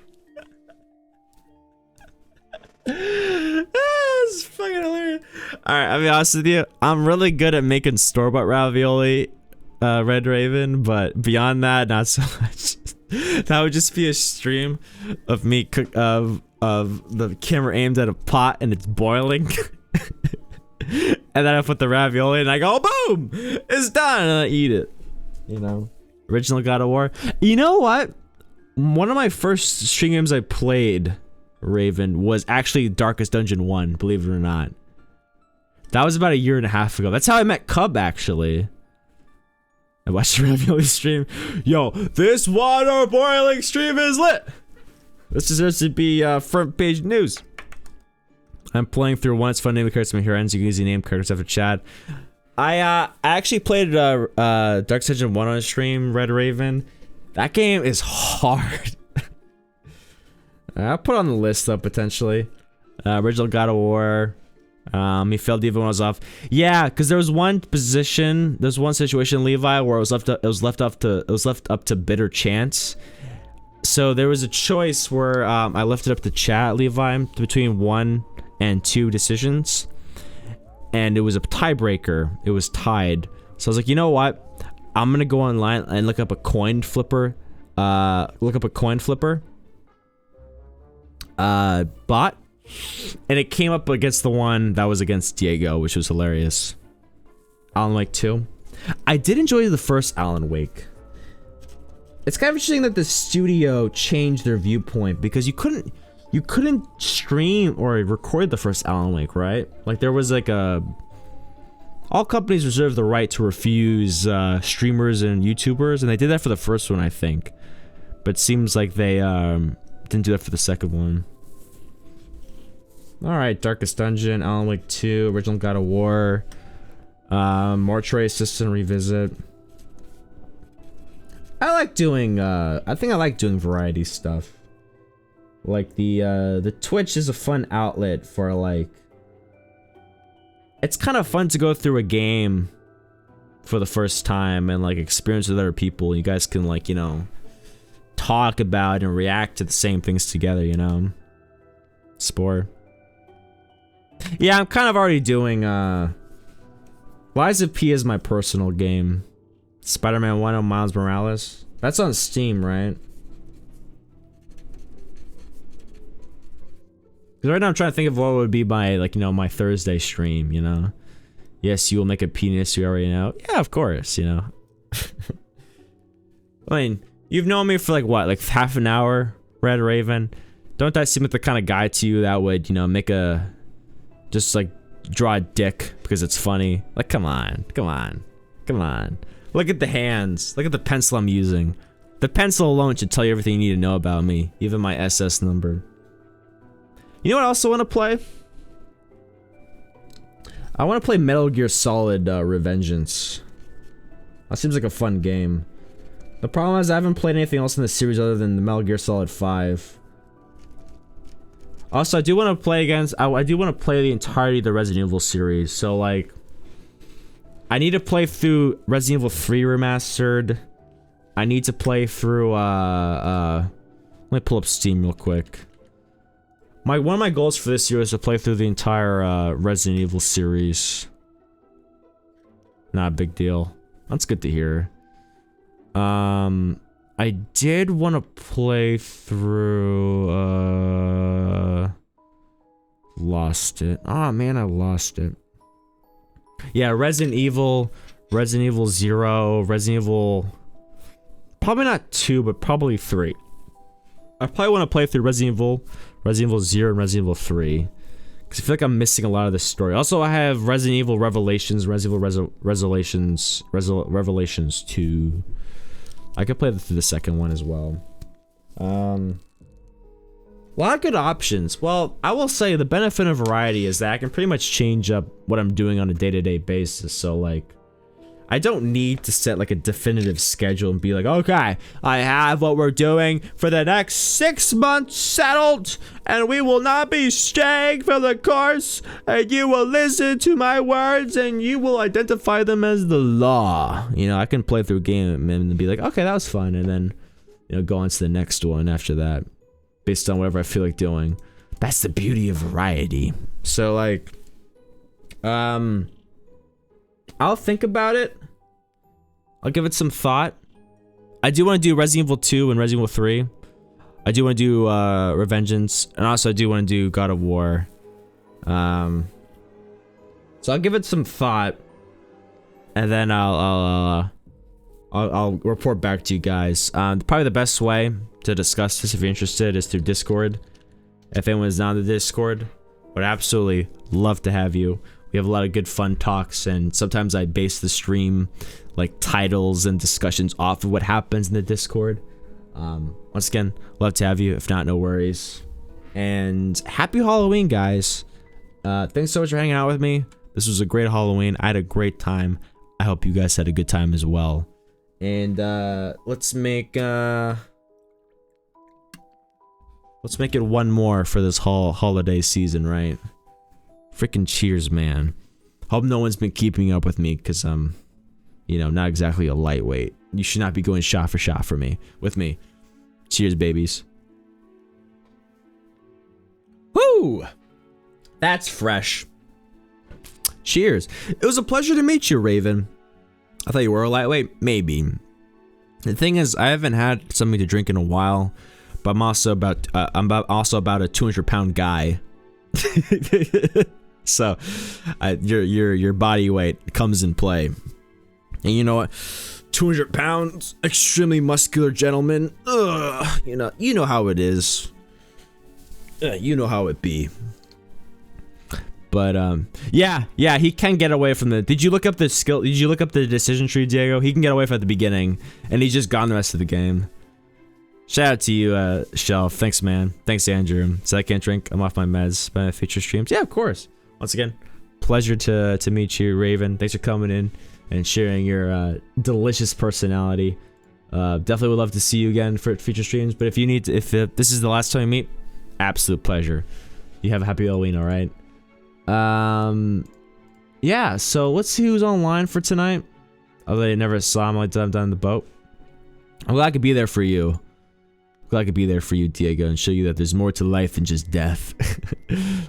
It's fucking hilarious. Alright, I'll be honest with you. I'm really good at making store-bought ravioli, Red Raven, but beyond that, not so much. That would just be a stream of me of the camera aimed at a pot and it's boiling. And then I put the ravioli and I go, boom! It's done! And I eat it. You know? Original God of War. You know what? One of my first stream games I played, Raven, was actually Darkest Dungeon 1, believe it or not. That was about a year and a half ago. That's how I met Cub, actually. I watched the ravioli stream. Yo, this water boiling stream is lit! This deserves to be front page news. I'm playing through one. It's fun naming characters from here ends. You can easily name characters after Chad. I actually played Dark Dungeon 1 on stream, Red Raven. That game is hard. I'll put it on the list though, potentially. Original God of War. He failed even when I was off. Yeah, because there was one position, there's one situation in Levi where it was left up to bitter chance. So there was a choice where I left it up to chat, Levi, between 1 and 2 decisions, and it was a tiebreaker. It was tied. So I was like, you know what? I'm gonna go online and look up a coin flipper. Bot, and it came up against the one that was against Diego, which was hilarious. Alan Wake 2. I did enjoy the first Alan Wake. It's kind of interesting that the studio changed their viewpoint, because you couldn't stream or record the first Alan Wake, right? Like, there was like all companies reserve the right to refuse streamers and YouTubers, and they did that for the first one, I think. But it seems like they didn't do that for the second one. Alright, Darkest Dungeon, Alan Wake 2, Original God of War, Mortuary Assistant Revisit. I like doing, I think I like doing variety stuff. Like, the Twitch is a fun outlet for, like... It's kind of fun to go through a game for the first time and, like, experience with other people. You guys can, like, you know, talk about and react to the same things together, you know? Spore. Yeah, I'm kind of already doing, Lies of P is my personal game. Spider-Man 1 on Miles Morales. That's on Steam, right? Because right now I'm trying to think of what would be my, like, you know, my Thursday stream, you know? Yes, you will make a penis, you already know. Yeah, of course, you know. I mean, you've known me for, like, what, like half an hour, Red Raven? Don't I seem like the kind of guy to you that would, you know, make a just like draw a dick because it's funny. Like, come on. Look at the hands. Look at the pencil I'm using. The pencil alone should tell you everything you need to know about me, even my SS number. You know what I also want to play? I want to play Metal Gear Solid Revengeance. That seems like a fun game. The problem is I haven't played anything else in the series other than the Metal Gear Solid 5. Also, I do want to play against. I do want to play the entirety of the Resident Evil series. So, like, I need to play through Resident Evil 3 Remastered. I need to play through. Let me pull up Steam real quick. One of my goals for this year is to play through the entire Resident Evil series. Not a big deal. That's good to hear. I did want to play through, lost it. Oh man, I lost it. Yeah, Resident Evil 0, Resident Evil, probably not 2, but probably 3. I probably want to play through Resident Evil 0, and Resident Evil 3. Because I feel like I'm missing a lot of the story. Also, I have Resident Evil Revelations, Resident Evil Revelations 2. I could play through the second one as well. A lot of good options. Well, I will say the benefit of variety is that I can pretty much change up what I'm doing on a day-to-day basis. So, like, I don't need to set like a definitive schedule and be like, okay, I have what we're doing for the next 6 months settled, and we will not be straying from the course, and you will listen to my words, and you will identify them as the law. You know, I can play through a game and be like, okay, that was fun, and then, you know, go on to the next one after that, based on whatever I feel like doing. That's the beauty of variety. So, like, I'll think about it. I'll give it some thought. I do want to do Resident Evil 2 and Resident Evil 3. I do want to do Revengeance, and also I do want to do God of War. So I'll give it some thought, and then I'll report back to you guys. Probably the best way to discuss this, if you're interested, is through Discord. If anyone's not in the Discord, would absolutely love to have you. We have a lot of good fun talks, and sometimes I base the stream, like, titles and discussions off of what happens in the Discord. Once again, love to have you. If not, no worries. And happy Halloween, guys. Thanks so much for hanging out with me. This was a great Halloween. I had a great time. I hope you guys had a good time as well. And let's make it one more for this holiday season, right? Freaking cheers, man. Hope no one's been keeping up with me, because I'm, you know, not exactly a lightweight. You should not be going shot for shot with me. Cheers, babies. Woo! That's fresh. Cheers. It was a pleasure to meet you, Raven. I thought you were a lightweight. Maybe. The thing is, I haven't had something to drink in a while, but I'm also about a 200-pound guy. So, your body weight comes in play, and you know what? 200 pounds, extremely muscular gentleman. Ugh, you know how it is. You know how it be. But yeah, he can get away from the. Did you look up the skill? Did you look up the decision tree, Diego? He can get away from the beginning, and he's just gone the rest of the game. Shout out to you, Shelf. Thanks, man. Thanks, Andrew. So I can't drink. I'm off my meds. By my future streams. Yeah, of course. Once again, pleasure to meet you, Raven. Thanks for coming in and sharing your delicious personality. Definitely would love to see you again for future streams. But if you need to, if this is the last time we meet, absolute pleasure. You have a happy Halloween, all right? Yeah. So let's see who's online for tonight. Although I never saw him, like down in the boat. I'm glad I could be there for you. Glad I could be there for you, Diego, and show you that there's more to life than just death.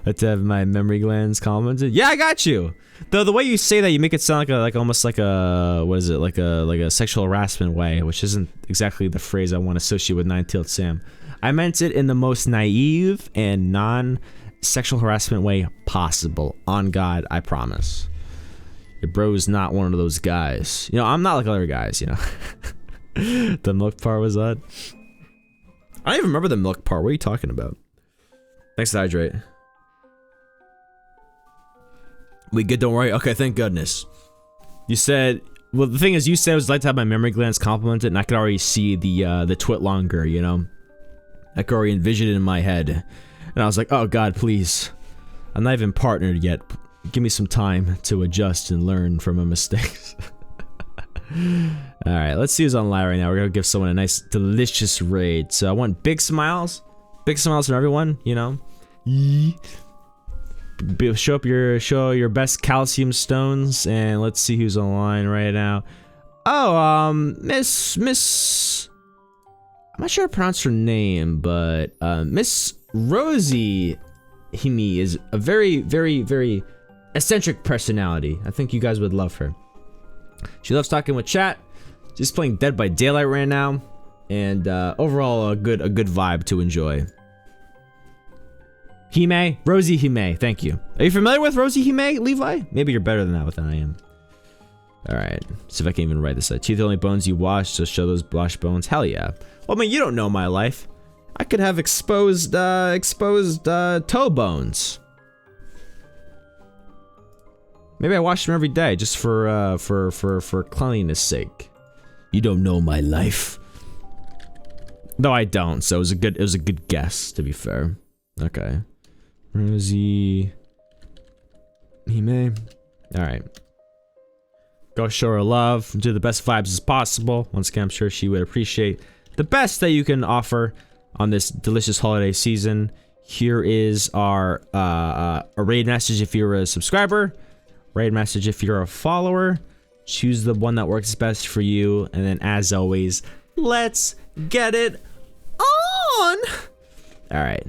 Let's have my memory glands commented. Yeah, I got you. Though the way you say that, you make it sound like almost like a what is it, like a sexual harassment way, which isn't exactly the phrase I want to associate with Nine-Tailed Sam. I meant it in the most naive and non-sexual harassment way possible. On God, I promise. Your bro's not one of those guys. You know, I'm not like other guys. You know. The milk part was that. I don't even remember the milk part. What are you talking about? Thanks to hydrate. We good, don't worry. Okay, thank goodness. You said, well, the thing is, you said it was like to have my memory glands complimented, and I could already see the twit longer, you know? I could already envision it in my head. And I was like, oh god, please. I'm not even partnered yet. Give me some time to adjust and learn from my mistakes. Alright, let's see who's online right now. We're gonna give someone a nice, delicious raid. So I want big smiles. Big smiles from everyone, you know? Show your best calcium stones, and let's see who's online right now. Oh, Miss I'm not sure how to pronounce her name, but Miss Rosie Himi is a very, very, very eccentric personality. I think you guys would love her. She loves talking with chat. She's playing Dead by Daylight right now, and overall a good vibe to enjoy. Hime? Rosie Hime, thank you. Are you familiar with Rosie Hime, Levi? Maybe you're better than that than I am. Alright, see if I can even write this out. Teeth are the only bones you wash, so show those washed bones. Hell yeah. Well, I mean, you don't know my life. I could have exposed toe bones. Maybe I wash them every day just for cleanliness sake. You don't know my life. No, I don't, so it was a good guess, to be fair. Okay. Rosie Hime. Alright. Go show her love, do the best vibes as possible. Once again, I'm sure she would appreciate the best that you can offer on this delicious holiday season. Here is our a raid message if you're a subscriber, raid message if you're a follower. Choose the one that works best for you, and then as always, let's get it on. All right.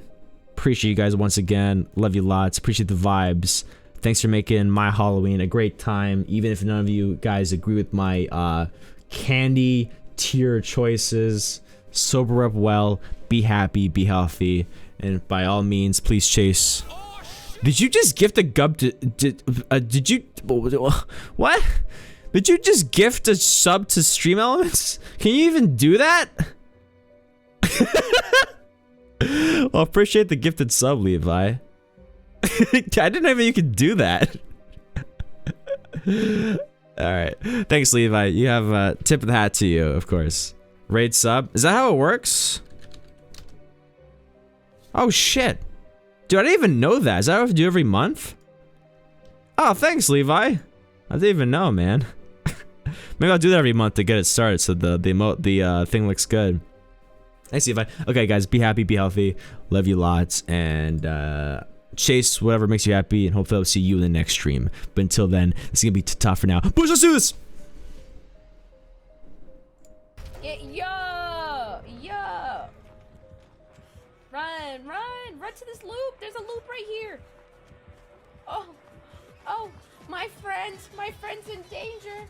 Appreciate you guys once again. Love you lots. Appreciate the vibes. Thanks for making my Halloween a great time, even if none of you guys agree with my candy tier choices. Sober up well, be happy, be healthy, and by all means, please chase. Did you just gift a gub to, did you, what? Did you just gift a sub to Stream Elements? Can you even do that? Well, appreciate the gifted sub, Levi. I didn't know you could do that. Alright. Thanks, Levi. You have a tip of the hat to you, of course. Raid sub. Is that how it works? Oh, shit. Dude, I didn't even know that. Is that what I have to do every month? Oh, thanks, Levi. I didn't even know, man. Maybe I'll do that every month to get it started so the thing looks good. Thanks, Levi. Okay, guys, be happy, be healthy. Love you lots, and chase whatever makes you happy, and hopefully I'll see you in the next stream. But until then, this is gonna be tough for now. Push, let's do this! Yo! Run to this loop. There's a loop right here. Oh, my friend's in danger.